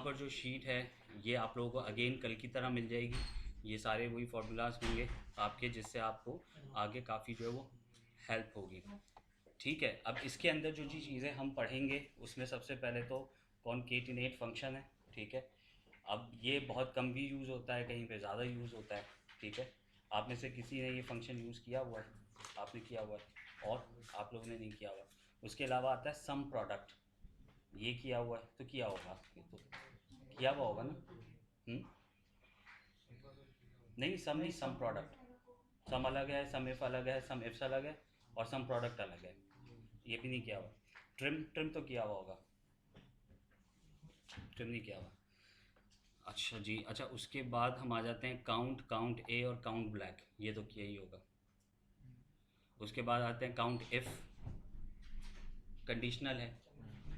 पर जो शीट है ये आप लोगों को अगेन कल की तरह मिल जाएगी। ये सारे वही फार्मूलाज होंगे आपके, जिससे आपको आगे काफ़ी जो है वो हेल्प होगी। ठीक है, अब इसके अंदर जो जी चीज़ें हम पढ़ेंगे उसमें सबसे पहले तो कॉनकेटिनेट फंक्शन है। ठीक है, अब ये बहुत कम भी यूज़ होता है, कहीं पे ज़्यादा यूज़ होता है। ठीक है, आप में से किसी ने ये फंक्शन यूज़ किया हुआ है? आपने किया हुआ है, और आप लोगों ने नहीं किया हुआ। उसके अलावा आता है सम प्रोडक्ट, ये किया हुआ है तो किया होगा, ये तो किया हुआ होगा ना। हम्म? नहीं, सम नहीं, सम प्रोडक्ट। सम अलग है, सम इफ अलग है, सम इफ्स अलग है, और सम प्रोडक्ट अलग है। ये भी नहीं किया हुआ। ट्रिम ट्रिम तो किया हुआ होगा, ट्रिम नहीं किया हुआ। अच्छा जी, अच्छा उसके बाद हम आ जाते हैं काउंट, काउंट ए और काउंट ब्लैक, ये तो किया ही होगा। उसके बाद आते हैं काउंट इफ़, कंडीशनल है।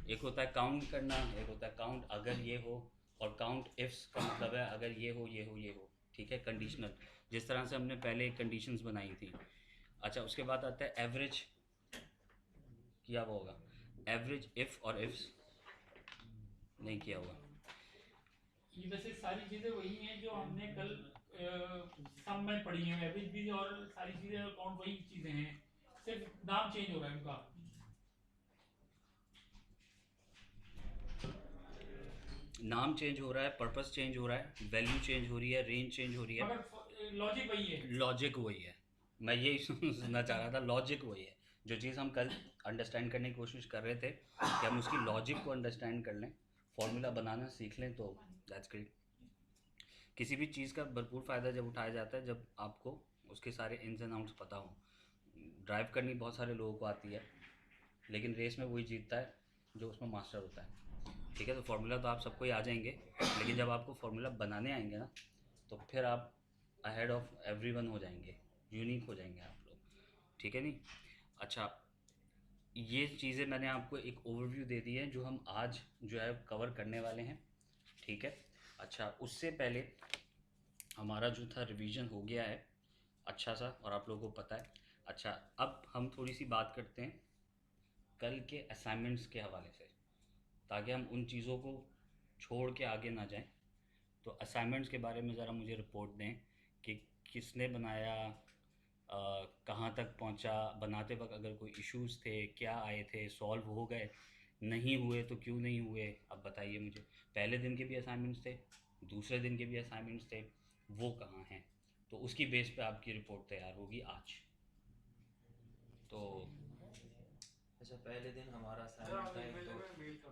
एक होता है काउंट करना, एक होता है काउंट अगर ये हो, और काउंट इफ्स का मतलब है अगर ये हो ये हो ये हो। ठीक है, कंडीशनल, जिस तरह से हमने पहले कंडीशंस बनाई थी। अच्छा उसके बाद आता है एवरेज, किया हुआ होगा। एवरेज इफ़ और इफ्स नहीं किया हुआ। ये वैसे सारी चीजें वही हैं जो हमने कल सम में पढ़ी हैं, एवरेज भी और सारी चीजें अकाउंट वही चीजें हैं, सिर्फ नाम चेंज हो रहा है उनका। नाम चेंज हो रहा है, पर्पस चेंज हो रहा है, वैल्यू चेंज हो रही है, रेंज चेंज हो रही है। मगर लॉजिक वही है। लॉजिक वही है। मैं यही सुनना चाह रहा था, लॉजिक वही है। जो चीज़ हम कल अंडरस्टैंड करने की कोशिश कर रहे थे कि हम उसकी लॉजिक को अंडरस्टैंड कर लें, फॉर्मूला बनाना सीख लें, तो दैट्स ग्रेट। किसी भी चीज़ का भरपूर फ़ायदा जब उठाया जाता है जब आपको उसके सारे इन्स एंड आउट्स पता हों। ड्राइव करनी बहुत सारे लोगों को आती है, लेकिन रेस में वही जीतता है जो उसमें मास्टर होता है। ठीक है, तो फार्मूला तो आप सबको ही आ जाएंगे, लेकिन जब आपको फार्मूला बनाने आएंगे ना, तो फिर आप अहेड ऑफ एवरीवन हो जाएंगे, यूनिक हो जाएंगे आप लोग। ठीक है नहीं? अच्छा, ये चीज़ें मैंने आपको एक ओवरव्यू दे दी है जो हम आज जो है कवर करने वाले हैं। ठीक है, अच्छा उससे पहले हमारा जो था रिवीजन हो गया है अच्छा सा, और आप लोगों को पता है। अच्छा, अब हम थोड़ी सी बात करते हैं कल के असाइनमेंट्स के हवाले से, ताकि हम उन चीज़ों को छोड़ के आगे ना जाएं। तो असाइनमेंट्स के बारे में ज़रा मुझे रिपोर्ट दें कि किसने बनाया, कहाँ तक पहुँचा, बनाते वक्त अगर कोई इश्यूज़ थे क्या आए थे, सॉल्व हो गए, नहीं हुए तो क्यों नहीं हुए, अब बताइए मुझे। पहले दिन के भी असाइनमेंट्स थे, दूसरे दिन के भी असाइनमेंट्स थे, वो कहाँ हैं? तो उसकी बेस पे आपकी रिपोर्ट तैयार होगी आज। तो अच्छा, पहले दिन हमारा असाइनमेंट था एक तो।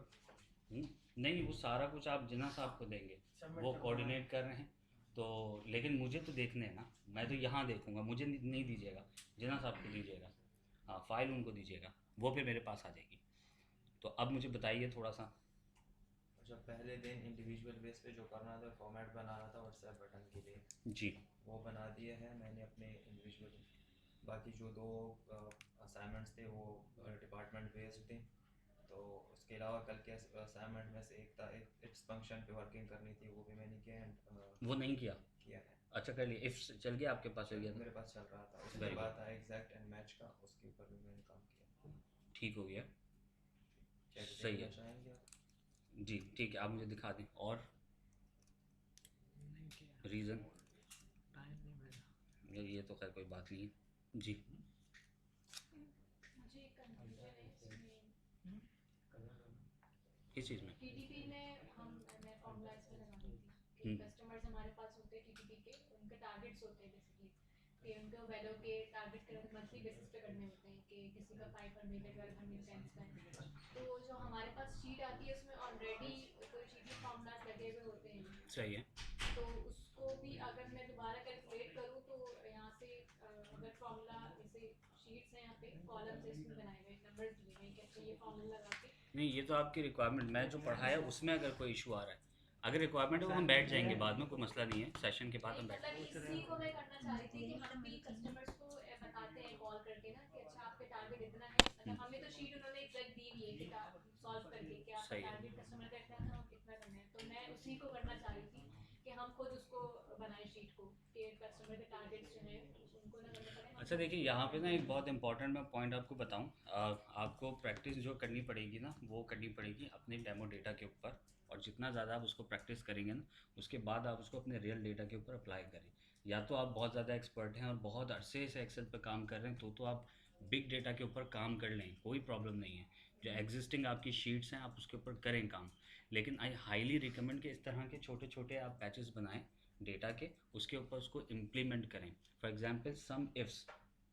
नहीं, वो सारा कुछ आप जिन्ना साहब को देंगे, वो कोऑर्डिनेट कर रहे हैं। तो लेकिन मुझे तो देखने हैं ना, मैं तो यहाँ देखूंगा, मुझे नहीं दीजिएगा, जिन्ना साहब को दीजिएगा। हाँ, फाइल उनको दीजिएगा, वो फिर मेरे पास आ जाएगी। तो अब मुझे बताइए थोड़ा सा। अच्छा, पहले दिन इंडिविजुअल बेस पे जो करना था, फॉर्मेट बनाना था व्हाट्सएप बटन के लिए, जी। वो बना दिए हैं मैंने अपने इंडिविजुअल। बाकी जो दो असाइनमेंट्स थे वो डिपार्टमेंट बेस्ड थे। तो उसके अलावा कल के असाइनमेंट में से एक था, एक इट्स फंक्शन पे वर्किंग करनी थी, वो भी मैंने किया एंड वो नहीं किया? किया है। अच्छा कर लिया, इफ चल गया आपके पास, चल गया मेरे था। पास चल रहा था। उसके वेरी बाद गुड, था एग्जैक्ट एंड मैच का, उसके ऊपर भी मैंने काम किया। ठीक हो गया। क्या सही डिटेल है। में चाहेंगे आप? जी ठीक है, आप मुझे दिखा दें। और रीज़न, ये तो खैर कोई बात नहीं है जी। मुझे एक कंफ्यूजन है इसमें। किस चीज़ में? टीटीपी में मैं फॉर्मूला इसमें लगा रही थी कि हम्म, कस्टमर्स हमारे पास होते हैं टीटीपी के, उनके टारगेट्स होते हैं बेसिकली, कि उनको वैल्यू के टारगेट करने मंथली बेसिस पे करने होते हैं, कि किसी का 500 है, 1200 टेंस का है। तो जो हमारे पास शीट आती है उसमें ऑलरेडी कोई चीज़ी फॉर्मूलाज लगे हुए होते हैं। सही है। तो उसको भी अगर मैं दोबारा कैलकुलेट करूँ तो यहाँ से अगर फॉर्मूला जैसे शीट्स हैं, यहाँ पे कॉलम्स इसमें बनाए हुए नंबर्स दिए हुए हैं कि अच्छा ये फॉर्मूला लगा के। नहीं, ये तो आपकी रिक्वायरमेंट, मैं जो पढ़ाया उसमें अगर कोई इशू आ रहा है, अगर रिक्वायरमेंट है वो हम बैठ जाएंगे बाद में, कोई मसला नहीं है, सेशन के बाद नहीं हम बैठ। मतलब इसी को मैं करना चाह रही थी कि हम भी कस्टमर्स को बताते हैं कॉल करके ना कि अच्छा आपके टारगेट इतना है, मतलब हमें तो शीट उन्होंने एग्जैक्ट दी हुई है कि सॉल्व करके कि आपका सही है। टारगेट कस्टमर का इतना है, हम इतना करना है। तो मैं उसी को करना चाह रही थी कि हम खुद उसको बनाए शीट को कि कस्टमर के टारगेट्स जो है उनको ना करना पड़े। अच्छा देखिए, यहाँ पे ना एक बहुत इंपॉर्टेंट मैं पॉइंट आपको बताऊँ। आपको प्रैक्टिस जो करनी पड़ेगी ना, वो करनी पड़ेगी अपने डेमो डेटा के ऊपर। और जितना ज़्यादा आप उसको प्रैक्टिस करेंगे ना, उसके बाद आप उसको अपने रियल डेटा के ऊपर अप्लाई करें। या तो आप बहुत ज़्यादा एक्सपर्ट हैं और बहुत अरसे से एक्सेल पे काम कर रहे हैं, तो आप बिग डेटा के ऊपर काम कर लें, कोई प्रॉब्लम नहीं है। जो एग्जिस्टिंग आपकी शीट्स हैं, आप उसके ऊपर करें काम। लेकिन आई हाईली रिकमेंड कि इस तरह के छोटे छोटे आप पैचेस बनाएं डेटा के, उसके ऊपर उसको इम्प्लीमेंट करें। फॉर एग्जांपल सम इफ्स,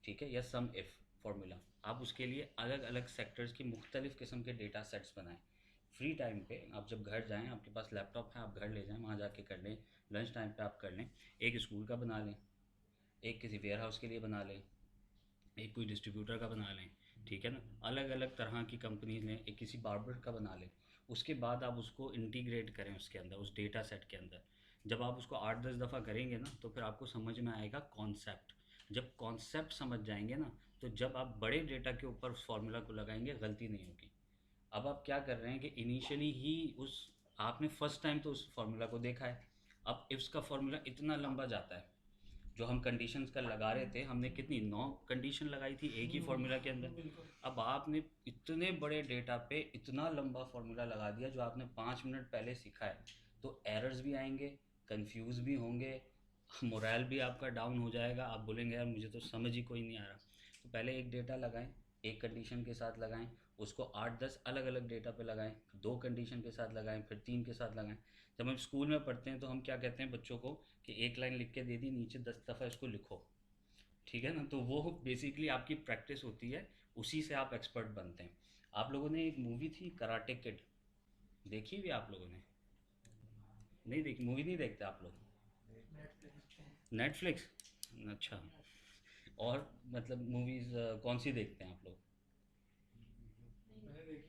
ठीक है, या सम इफ़ फार्मूला, आप उसके लिए अलग अलग सेक्टर्स की मुख्तलिफ़ किस्म के डेटा सेट्स बनाएं। फ्री टाइम पे आप जब घर जाएं, आपके पास लैपटॉप है, आप घर ले जाएं, वहाँ जाके कर लें। लंच टाइम पे आप कर लें। एक स्कूल का बना लें, एक किसी वेयर हाउस के लिए बना लें, एक कोई डिस्ट्रीब्यूटर का बना लें, ठीक है ना। अलग अलग तरह की कंपनीज लें, एक किसी बार्बर का बना लें। उसके बाद आप उसको इंटीग्रेट करें उसके अंदर, उस डेटा सेट के अंदर। जब आप उसको 8-10 दफ़ा करेंगे ना, तो फिर आपको समझ में आएगा कॉन्सेप्ट। जब कॉन्सेप्ट समझ जाएंगे ना, तो जब आप बड़े डेटा के ऊपर उस फार्मूला को लगाएंगे, गलती नहीं होगी। अब आप क्या कर रहे हैं कि इनिशियली ही उस आपने फर्स्ट टाइम तो उस फार्मूला को देखा है। अब इफ्स का फार्मूला इतना लंबा जाता है। जो हम कंडीशंस का लगा रहे थे, हमने कितनी 9 कंडीशन लगाई थी एक ही फार्मूला के अंदर। अब आपने इतने बड़े डेटा पे इतना लंबा फार्मूला लगा दिया जो आपने 5 मिनट पहले सीखा है। तो एरर्स भी आएंगे, कंफ्यूज भी होंगे, मोरल भी आपका डाउन हो जाएगा। आप बोलेंगे यार मुझे तो समझ ही कोई नहीं आ रहा। तो पहले एक डेटा लगाएं, एक कंडीशन के साथ लगाएं, उसको 8-10 अलग अलग डेटा पे लगाएं, 2 कंडीशन के साथ लगाएं, फिर 3 के साथ लगाएं। जब हम स्कूल में पढ़ते हैं तो हम क्या कहते हैं बच्चों को कि एक लाइन लिख के दे दी, नीचे 10 दफ़ा इसको लिखो, ठीक है ना। तो वो बेसिकली आपकी प्रैक्टिस होती है, उसी से आप एक्सपर्ट बनते हैं। आप लोगों ने एक मूवी थी कराटे किड, देखी हुई आप लोगों ने? नहीं देखी? मूवी नहीं देखते आप लोग? नेटफ्लिक्स, अच्छा। और मतलब मूवीज़ कौन सी देखते हैं आप लोग?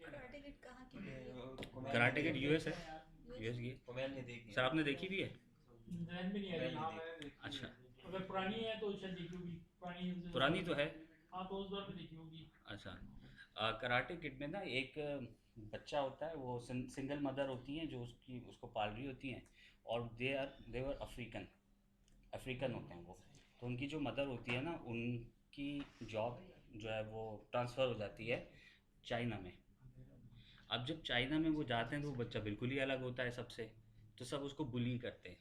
कराटे किड कहाँ की? कराटे किड यूएस है, यूएस की। कुमैल ने देखी सर आपने देखी भी है? ध्यान में नहीं आ रही। हाँ मैंने देखी अच्छा। है। अगर पुरानी है तो शायद देखी होगी। पुरानी तो है। हाँ तो उस दौर में देखी होगी। अच्छा। कराटे किड में ना एक बच्चा होता है, वो सिंगल मदर होती हैं जो उसको पाल रही होती हैं। और देवर अफ्रीकन, अफ्रीकन होते हैं वो। तो उनकी जो मदर होती है ना, उनकी जॉब जो है वो ट्रांसफ़र हो जाती है चाइना में। अब जब चाइना में वो जाते हैं तो वो बच्चा बिल्कुल ही अलग होता है सबसे। तो सब उसको बुली करते हैं।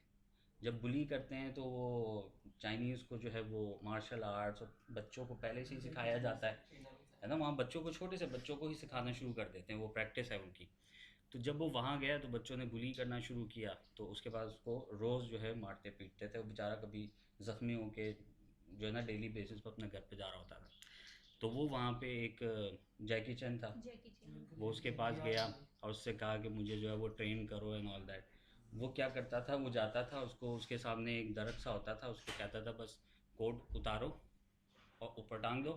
जब बुली करते हैं तो वो चाइनीज़ को जो है वो मार्शल आर्ट्स और बच्चों को पहले से ही सिखाया जाता है ना। वहाँ बच्चों को, छोटे से बच्चों को ही सिखाना शुरू कर देते हैं, वो प्रैक्टिस है उनकी। तो जब वो वहाँ गया तो बच्चों ने बुली करना शुरू किया, तो उसके बाद उसको रोज़ जो है मारते पीटते थे। वो बेचारा कभी ज़ख्मी होके जो है ना डेली बेसिस पर अपने घर पे जा रहा होता था। तो वो वहाँ पे एक जैकी चैन था, जैकी चैन। वो उसके पास गया और उससे कहा कि मुझे जो है वो ट्रेन करो एंड ऑल दैट। वो क्या करता था, वो जाता था, उसको उसके सामने एक दरख्त सा होता था, उसको कहता था बस कोट उतारो और ऊपर टांग दो,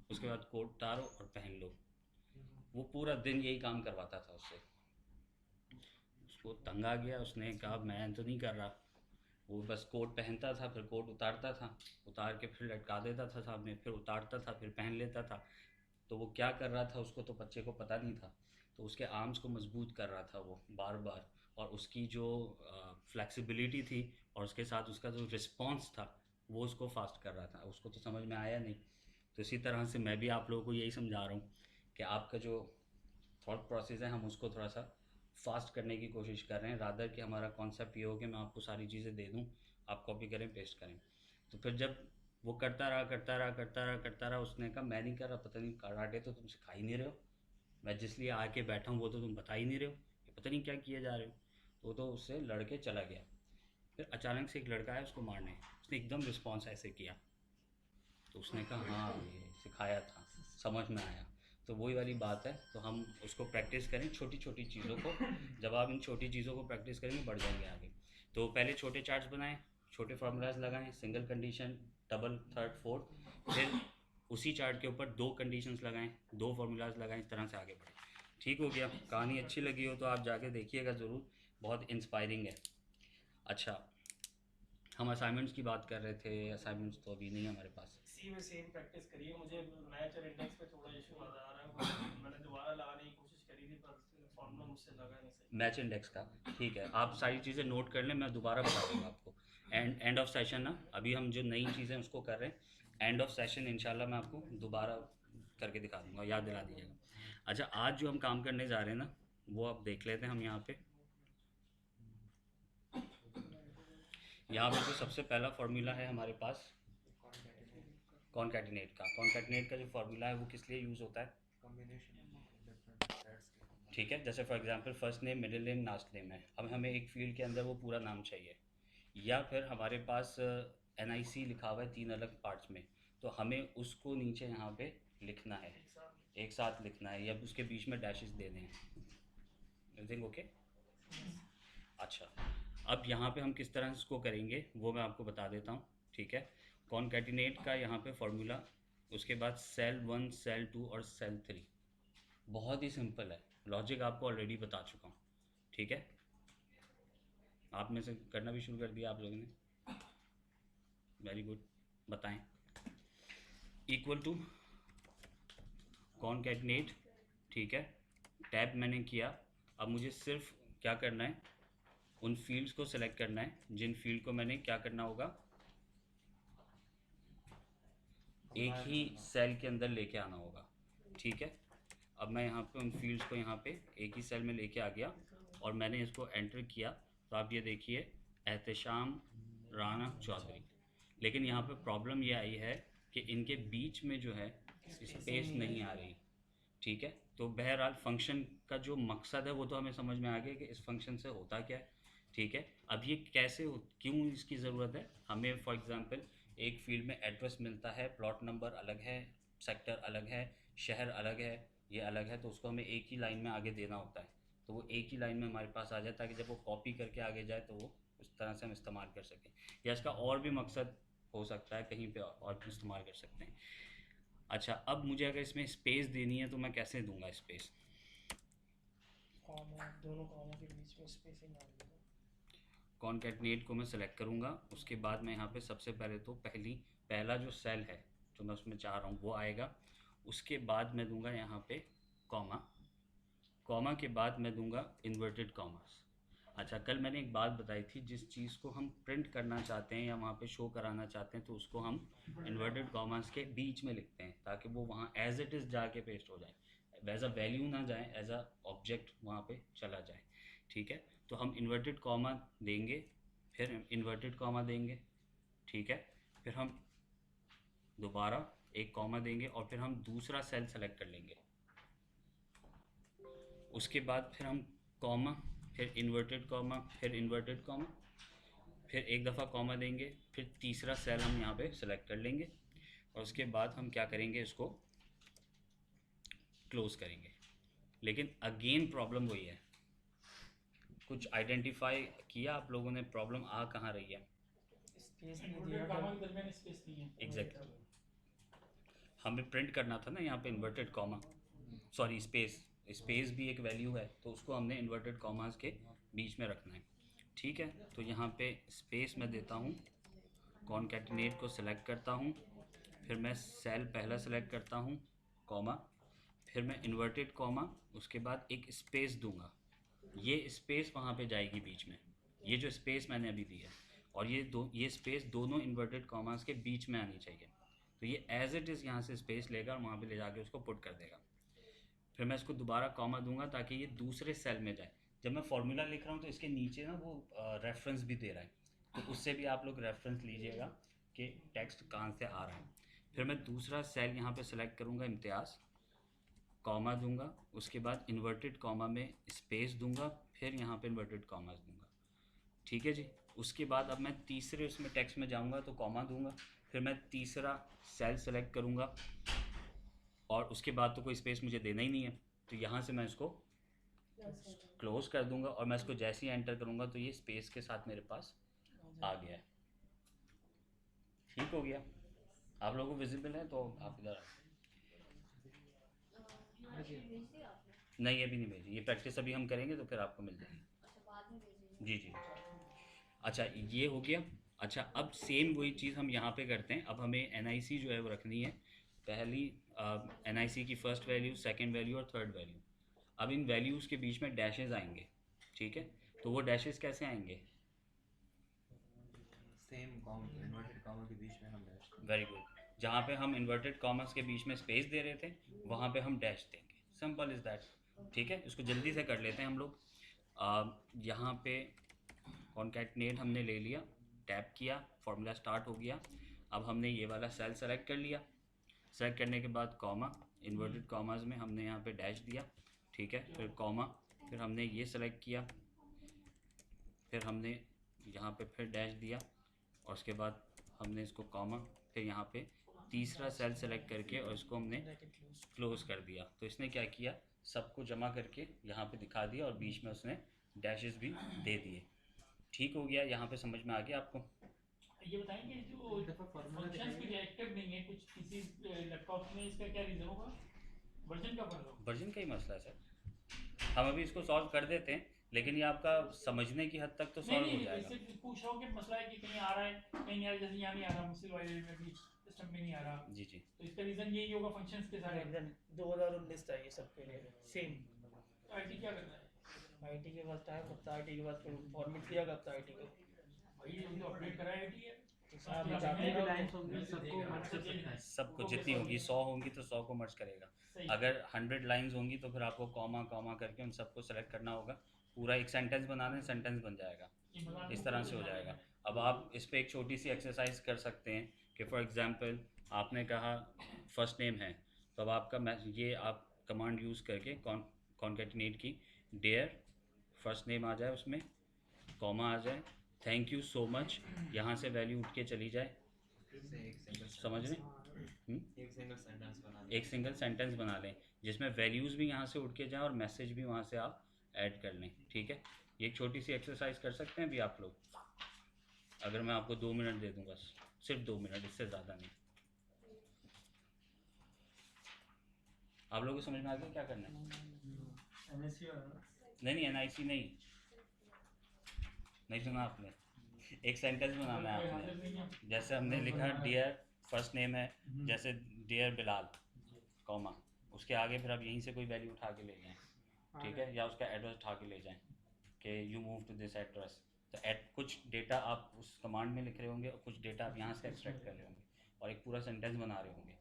उसके बाद कोट उतारो और पहन लो। वो पूरा दिन यही काम करवाता था उससे। उसको तंग आ गया, उसने कहा मैं तो नहीं कर रहा। वो बस कोट पहनता था, फिर कोट उतारता था, उतार के फिर लटका देता था सामने, फिर उतारता था, फिर पहन लेता था। तो वो क्या कर रहा था उसको तो बच्चे को पता नहीं था। तो उसके आर्म्स को मजबूत कर रहा था वो बार बार। और उसकी जो फ्लेक्सिबिलिटी थी और उसके साथ उसका जो रिस्पॉन्स था, वो उसको फास्ट कर रहा था। उसको तो समझ में आया नहीं। तो इसी तरह से मैं भी आप लोगों को यही समझा रहा हूँ कि आपका जो थॉट प्रोसेस है, हम उसको थोड़ा सा फास्ट करने की कोशिश कर रहे हैं। रादर कि हमारा कॉन्सेप्ट ये हो कि मैं आपको सारी चीज़ें दे दूँ, आप कॉपी करें, पेस्ट करें। तो फिर जब वो करता रहा, उसने कहा मैं नहीं कर रहा, पता नहीं कराटे तो तुम सिखा ही नहीं रहे हो, मैं जिस लिए आके बैठा हूँ वो तो तुम बता ही नहीं रहे हो, ये पता नहीं क्या किए जा रहे हो। तो उससे लड़के चला गया। फिर अचानक से एक लड़का आया उसको मारने, उसने एकदम रिस्पॉन्स ऐसे किया। तो उसने कहा हाँ ये सिखाया था, समझ में आया। तो वही वाली बात है। तो हम उसको प्रैक्टिस करें छोटी छोटी चीज़ों को। जब आप इन छोटी चीज़ों को प्रैक्टिस करेंगे, बढ़ जाएंगे आगे। तो पहले छोटे चार्ट्स बनाएं, छोटे फार्मूलाज लगाएं, single condition, double, third, fourth. फिर उसी चार्ट के ऊपर 2 कंडीशंस लगाएं, 2 फार्मूलाज लगाएं, इस तरह से आगे बढ़ें। ठीक हो गया? कहानी अच्छी लगी हो तो आप जाके देखिएगा ज़रूर, बहुत इंस्पायरिंग है। अच्छा, हम असाइनमेंट्स की बात कर रहे थे। असाइनमेंट्स तो अभी नहीं है हमारे पास। सी में सेम प्रैक्टिस करिए। मुझे मैच और इंडेक्स पे थोड़ा इशू आ रहा है। मैंने दोबारा लगाने की कोशिश करी थी पर फॉर्मूला मुझसे लगा नहीं सही। मैच इंडेक्स का, ठीक है, आप सारी चीज़ें नोट कर लें, मैं दोबारा बता दूँगा आपको एंड ऑफ सेशन ना। अभी हम जो नई चीज़ें उसको कर रहे हैं, एंड ऑफ सेशन इंशाल्लाह मैं आपको दोबारा करके दिखा दूँगा, याद दिला दीजिएगा। अच्छा, आज जो हम काम करने जा रहे हैं ना, वो आप देख लेते हैं। हम यहाँ पे जो सबसे पहला फार्मूला है हमारे पास कॉनकैटिनेट का जो फार्मूला है वो किस लिए यूज़ होता है? ठीक है, जैसे for example first name, middle name, last name है। अब हमें एक फील्ड के अंदर वो पूरा नाम चाहिए, या फिर हमारे पास NIC लिखा हुआ है 3 अलग पार्ट्स में, तो हमें उसको नीचे यहाँ पे लिखना है, एक साथ लिखना है, या उसके बीच में डैशेस देने हैं। Everything okay? अच्छा, अब यहाँ पे हम किस तरह से इसको करेंगे वो मैं आपको बता देता हूँ, ठीक है। कॉनकैटिनेट का यहाँ पे फॉर्मूला, उसके बाद सेल 1, सेल 2 और सेल 3, बहुत ही सिंपल है, लॉजिक आपको ऑलरेडी बता चुका हूँ, ठीक है। आप में से करना भी शुरू कर दिया आप लोगों ने, वेरी गुड, बताएं। इक्वल टू कॉनकैटिनेट, ठीक है, टैब मैंने किया। अब मुझे सिर्फ क्या करना है, उन फील्ड्स को सिलेक्ट करना है जिन फील्ड को मैंने क्या करना होगा, एक ही सेल के अंदर लेके आना होगा, ठीक है। अब मैं यहाँ पे उन फील्ड्स को यहाँ पे एक ही सेल में लेके आ गया और मैंने इसको एंटर किया, तो आप ये देखिए एहतशाम राना चौधरी। लेकिन यहाँ पे प्रॉब्लम ये आई है कि इनके बीच में जो है स्पेस नहीं आ रही, ठीक है। तो बहरहाल फंक्शन का जो मकसद है वो तो हमें समझ में आ गया कि इस फंक्शन से होता क्या है, ठीक है। अब ये कैसे क्यों इसकी ज़रूरत है, हमें फॉर एग्ज़ाम्पल एक फील्ड में एड्रेस मिलता है, प्लॉट नंबर अलग है, सेक्टर अलग है, शहर अलग है, ये अलग है, तो उसको हमें एक ही लाइन में आगे देना होता है, तो वो एक ही लाइन में हमारे पास आ जाए, ताकि जब वो कॉपी करके आगे जाए तो वो उस तरह से हम इस्तेमाल कर सकें। या इसका और भी मकसद हो सकता है, कहीं पे और भी इस्तेमाल कर सकते हैं। अच्छा, अब मुझे अगर इसमें स्पेस देनी है तो मैं कैसे दूंगा स्पेस? कॉमा, दोनों कॉमा के बीच में स्पेसिंग आ रही है। कॉनकैटिनेट को मैं सेलेक्ट करूँगा, उसके बाद मैं यहाँ पे सबसे पहले तो पहला जो सेल है जो मैं उसमें चाह रहा हूँ वो आएगा। उसके बाद मैं दूंगा यहाँ पे कॉमा के बाद मैं दूंगा इन्वर्टेड कॉमास। अच्छा, कल मैंने एक बात बताई थी, जिस चीज़ को हम प्रिंट करना चाहते हैं या वहाँ पे शो कराना चाहते हैं तो उसको हम इन्वर्टेड कॉमास के बीच में लिखते हैं, ताकि वो वहाँ एज इट इज़ जाके पेस्ट हो जाए, एज अ वैल्यू ना जाए, एज अ ऑब्जेक्ट वहाँ पे चला जाए, ठीक है। तो हम इन्वर्टेड कॉमा देंगे, फिर इन्वर्टेड कॉमा देंगे, ठीक है, फिर हम दोबारा एक कॉमा देंगे और फिर हम दूसरा सेल सेलेक्ट कर लेंगे। उसके बाद फिर हम कॉमा, फिर इन्वर्टेड कॉमा, फिर इन्वर्टेड कॉमा, फिर एक दफ़ा कॉमा देंगे, फिर तीसरा सेल हम यहाँ पे सेलेक्ट कर लेंगे और उसके बाद हम क्या करेंगे, इसको क्लोज़ करेंगे। लेकिन अगेन प्रॉब्लम वही है, कुछ आइडेंटिफाई किया आप लोगों ने, प्रॉब्लम आ कहाँ रही है? स्पेस नहीं इन्वर्टेड दिया कॉमा के दरमियान स्पेस नहीं है। एग्जैक्टली, हमें प्रिंट करना था ना यहाँ पे इन्वर्टेड कॉमा, सॉरी स्पेस भी एक वैल्यू है, तो उसको हमने इन्वर्टेड कॉमास के बीच में रखना है, ठीक है। तो यहाँ पे स्पेस मैं देता हूँ, कॉनकैटिनेट को सिलेक्ट करता हूँ, फिर मैं सेल पहला सेलेक्ट करता हूँ, कॉमा, फिर मैं इन्वर्टेड कॉमा, उसके बाद एक स्पेस दूंगा। ये स्पेस वहाँ पे जाएगी बीच में, ये जो स्पेस मैंने अभी दी है, और ये स्पेस दोनों इन्वर्टेड कॉमास के बीच में आनी चाहिए। तो ये एज इट इज़ यहाँ से स्पेस लेगा और वहाँ पे ले जाके उसको पुट कर देगा। फिर मैं इसको दोबारा कॉमा दूंगा ताकि ये दूसरे सेल में जाए। जब मैं फॉर्मूला लिख रहा हूँ तो इसके नीचे ना वो रेफरेंस भी दे रहा है, तो उससे भी आप लोग रेफरेंस लीजिएगा कि टेक्स्ट कहाँ से आ रहा है। फिर मैं दूसरा सेल यहाँ पे सेलेक्ट करूँगा, इम्तियाज़, कॉमा दूंगा, उसके बाद इन्वर्टेड कॉमा में स्पेस दूंगा, फिर यहाँ पे इन्वर्टेड कॉमास दूंगा, ठीक है जी। उसके बाद अब मैं तीसरे उसमें टेक्स्ट में जाऊँगा तो कॉमा दूंगा, फिर मैं तीसरा सेल सेलेक्ट करूँगा और उसके बाद तो कोई स्पेस मुझे देना ही नहीं है, तो यहाँ से मैं इसको क्लोज कर दूंगा और मैं इसको जैसे ही एंटर करूँगा तो ये स्पेस के साथ मेरे पास आ गया है। ठीक हो गया, आप लोगों को विजिबल है? तो आप इधर भेज दिया आपने? नहीं, अभी नहीं भेजी, ये प्रैक्टिस अभी हम करेंगे तो फिर आपको मिल जाएगी। अच्छा, बाद में भेजिए। जी जी, अच्छा ये हो गया। अच्छा, अब सेम वही चीज़ हम यहाँ पे करते हैं। अब हमें NIC जो है वो रखनी है, पहली NIC की फर्स्ट वैल्यू, सेकंड वैल्यू और थर्ड वैल्यू। अब इन वैल्यूज़ के बीच में डैशेस आएंगे, ठीक है, तो वो डैशेस कैसे आएंगे? सेम इन्वर्टेड कॉमा के बीच में हम डैश देंगे। वेरी गुड, जहाँ पे हम इन्वर्टेड कॉमर्स के बीच में स्पेस दे रहे थे वहाँ पे हम डैश देंगे, सिंपल इज़ दैट, ठीक है। इसको जल्दी से कर लेते हैं हम लोग। यहाँ पे कॉन्कैटनेट हमने ले लिया, टैप किया, फार्मूला स्टार्ट हो गया। अब हमने ये वाला सेल सेलेक्ट कर लिया, सेलेक्ट करने के बाद कॉमा, इन्वर्टेड कॉमर्स में हमने यहाँ पे डैश दिया, ठीक है, फिर कॉमा, फिर हमने ये सेलेक्ट किया, फिर हमने यहाँ पे फिर डैश दिया, और उसके बाद हमने इसको कॉमा, फिर यहाँ पे तीसरा सेल सेलेक्ट करके और इसको हमने क्लोज कर दिया। तो इसने क्या किया, सबको जमा करके यहाँ पे दिखा दिया और बीच में उसने डैशेस भी दे दिए। ठीक हो गया, यहाँ पे समझ में आ गया आपको? ये बताएं कि जो फंक्शंस कुछ एक्टिव नहीं है कुछ किसी लैपटॉप में, इसका क्या रीज़न होगा? वर्जन का फर्क होगा? वर्जन का ही मसला है सर, हम अभी इसको सॉल्व कर देते हैं, लेकिन ये आपका समझने की हद तक तो सॉल्व हो जाएगा। सिर्फ पूछ रहा हूँ कि मसला है कि कहीं आ रहा है कहीं नहीं आ रहा, जैसे यहाँ नहीं आ रहा, मुस्लिम वाले में भी सिस्टम में नहीं आ रहा, जी जी, तो इसका रीज़न यही होगा फंक्शंस के सारे। 2019 था ये सबके लिए सेम। आईटी क्या करता है? आईटी के पास टाइम कब था, आईटी के पास फॉर्मेट दिया कब था आईटी को, भाई ये तो अपडेट करा है आईटी है। आप हाँ, जाते जितनी भी हो लाइन्स होंगी सबको मर्ज कर सकता है। सबको जितनी होगी 100 होंगी तो 100 को मर्ज करेगा। सही। अगर 100 लाइंस होंगी तो फिर आपको कॉमा कॉमा करके उन सबको सेलेक्ट करना होगा, पूरा एक सेंटेंस बना दें, सेंटेंस बन जाएगा, इस तरह से हो जाएगा। अब आप इस पर एक छोटी सी एक्सरसाइज कर सकते हैं कि फॉर एग्जांपल आपने कहा फर्स्ट नेम है, तो अब आपका ये आप कमांड यूज़ करके कॉन्कैटिनेट की, डेयर फर्स्ट नेम आ जाए, उसमें कॉमा आ जाए, थैंक यू सो मच, यहाँ से वैल्यू उठ के चली जाए, समझ रहे हैं? एक सिंगल सेंटेंस बना लें। एक सिंगल सेंटेंस बना लें जिसमें वैल्यूज़ भी यहाँ से उठ के जाएँ और मैसेज भी वहाँ से आप ऐड कर लें, ठीक है। ये एक छोटी सी एक्सरसाइज कर सकते हैं अभी आप लोग, अगर मैं आपको 2 मिनट दे दूँ, बस सिर्फ 2 मिनट, इससे ज़्यादा नहीं। आप लोगों को समझ में आ गया क्या करना है? नहीं NIC नहीं सुना आपने, एक सेंटेंस बनाना है आपने, जैसे हमने लिखा डियर फर्स्ट नेम है, जैसे डियर बिलाल कॉमा, उसके आगे फिर आप यहीं से कोई वैल्यू उठा के ले जाएं, ठीक है, या उसका एड्रेस उठा के ले जाएं कि you move to this address. तो कुछ डेटा आप उस कमांड में लिख रहे होंगे और कुछ डेटा आप यहाँ से एक्सट्रैक्ट कर रहे होंगे और एक पूरा सेंटेंस बना रहे होंगे,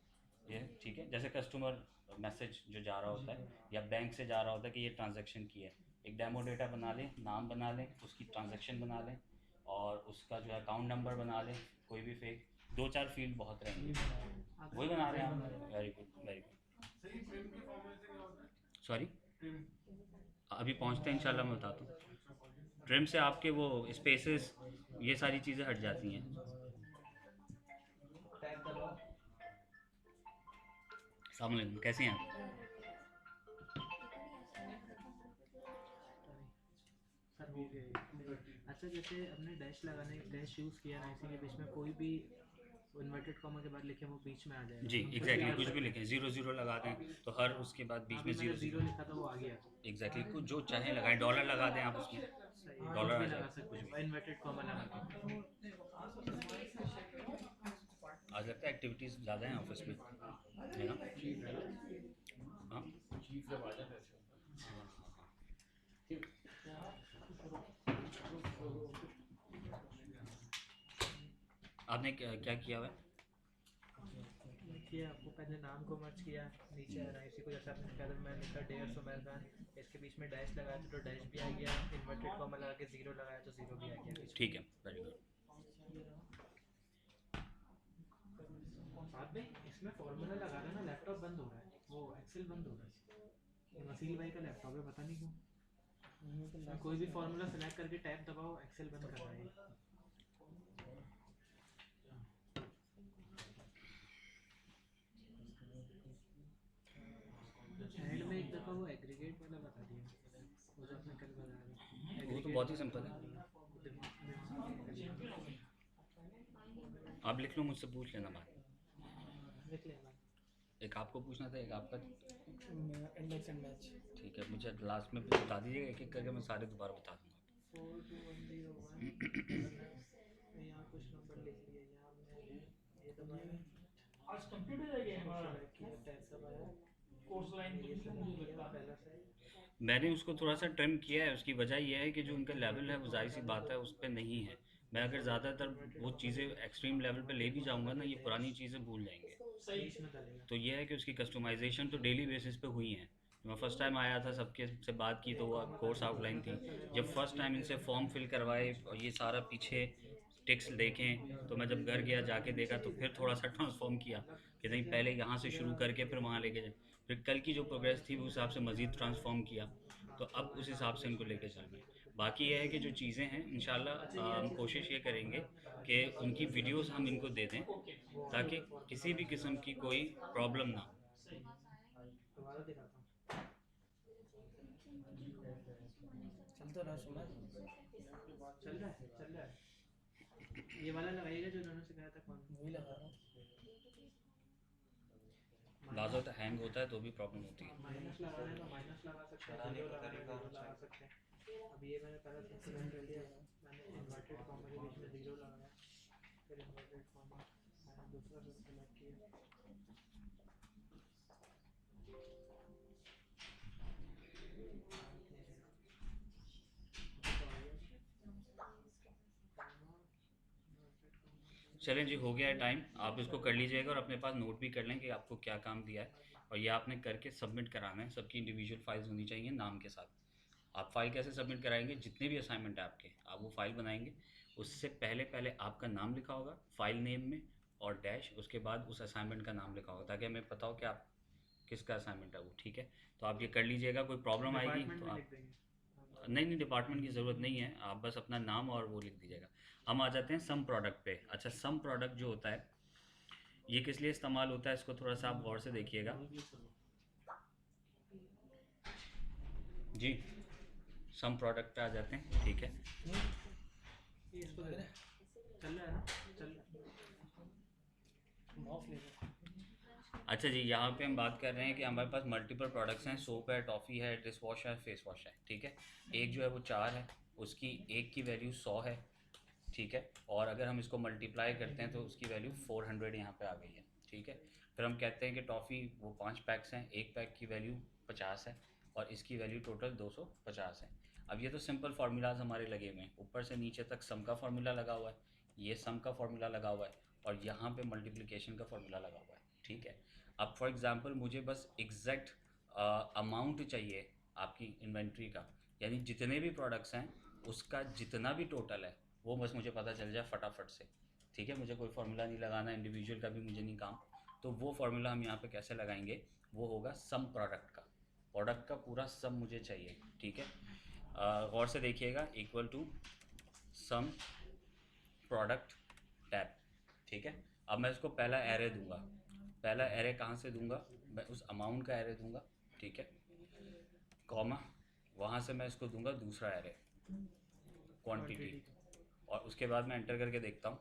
ये ठीक है। जैसे कस्टमर मैसेज जो जा रहा होता है या बैंक से जा रहा होता है कि ये ट्रांजैक्शन की है, एक डेमो डेटा बना लें, नाम बना लें, उसकी ट्रांजैक्शन बना लें और उसका जो है अकाउंट नंबर बना लें, कोई भी फेक, 2-4 फील्ड बहुत रहेंगे, वही बना रहे हैं आप। Very good very good. Sorry, अभी पहुंचते हैं इंशाल्लाह, मैं बताता हूँ। ट्रिम से आपके वो स्पेसेस ये सारी चीज़ें हट जाती हैं। अस्सलाम वालेकुम, कैसे हैं आप? सर हो गए। अच्छा, जैसे हमने डैश लगाने डैश यूज़ किया ना, इसी के बीच में कोई भी इन्वर्टेड कॉमा के बाद लिखे वो बीच में आ जाएगा। जी एग्जैक्टली, कुछ भी लिखें, 0 लगा दें तो हर उसके बाद बीच में अभी मैंने 0 जीरो लिखा था वो आ गया। एग्जैक्टली, कुछ जो चाहे लगाएं, डॉलर लगा दें आप उसमें, सही, डॉलर आ भी जाए, लगा सकते हैं इन्वर्टेड कॉमा लगा के। आज लगता है एक्टिविटीज़ ज़्यादा हैं ऑफिस में, है ना? हाँ आपने क्या किया हुआ है? देखिए, आपको पहले नाम को मर्ज किया, नीचे NIC को जैसे आपने लिखा था, मैंने लिखा डेयर सुमेर खान, इसके बीच में डैश लगाया तो डैश भी आ गया, इन्वर्टेड कॉमा लगा के 0 लगाया तो 0 भी आ गया बीच में। ठीक है, वेरी गुड। साथ में इसमें फॉर्मूला लगा रहा है ना, लैपटॉप बंद हो रहा है, वो एक्सेल बंद हो रहा है। वसील भाई का लैपटॉप है, पता नहीं क्यों इसमें कोई भी फॉर्मूला सेलेक्ट करके टैब दबाओ, एक्सेल बंद कर रहा है। एंड में एक दफ़ा वो एग्रीगेट वाला बता दिया, वो जो आपने कल बताया, वो तो बहुत ही सिंपल है, आप लिख लो, मुझसे पूछ लेना बात। लिख लेना। एक आपको पूछना था, एक आपका, इंडेक्स एंड मैच। ठीक है, मुझे लास्ट में बता दीजिएगा एक एक करके, मैं सारे दोबारा बता दूंगा। 42101 यहाँ कुछ नंबर लिख लिए, यहाँ हमने ये दबाया, आज कंप्यूटर है ये हमारा टैब दबाया, कोर्स लाइन ये मुझे सेलेक्ट लगता किया है पहला से, मैंने उसको थोड़ा सा ट्रिम किया है, उसकी वजह यह है कि जो उनका लेवल है वो जाहिर सी बात है उस पर नहीं है। मैं अगर ज़्यादातर वो चीज़ें एक्सट्रीम लेवल पे ले भी जाऊंगा ना, ये पुरानी चीज़ें भूल जाएंगे। सही बीच में डलेगा। तो ये है कि उसकी कस्टमाइजेशन तो डेली बेसिस पे हुई है। मैं फर्स्ट टाइम आया था, सबके से बात की तो वो कोर्स आउटलाइन थी। जब फर्स्ट टाइम इनसे फॉर्म फिल करवाए और ये सारा पीछे टिक्स देखें, तो मैं जब घर गया जाके देखा तो फिर थोड़ा सा ट्रांसफॉर्म किया कि नहीं पहले यहाँ से शुरू करके फिर वहाँ लेके जाए। फिर कल की जो प्रोग्रेस थी वो उस हिसाब से मज़ीद ट्रांसफॉर्म किया, तो अब उस हिसाब से इनको लेके चल रहे हैं। बाकी ये है कि जो चीज़ें हैं इंशाल्लाह हम कोशिश ये करेंगे कि उनकी वीडियोस हम इनको दे दें, ओके ताकि किसी भी किस्म की कोई प्रॉब्लम ना हो। सही दोबारा दिखाता हूँ। चल तो रहा सुना चल रहा है, चल रहा है। ये वाला लगाइएगा जो उन्होंने सिखाया था। कौन वही लगा रहा हूँ। बाज़ होता हैंग होता है तो भी प्रॉब्लम होती है। माइनस लगाना है तो माइनस लगा सकते हैं, चलाने जीरो का लगाना है तरीका जीरो लगा सकते हैं। अब ये मैंने पहले से सिलेक्ट कर लिया, मैंने इन्वर्टेड कॉमा के बीच में जीरो लगाया, फिर इन्वर्टेड कॉमा मैंने दूसरा सेलेक्ट किया। चलें जी, हो गया है टाइम, आप इसको कर लीजिएगा और अपने पास नोट भी कर लें कि आपको क्या काम दिया है, और ये आपने करके सबमिट कराना है। सबकी इंडिविजुअल फाइल्स होनी चाहिए नाम के साथ। आप फाइल कैसे सबमिट कराएंगे, जितने भी असाइनमेंट है आपके, आप वो फाइल बनाएंगे, उससे पहले पहले आपका नाम लिखा होगा फाइल नेम में और डैश, उसके बाद उस असाइनमेंट का नाम लिखा होगा, ताकि हमें पता हो कि आप किसका असाइनमेंट है वो। ठीक है, तो आप ये कर लीजिएगा। कोई प्रॉब्लम आएगी डिपार्टमेंट तो में आप, लिख देंगे। नहीं डिपार्टमेंट की ज़रूरत नहीं है, आप बस अपना नाम और वो लिख दीजिएगा। हम आ जाते हैं सम प्रोडक्ट पे। अच्छा, सम प्रोडक्ट जो होता है ये किस लिए इस्तेमाल होता है, इसको थोड़ा सा आप गौर से देखिएगा जी। सम प्रोडक्ट पे आ जाते हैं, ठीक है। ये इसको दे दे। चल रहा है ना, चल माउस ले लो। अच्छा जी, यहाँ पे हम बात कर रहे हैं कि हमारे पास मल्टीपल प्रोडक्ट्स हैं, सोप है, टॉफ़ी है, डिश वॉश है, फेस वॉश है, ठीक है। एक जो है वो 4 है, उसकी एक की वैल्यू 100 है, ठीक है। और अगर हम इसको मल्टीप्लाई करते हैं तो उसकी वैल्यू 400 यहाँ पे आ गई है, ठीक है। फिर हम कहते हैं कि टॉफ़ी वो 5 पैक्स हैं, एक पैक की वैल्यू 50 है और इसकी वैल्यू टोटल 250 है। अब ये तो सिंपल फार्मूलाज हमारे लगे हुए हैं, ऊपर से नीचे तक सम का फार्मूला लगा हुआ है, ये सम का फार्मूला लगा हुआ है और यहाँ पे मल्टीप्लिकेशन का फार्मूला लगा हुआ है, ठीक है। अब फॉर एग्ज़ाम्पल मुझे बस एग्जैक्ट अमाउंट चाहिए आपकी इन्वेंट्री का, यानी जितने भी प्रोडक्ट्स हैं उसका जितना भी टोटल है वो बस मुझे पता चल जाए फटाफट से, ठीक है। मुझे कोई फार्मूला नहीं लगाना, इंडिविजुअल का भी मुझे नहीं काम। तो वो फार्मूला हम यहाँ पे कैसे लगाएंगे, वो होगा सम प्रोडक्ट का। प्रोडक्ट का पूरा सम मुझे चाहिए, ठीक है। गौर से देखिएगा, equal to sum product tab, ठीक है। अब मैं इसको पहला एरे दूंगा। पहला एरे कहाँ से दूंगा, मैं उस अमाउंट का एरे दूंगा, ठीक है, कॉमा, वहाँ से मैं इसको दूंगा दूसरा एरे क्वांटिटी, और उसके बाद मैं एंटर करके देखता हूँ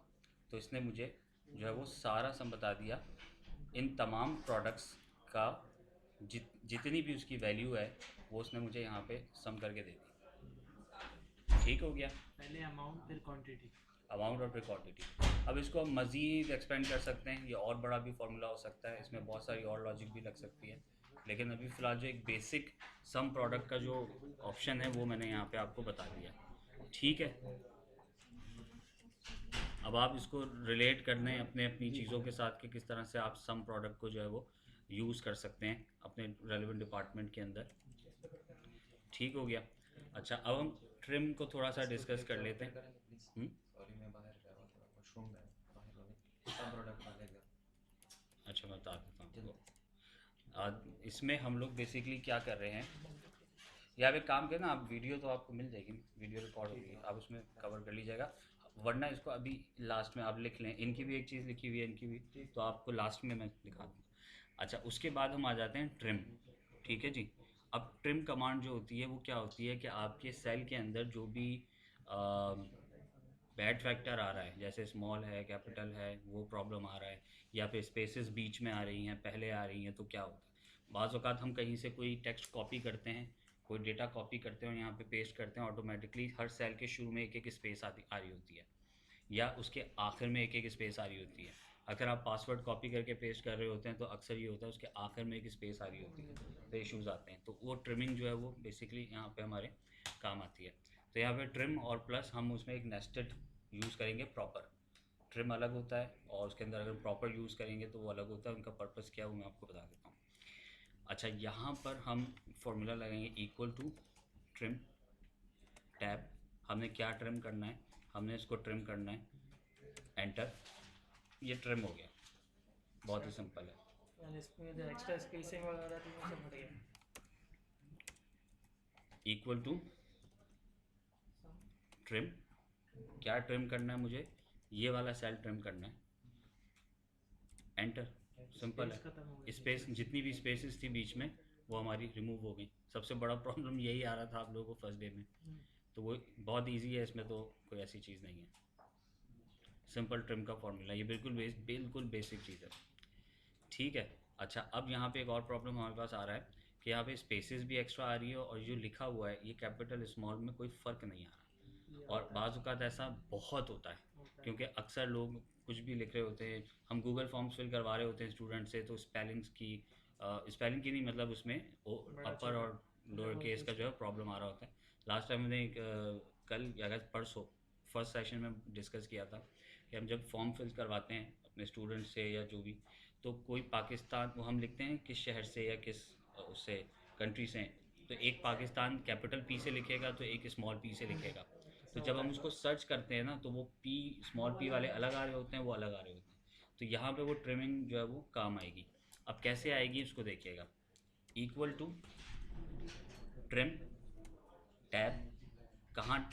तो इसने मुझे जो है वो सारा सम बता दिया इन तमाम प्रोडक्ट्स का, जितनी भी उसकी वैल्यू है वो उसने मुझे यहाँ पे सम करके दे दी। ठीक हो गया, पहले अमाउंट फिर क्वांटिटी। अमाउंट और फिर क्वांटिटी। अब इसको हम मज़ीद एक्सपेंड कर सकते हैं, ये और बड़ा भी फार्मूला हो सकता है, इसमें बहुत सारी और लॉजिक भी लग सकती है, लेकिन अभी फ़िलहाल जो एक बेसिक सम प्रोडक्ट का जो ऑप्शन है वो मैंने यहाँ पे आपको बता दिया, ठीक है। अब आप इसको रिलेट करने अपने अपनी चीज़ों के साथ कि किस तरह से आप सम प्रोडक्ट को जो है वो यूज़ कर सकते हैं अपने रेलिवेंट डिपार्टमेंट के अंदर, ठीक हो गया। अच्छा, अब हम ट्रिम को थोड़ा सा डिस्कस कर लेते हैं। सॉरी मैं बाहर गया हुआ थोड़ा, वॉशरूम में बाहर वाले सब प्रोडक्ट वाले गया। अच्छा, मैं बता देता हूँ। इसमें हम लोग बेसिकली क्या कर रहे हैं, या आप एक काम करें ना, आप वीडियो तो आपको मिल जाएगी, वीडियो रिकॉर्ड होगी, आप उसमें कवर कर लीजिएगा, वरना इसको अभी लास्ट में आप लिख लें। इनकी भी एक चीज़ लिखी हुई है, इनकी भी, तो आपको लास्ट में मैं दिखा दूँ। अच्छा, उसके बाद हम आ जाते हैं ट्रिम, ठीक है जी। अब ट्रिम कमांड जो होती है वो क्या होती है कि आपके सेल के अंदर जो भी बैड फैक्टर आ रहा है, जैसे स्मॉल है, कैपिटल है, वो प्रॉब्लम आ रहा है, या फिर स्पेसेस बीच में आ रही हैं, पहले आ रही हैं, तो क्या होता है, बाज़ औक़ात हम कहीं से कोई टेक्स्ट कॉपी करते हैं, कोई डेटा कॉपी करते हैं और यहाँ पे पेस्ट करते हैं, ऑटोमेटिकली हर सेल के शुरू में एक एक स्पेस आ रही होती है, या उसके आखिर में एक एक स्पेस आ रही होती है, अगर आप पासवर्ड कॉपी करके पेस्ट कर रहे होते हैं तो अक्सर ये होता है उसके आखिर में एक स्पेस आ रही होती है, तो इश्यूज आते हैं। तो वो ट्रिमिंग जो है वो बेसिकली यहाँ पे हमारे काम आती है। तो यहाँ पे ट्रिम और प्लस हम उसमें एक नेस्टेड यूज़ करेंगे। प्रॉपर ट्रिम अलग होता है और उसके अंदर अगर प्रॉपर यूज़ करेंगे तो वो अलग होता है। उनका पर्पस क्या है वो मैं आपको बता देता हूँ। अच्छा, यहाँ पर हम फॉर्मूला लगाएंगे इक्वल टू ट्रिम टैब। हमने क्या ट्रिम करना है, हमने इसको ट्रिम करना है, एंटर, ये ट्रिम हो गया। बहुत ही सिंपल है। और इसमें जो एक्स्ट्रा स्पेसिंग वगैरह थी वो सब हट गया। इक्वल टू ट्रिम, क्या ट्रिम करना है मुझे, ये वाला सेल ट्रिम करना है, एंटर। सिंपल Space खत्म हो है। गई। स्पेस, जितनी भी स्पेसेस थी बीच में वो हमारी रिमूव हो गई। सबसे बड़ा प्रॉब्लम यही आ रहा था आप लोगों को फर्स्ट डे में, तो वो बहुत इजी है, इसमें तो कोई ऐसी चीज़ नहीं है। सिंपल ट्रिम का फॉर्मूला, ये बिल्कुल बेसिक चीज़ है, ठीक है। अच्छा, अब यहाँ पे एक और प्रॉब्लम हमारे पास आ रहा है कि यहाँ पे स्पेसेस भी एक्स्ट्रा आ रही है और जो लिखा हुआ है ये कैपिटल स्मॉल में कोई फ़र्क नहीं आ रहा। और बाज़ औक़ात ऐसा बहुत होता है क्योंकि अक्सर लोग कुछ भी लिख रहे होते हैं, हम गूगल फॉर्म्स फिल करवा रहे होते हैं स्टूडेंट से, तो स्पेलिंग की नहीं, मतलब उसमें अपर और लोअर केस का जो है प्रॉब्लम आ रहा होता है। लास्ट टाइम हमने कल या परसों फर्स्ट सेशन में डिस्कस किया था कि हम जब फॉर्म फिल करवाते हैं अपने स्टूडेंट से या जो भी, तो कोई पाकिस्तान, वो हम लिखते हैं किस शहर से या किस उससे कंट्री से हैं, तो एक पाकिस्तान कैपिटल पी से लिखेगा तो एक स्मॉल पी से लिखेगा। तो जब हम उसको सर्च करते हैं ना तो वो पी, स्मॉल पी वाले अलग आ रहे होते हैं, वो अलग आ रहे होते हैं। तो यहाँ पे वो ट्रिमिंग जो है वो काम आएगी। अब कैसे आएगी उसको देखिएगा। इक्वल टू ट्रिम टैब, कहाँ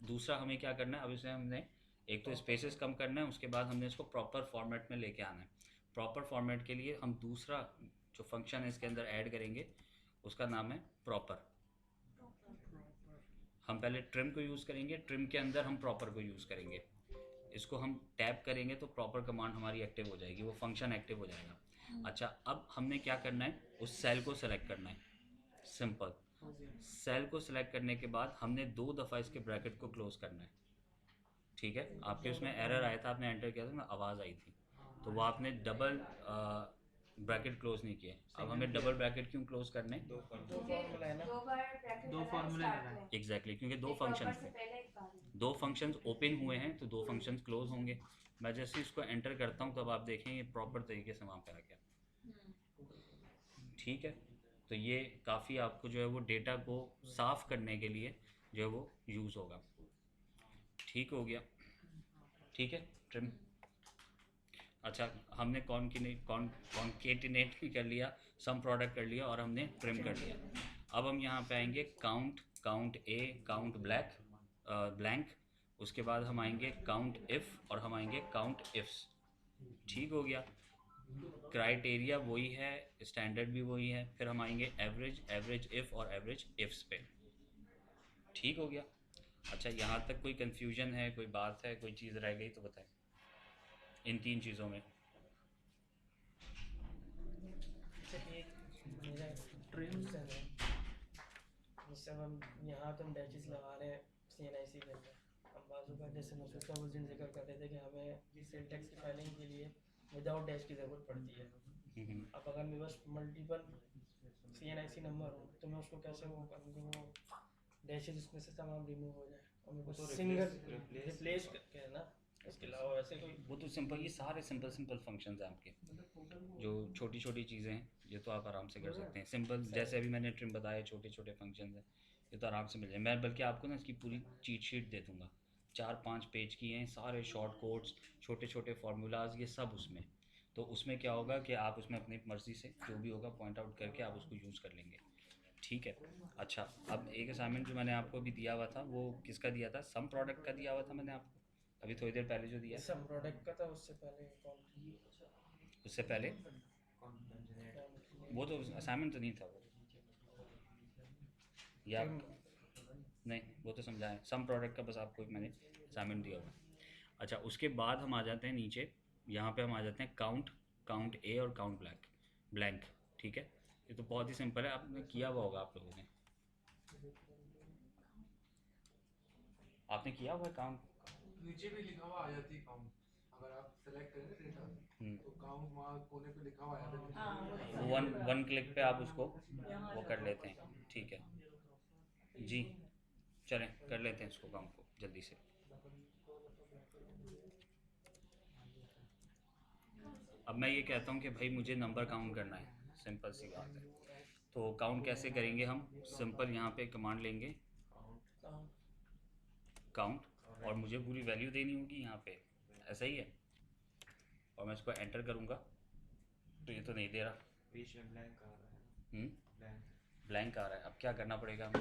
दूसरा हमें क्या करना है, अब इसे हमने एक तो स्पेसेस कम करना है, उसके बाद हमने इसको प्रॉपर फॉर्मेट में लेके आना है। प्रॉपर फॉर्मेट के लिए हम दूसरा जो फंक्शन है इसके अंदर ऐड करेंगे, उसका नाम है प्रॉपर। हम पहले ट्रिम को यूज़ करेंगे, ट्रिम के अंदर हम प्रॉपर को यूज़ करेंगे। इसको हम टैप करेंगे तो प्रॉपर कमांड हमारी एक्टिव हो जाएगी, वो फंक्शन एक्टिव हो जाएगा। अच्छा, अब हमने क्या करना है, उस सेल को सेलेक्ट करना है। सिंपल, सेल को सिलेक्ट करने के बाद हमने 2 दफ़ा इसके ब्रैकेट को क्लोज करना है, ठीक है। आपके उसमें एरर आया था, आपने एंटर किया था ना, आवाज़ आई थी, तो वो आपने डबल ब्रैकेट क्लोज नहीं किए। अब हमें डबल ब्रैकेट क्यों क्लोज करने हैं? दो फॉर्मूला है ना, दो फॉर्मूले लगाए। एग्जैक्टली, क्योंकि दो फंक्शंस थे, दो फंक्शंस ओपन हुए हैं तो दो फंक्शंस क्लोज होंगे। मैं जैसे इसको एंटर करता हूँ तब आप देखेंगे प्रॉपर तरीके से वहाँ पे आ गया, ठीक है। तो ये काफ़ी आपको जो है वो डेटा को साफ़ करने के लिए जो है वो यूज़ होगा। ठीक हो गया, ठीक है। ट्रिम, अच्छा, हमने कॉन्केटिनेट कर लिया, सम प्रोडक्ट कर लिया और हमने ट्रिम कर लिया। अब हम यहाँ पे आएंगे काउंट ए, काउंट ब्लैंक, उसके बाद हम आएंगे काउंट इफ़ और हम आएंगे काउंट इफ्स। ठीक हो गया। क्राइटेरिया वही है, स्टैंडर्ड भी वही है। फिर हम आएंगे एवरेज इफ़ और एवरेज इफ्स पे। ठीक हो गया। अच्छा, यहाँ तक कोई कन्फ्यूजन है, कोई बात है, कोई चीज़ रह गई तो बताएं इन 3 चीज़ों में। मेरा ट्रिम क्वेश्चन है, जैसे हम यहाँ तो हम डैचेस लगा रहे हैं CNIC के अंदर, हम बाजू का जैसे मसूद का उस दिन जिक्र कर रहे थे कि हमें सिंटैक्स की फाइलिंग के लिए विदाउट डैश की ज़रूरत पड़ती है। अब अगर मेरे पास मल्टीपल CNIC नंबर हो तो मैं उसको कैसे वो करूँ कि वो डैशेस उसमें से तमाम रिमूव हो जाए और मेरे को तो सिंगल replace रिप्लेस करके है ना, इसके अलावा वैसे कोई वो तो सिंपल, ये सारे सिंपल फंक्शंस हैं आपके, जो छोटी छोटी चीज़ें हैं ये तो आप आराम से कर सकते हैं। सिंपल, जैसे अभी मैंने ट्रिम बताया, छोटे छोटे फंक्शंस हैं, ये तो आराम से मिल जाए। मैं बल्कि आपको ना इसकी पूरी चीट शीट दे दूँगा, 4-5 पेज की हैं, सारे शॉर्ट कोड्स, छोटे छोटे फार्मूलाज, ये सब उसमें। तो उसमें क्या होगा कि आप उसमें अपनी मर्ज़ी से जो भी होगा पॉइंट आउट करके आप उसको यूज़ कर लेंगे। ठीक है। अच्छा, अब एक असाइनमेंट जो मैंने आपको अभी दिया हुआ था वो किसका दिया था? सम प्रोडक्ट का दिया हुआ था मैंने आपको अभी थोड़ी देर पहले जो दिया। सब प्रोडक्ट का था, उससे पहले कौन उससे पहले वो तो असाइनमेंट तो नहीं था वो, या नहीं, वो तो समझाएं। सम प्रोडक्ट का बस आपको एक मैंने असाइनमेंट दिया हुआ। अच्छा, उसके बाद हम आ जाते हैं नीचे, यहाँ पे हम आ जाते हैं काउंट ए और काउंट ब्लैंक। ठीक है, ये तो बहुत ही सिंपल है, आपने किया हुआ होगा, आप लोगों ने, आपने किया हुआ है काउंट। नीचे भी लिखा हुआ आ जाती है काउंट। अगर आप सेलेक्ट करें डेटा हम्म। तो काउंट वहाँ कोने पे लिखा हुआ है तो वन क्लिक पे आप उसको वो कर लेते हैं, ठीक है जी। चलें कर लेते हैं इसको काउंट को जल्दी से। अब मैं ये कहता हूँ कि भाई मुझे नंबर काउंट करना है, सिंपल सी बात है। तो काउंट कैसे करेंगे हम? सिंपल यहाँ पे कमांड लेंगे काउंट, और मुझे पूरी वैल्यू देनी होगी यहाँ पे, ऐसा ही है। और मैं इसको एंटर करूँगा तो ये तो नहीं दे रहा, बीच में ब्लैंक आ रहा है, ब्लैंक ब्लैंक आ रहा है। अब क्या करना पड़ेगा हमें?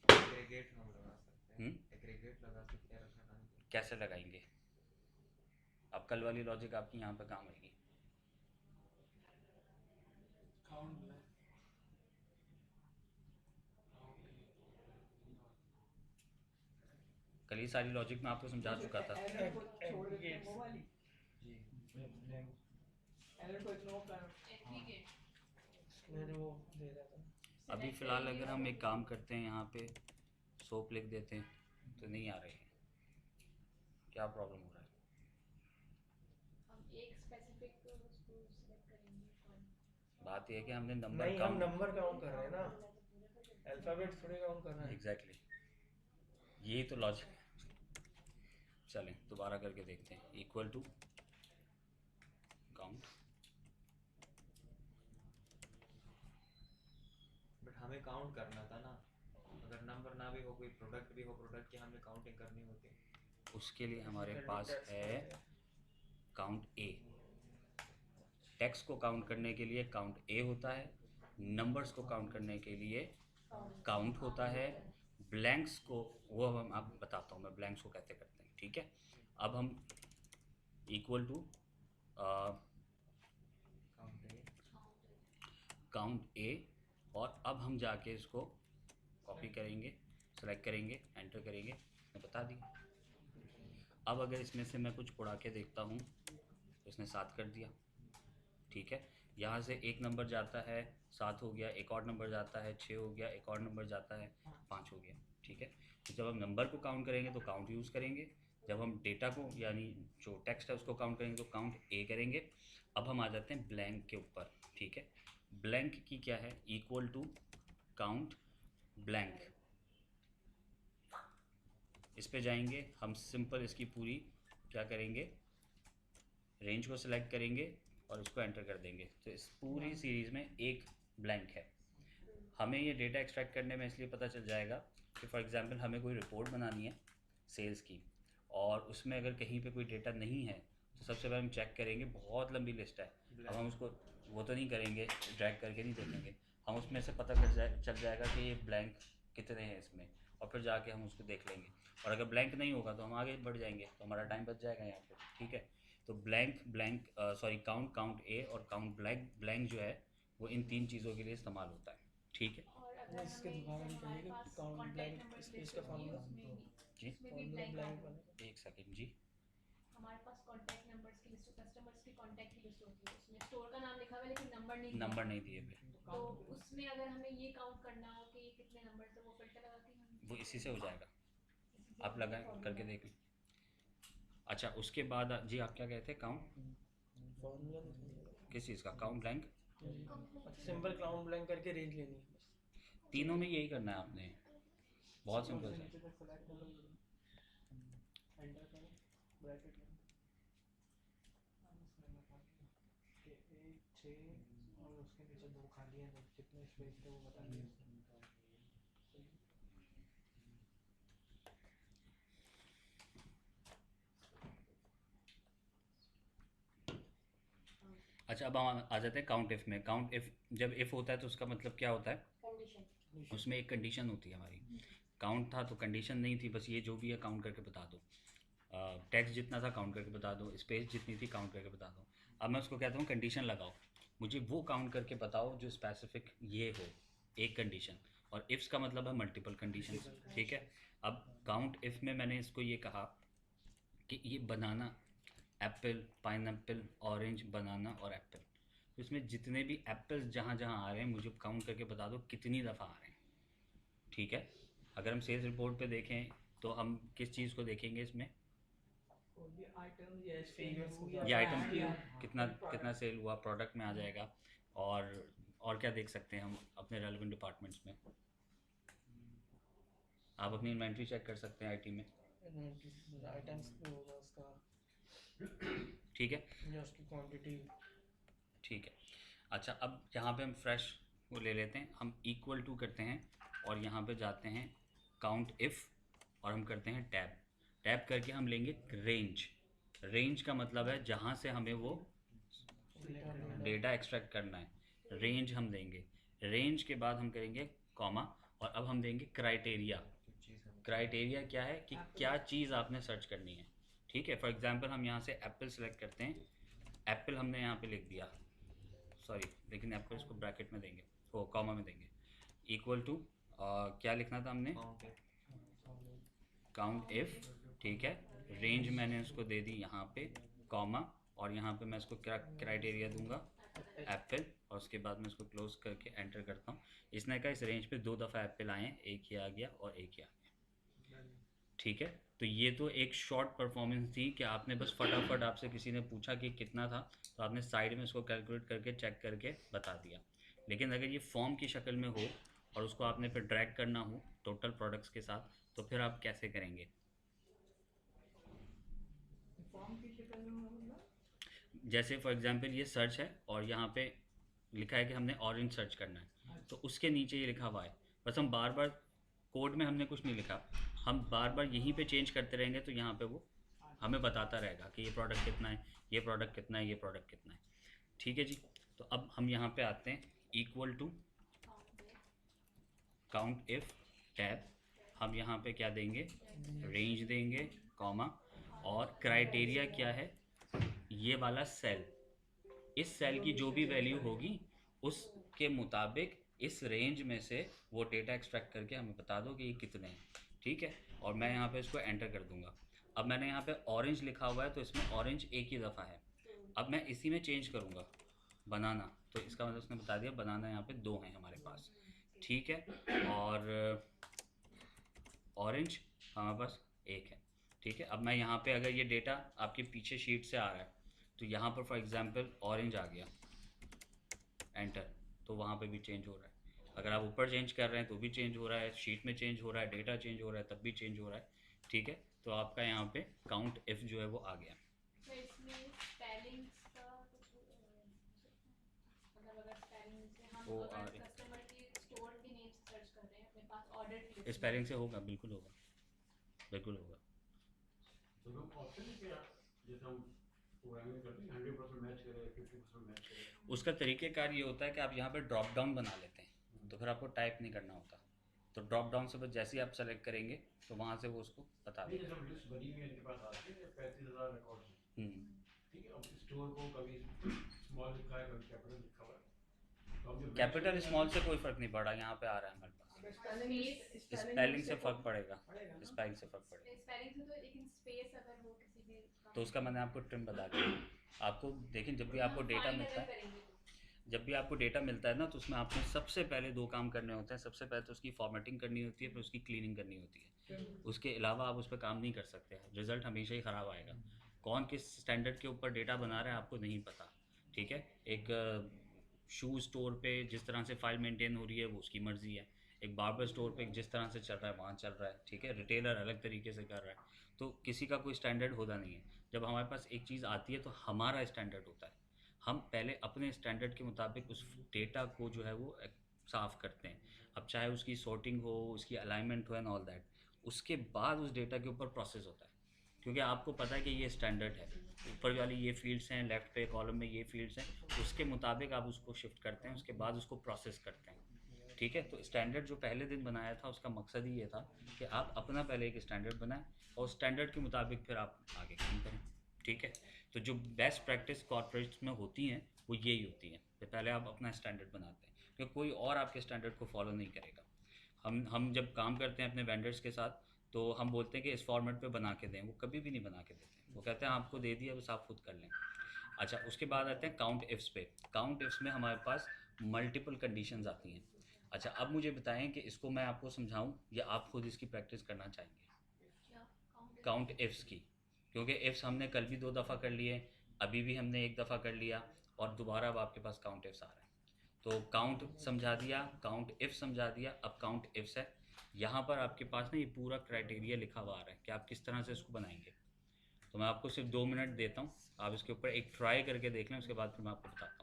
एग्रीगेट हम लगा सकते हैं, एग्रीगेट लगा सकते हैं रखना है। कैसे लगाएंगे? अब कल वाली लॉजिक आपकी यहाँ पे काम आएगी। काउंट कल ही सारी लॉजिक मैं आपको समझा चुका था। मैंने वो दे रहा था। अभी फ़िलहाल अगर हम एक काम करते हैं, यहाँ पे सोप लिख देते हैं तो नहीं आ रही है, क्या प्रॉब्लम हो रहा है? हम एक स्पेसिफिक उसको सिलेक्ट करेंगे। बात यह है कि हमने नंबर नहीं, हम काउंट, नंबर काउंट कर रहे हैं ना, अल्फ़ाबेट्स थोड़ी काउंट कर रहे हैं। एग्जैक्टली यही तो लॉजिक है। चलें दोबारा करके देखते हैं। इक्वल टू काउंट, बट हमें काउंट करना था ना, अगर नंबर ना भी हो, कोई प्रोडक्ट भी हो, प्रोडक्ट की हमें काउंटिंग करनी होती। उसके लिए हमारे पास है काउंट ए। टेक्स्ट को काउंट करने के लिए काउंट ए होता है, नंबर्स को काउंट करने के लिए काउंट होता है, ब्लैंक्स को वो हम आप बताता हूँ मैं ब्लैंक्स को कैसे करते हैं, ठीक है। अब हम इक्वल टू काउंट ए, और अब हम जाके इसको कॉपी करेंगे, सेलेक्ट करेंगे, एंटर करेंगे, मैं बता दी। अब अगर इसमें से मैं कुछ उड़ा के देखता हूँ तो इसने 7 कर दिया, ठीक है। यहाँ से एक नंबर जाता है 7 हो गया, एक और नंबर जाता है 6 हो गया, एक और नंबर जाता है 5 हो गया, ठीक है। तो जब हम नंबर को काउंट करेंगे तो काउंट यूज़ करेंगे, जब हम डेटा को यानी जो टेक्स्ट है उसको काउंट करेंगे तो काउंट ए करेंगे। अब हम आ जाते हैं ब्लैंक के ऊपर, ठीक है। ब्लैंक की क्या है? Equal to count blank. इस पे जाएंगे हम, सिंपल इसकी पूरी क्या करेंगे, रेंज को सिलेक्ट करेंगे और इसको एंटर कर देंगे, तो इस पूरी सीरीज़ में एक ब्लैंक है। हमें ये डेटा एक्सट्रैक्ट करने में इसलिए पता चल जाएगा कि फॉर एग्जांपल हमें कोई रिपोर्ट बनानी है सेल्स की, और उसमें अगर कहीं पे कोई डेटा नहीं है तो सबसे पहले हम चेक करेंगे, बहुत लंबी लिस्ट है। अब हम उसको वो तो नहीं करेंगे, ड्रैग करके नहीं देखेंगे, हम उसमें से पता चल जाएगा कि ये ब्लैंक कितने हैं इसमें, और फिर जाके हम उसको देख लेंगे। और अगर ब्लैंक नहीं होगा तो हम आगे बढ़ जाएंगे, तो हमारा टाइम बच जाएगा यहाँ पे, ठीक है। तो काउंट ए और काउंट ब्लैंक जो है वो इन 3 चीज़ों के लिए इस्तेमाल होता है, ठीक है और अगर इसके हमें दोबारा हमारे निकालिए कि पास count contact blank number space list का होती है, फॉर्मूला जी। उसमें भी फॉर्मूला ब्लैंक ब्लैंक आता है। बनेगा। एक सेकंड जी। हमारे पास कॉन्टैक्ट नंबर्स की लिस्ट, कस्टमर्स की कॉन्टैक्ट की लिस्ट होती है, उसमें स्टोर का नाम लिखा हुआ है लेकिन नंबर नहीं दिया नंबर हुआ। नहीं दिए हुए, तो उसमें अगर हमें ये काउंट करना हो कि कितने नंबर से, वो फिल्टर लगा के हम वो इसी से हो जाएगा, इसी से आप लगाएं करके देख लें। अच्छा उसके बाद जी आप क्या कहते हैं? काउंट फॉर्मूला निकालिएगा। किस चीज़ का? Count blank. Simple count blank करके रेंज लेनी है बस। तीनों में यही करना है आपने, बहुत सिंपल है। एंटर करें, ब्रैकेट में कि 1 6 और उसके नीचे 2 खाली हैं, तो कितने स्पेस थे वो बता दिए। अच्छा अब हम आ जाते हैं काउंट इफ़ में। काउंट इफ़ जब इफ़ होता है तो उसका मतलब क्या होता है? कंडीशन। उसमें एक कंडीशन होती है हमारी। काउंट था तो कंडीशन नहीं थी, बस ये जो भी है काउंट करके बता दो। टेक्स्ट जितना था काउंट करके बता दो, स्पेस जितनी थी काउंट करके बता दो। अब मैं उसको कहता हूँ कंडीशन लगाओ, मुझे वो काउंट करके बताओ जो स्पेसिफिक ये हो, एक कंडीशन। और इफ्स का मतलब है मल्टीपल कंडीशन, ठीक है। अब काउंट इफ़ में मैंने इसको ये कहा कि ये बनाना, एप्पल, पाइनएप्पल, ऑरेंज, बनाना और एप्पल, तो इसमें जितने भी एप्पल्स जहाँ जहाँ आ रहे हैं मुझे काउंट करके बता दो कितनी दफ़ा आ रहे हैं, ठीक है। अगर हम सेल्स रिपोर्ट पे देखें तो हम किस चीज़ को देखेंगे इसमें? कोई भी आइटम या फिगर्स को ये आइटम कितना सेल हुआ प्रोडक्ट में आ जाएगा। और क्या देख सकते हैं हम अपने रेलेवेंट डिपार्टमेंट्स में, आप अपनी इन्वेंट्री चेक कर सकते हैं आईटी में। आइटम्स को होगा उसका ठीक है, या उसकी क्वांटिटी। ठीक है। अच्छा, अब यहाँ पे हम फ्रेश वो ले लेते हैं, हम इक्वल टू करते हैं और यहाँ पे जाते हैं काउंट इफ़ और हम करते हैं टैब। टैब करके हम लेंगे रेंज। रेंज का मतलब है जहाँ से हमें वो डेटा एक्सट्रैक्ट करना है, रेंज हम देंगे। रेंज के बाद हम करेंगे कॉमा और अब हम देंगे क्राइटेरिया। क्राइटेरिया क्या है कि क्या चीज़ आपने सर्च करनी है। ठीक है, फॉर एग्जांपल हम यहाँ से एप्पल सेलेक्ट करते हैं, एप्पल हमने यहाँ पे लिख दिया, सॉरी लेकिन एप्पल इसको ब्रैकेट में देंगे, वो कॉमा में देंगे, इक्वल टू क्या लिखना था हमने, काउंट इफ़। ठीक है, रेंज मैंने उसको दे दी यहाँ पे कॉमा और यहाँ पे मैं इसको क्या क्राइटेरिया दूंगा, एप्पल, और उसके बाद मैं इसको क्लोज करके एंटर करता हूँ। इसने कहा इस रेंज पे 2 दफ़ा एप्पल आए हैं, एक ही आ गया और एक ही आ गया। ठीक है, तो ये तो एक शॉर्ट परफॉर्मेंस थी कि आपने बस फटाफट, आपसे किसी ने पूछा कि कितना था तो आपने साइड में इसको कैलकुलेट करके चेक करके बता दिया। लेकिन अगर ये फॉर्म की शक्ल में हो और उसको आपने फिर ड्रैग करना हो टोटल प्रोडक्ट्स के साथ, तो फिर आप कैसे करेंगे। फॉर्म की शक्ल में होगा, जैसे फॉर एग्जांपल ये सर्च है और यहाँ पे लिखा है कि हमने ऑरेंज सर्च करना है, तो उसके नीचे ये लिखा हुआ है, बस हम बार बार कोड में हमने कुछ नहीं लिखा, हम बार बार यहीं पे चेंज करते रहेंगे तो यहाँ पे वो हमें बताता रहेगा कि ये प्रोडक्ट कितना है, ये प्रोडक्ट कितना है, ये प्रोडक्ट कितना है। ठीक है जी, तो अब हम यहाँ पे आते हैं equal to count if tab, हम यहाँ पे क्या देंगे, रेंज देंगे कॉमा और क्राइटेरिया क्या है, ये वाला सेल, इस सेल की जो भी वैल्यू होगी उसके मुताबिक इस रेंज में से वो डेटा एक्सट्रैक्ट करके हमें बता दो कि ये कितने हैं। ठीक है, और मैं यहाँ पे इसको एंटर कर दूंगा। अब मैंने यहाँ पे ऑरेंज लिखा हुआ है तो इसमें ऑरेंज एक ही दफ़ा है, अब मैं इसी में चेंज करूँगा बनाना, तो इसका मतलब उसने बता दिया बनाना यहाँ पे 2 हैं हमारे पास। ठीक है, और ऑरेंज हमारे पास 1 है। ठीक है, अब मैं यहाँ पे अगर ये डेटा आपके पीछे शीट से आ रहा है तो यहाँ पर फॉर एग्जांपल ऑरेंज आ गया, एंटर, तो वहाँ पे भी चेंज हो रहा है। अगर आप ऊपर चेंज कर रहे हैं तो भी चेंज हो रहा है, शीट में चेंज हो रहा है, डेटा चेंज हो रहा है तब भी चेंज हो रहा है। ठीक है, तो आपका यहाँ पे काउंट इफ़ जो है वो आ गया। तो इसमें स्पेलिंग्स का कुछ मतलब अगर स्पेलिंग से हम वो अगर कस्टमर की स्टोर के नेम से सर्च कर रहे हैं अपने पास ऑर्डर की लिस्ट स्पेलिंग से होगा, बिल्कुल होगा, बिल्कुल होगा। तो हम ऑप्शन है क्या, जैसे हम प्रोग्रामिंग करते हैं 100% मैच करे, 50% मैच करे, उसका तरीक़ेकार ये होता है कि आप यहाँ पे ड्रॉप डाउन बना लेते हैं तो फिर आपको टाइप नहीं करना होता, तो ड्रॉप डाउन से बस जैसे ही आप सेलेक्ट करेंगे तो वहाँ से वो उसको बता नहीं देगा। जैसे लिस्ट बनी हुई है इनके पास आती है 35,000 रिकॉर्ड है, ठीक है, अब स्टोर को कभी स्मॉल लिखा है कभी कैपिटल लिखा हुआ है, तो हम जो कैपिटल स्मॉल से कोई फ़र्क नहीं पड़ा, यहाँ पे आ रहा है हमारे पास, स्पेलिंग से फ़र्क पड़ेगा, स्पेलिंग से फ़र्क पड़ेगा। स्पेलिंग से तो लेकिन स्पेस अगर हो किसी भी तो उसका मैंने आपको ट्रिम बता दिया आपको। देखिए जब भी आपको डेटा मिलता है, जब भी आपको डेटा मिलता है ना तो उसमें आपको सबसे पहले 2 काम करने होते हैं। सबसे पहले तो उसकी फॉर्मेटिंग करनी होती है, फिर उसकी क्लीनिंग करनी होती है। उसके अलावा आप उस पर काम नहीं कर सकते हैं, रिज़ल्ट हमेशा ही ख़राब आएगा। कौन किस स्टैंडर्ड के ऊपर डेटा बना रहा है आपको नहीं पता। ठीक है, एक शू स्टोर पे जिस तरह से फ़ाइल मेंटेन हो रही है वो उसकी मर्ज़ी है, एक बार्बर स्टोर पे जिस तरह से चल रहा है वहाँ चल रहा है। ठीक है, रिटेलर अलग तरीके से कर रहा है, तो किसी का कोई स्टैंडर्ड होता नहीं है। जब हमारे पास एक चीज़ आती है तो हमारा स्टैंडर्ड होता है, हम पहले अपने स्टैंडर्ड के मुताबिक उस डेटा को जो है वो साफ़ करते हैं। अब चाहे उसकी सॉर्टिंग हो, उसकी अलाइनमेंट हो एंड ऑल दैट, उसके बाद उस डेटा के ऊपर प्रोसेस होता है, क्योंकि आपको पता है कि ये स्टैंडर्ड है, ऊपर वाली ये फील्ड्स हैं, लेफ़्ट पे कॉलम में ये फील्ड्स हैं, उसके मुताबिक आप उसको शिफ्ट करते हैं, उसके बाद उसको प्रोसेस करते हैं। ठीक है, तो स्टैंडर्ड जो पहले दिन बनाया था उसका मकसद ही ये था कि आप अपना पहले एक स्टैंडर्ड बनाएं और स्टैंडर्ड के मुताबिक फिर आप आगे काम करें। ठीक है, तो जो बेस्ट प्रैक्टिस कॉर्पोरेट्स में होती हैं वो यही होती हैं कि पहले आप अपना स्टैंडर्ड बनाते हैं, क्योंकि कोई और आपके स्टैंडर्ड को फॉलो नहीं करेगा। हम जब काम करते हैं अपने वेंडर्स के साथ तो हम बोलते हैं कि इस फॉर्मेट पे बना के दें, वो कभी भी नहीं बना के देते, वो कहते हैं आपको दे दिया बस आप खुद कर लें। अच्छा, उसके बाद आते हैं काउंट इफ्स पे। काउंट इफ्स में हमारे पास मल्टीपल कंडीशंस आती हैं। अच्छा, अब मुझे बताएं कि इसको मैं आपको समझाऊं या आप खुद इसकी प्रैक्टिस करना चाहेंगे, क्या काउंट इफ्स की। क्योंकि इफ्स हमने कल भी 2 दफ़ा कर लिए, अभी भी हमने 1 दफ़ा कर लिया, और दोबारा अब आपके पास काउंट इफ्स आ रहा है। तो काउंट समझा दिया, काउंट इफ समझा दिया, अब काउंट इफ्स है। यहाँ पर आपके पास ना ये पूरा क्राइटेरिया लिखा हुआ आ रहा है कि आप किस तरह से इसको बनाएंगे। तो मैं आपको सिर्फ 2 मिनट देता हूँ, आप इसके ऊपर एक ट्राई करके देख लें, उसके बाद फिर मैं आपको बताता हूँ।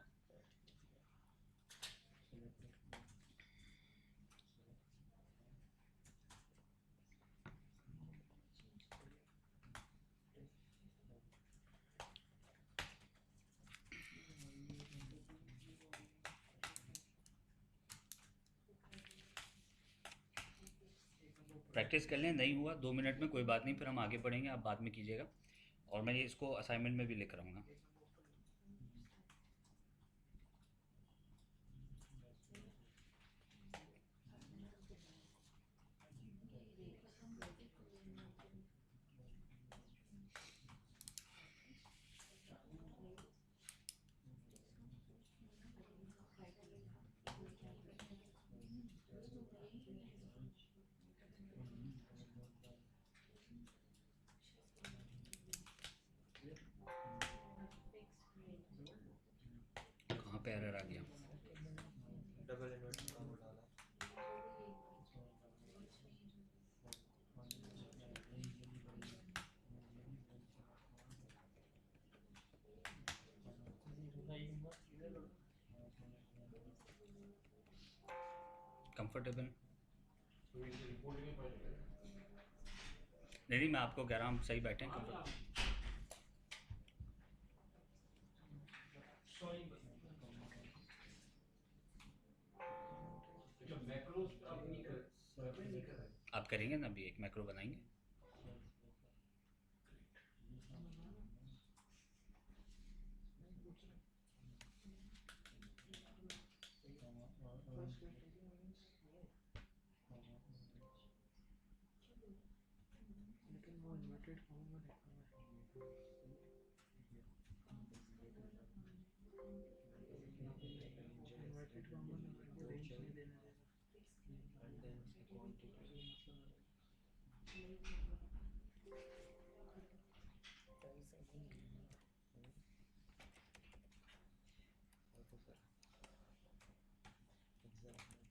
प्रैक्टिस कर लें, नहीं हुआ 2 मिनट में कोई बात नहीं, फिर हम आगे बढ़ेंगे, आप बाद में कीजिएगा। और मैं ये इसको असाइनमेंट में भी लिख रहा हूँ। कहाँ पे एरर आ गया? डबल इन्वर्टेड कॉमा डाला। कंफर्टेबल? तो इसे रिपोर्टिंग में पता चलेगा। नहीं, मैं आपको कह रहा हूँ हम सही बैठे हैं, कंफर्टेबल। अच्छा, मैक्रोस आप नहीं कर रहे। आप करेंगे ना, अभी एक मैक्रो बनाएंगे। लेकिन वो इन्वर्टेड कॉमा में लिखा हुआ है। इन्वर्टेड कॉमा में वो रेंज नहीं देने देगा। And then the quantity. Okay, sir. Exact match.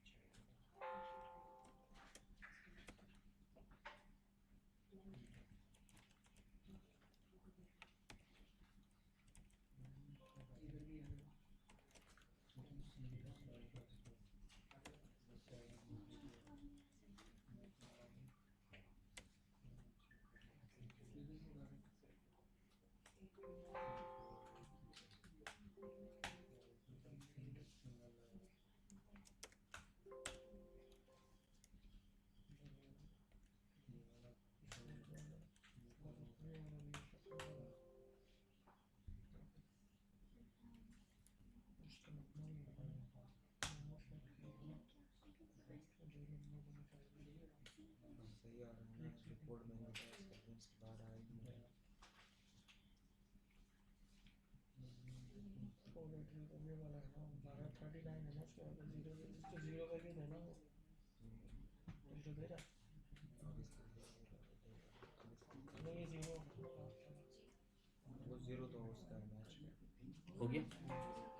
सही आ रहा है ना रिपोर्ट में अगेंस्ट बार आएगी नहीं। ये वाला है ना 1239 है ना, उसके बाद जीरो इसको जीरो करके देना वो जो दे रहा नहीं जीरो वो जीरो तो उसका मैच हो गया,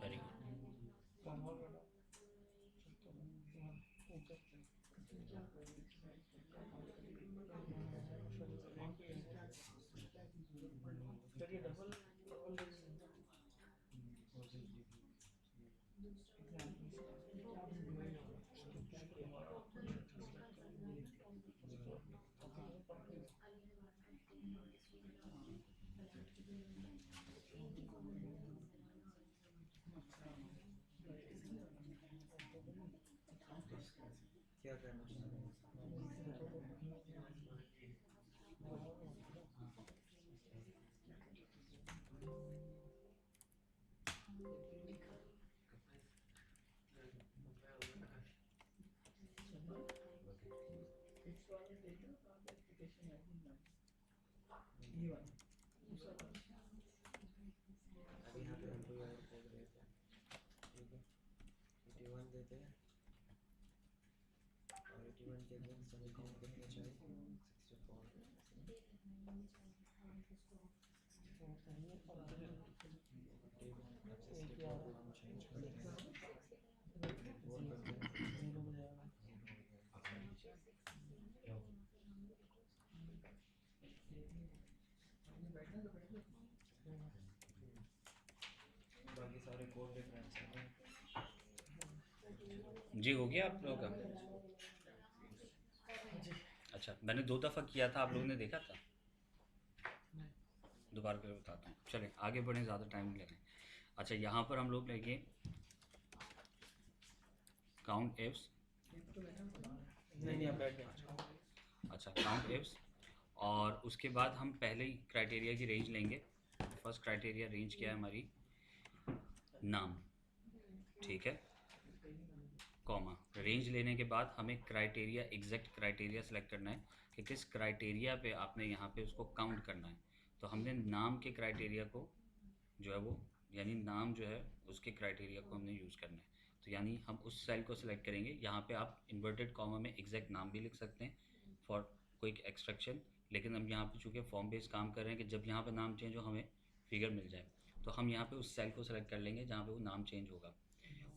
वेरी गुड। कॉमा वाला ऊपर करिए डबल क्या करना चाहिए? अभी यहाँ पे हम कोई और कोड देते हैं, ठीक है, 81 देते हैं और 81 के अगेंस्ट हमें काउंट कितने चाहिए? 64। नोट करिए और फिर एक या हम चेंज कर देंगे 0 हो जाएगा। बाकी सारे कोड डिफरेंस हैं। जी हो गया आप लोगों का? अच्छा, मैंने 2 दफ़ा किया था, आप लोगों ने देखा था? दोबारा करके बताता हूँ। चलें आगे बढ़ें, ज़्यादा टाइम नहीं ले रहे हैं। अच्छा, यहाँ पर हम लोग लेंगे काउंट इफ्स। नहीं आप बैठ गए। अच्छा, काउंट इफ्स, और उसके बाद हम पहले ही क्राइटेरिया की रेंज लेंगे। फर्स्ट क्राइटेरिया रेंज क्या है हमारी? नाम, ठीक है, कॉमा। रेंज लेने के बाद हमें क्राइटेरिया, एग्जैक्ट क्राइटेरिया सेलेक्ट करना है कि किस क्राइटेरिया पे आपने यहाँ पे उसको काउंट करना है। तो हमने नाम के क्राइटेरिया को जो है वो, यानी नाम जो है उसके क्राइटेरिया को हमने यूज़ करना है। तो यानी हम उस सेल को सिलेक्ट करेंगे। यहाँ पे आप इन्वर्टेड कॉमा में एग्जैक्ट नाम भी लिख सकते हैं फॉर क्विक एक्सट्रैक्शन, लेकिन हम यहाँ पे चूँकि फॉर्म बेस्ड काम कर रहे हैं कि जब यहाँ पे नाम चेंज हो हमें फिगर मिल जाए, तो हम यहाँ पे उस सेल को सिलेक्ट कर लेंगे जहाँ पे वो नाम चेंज होगा।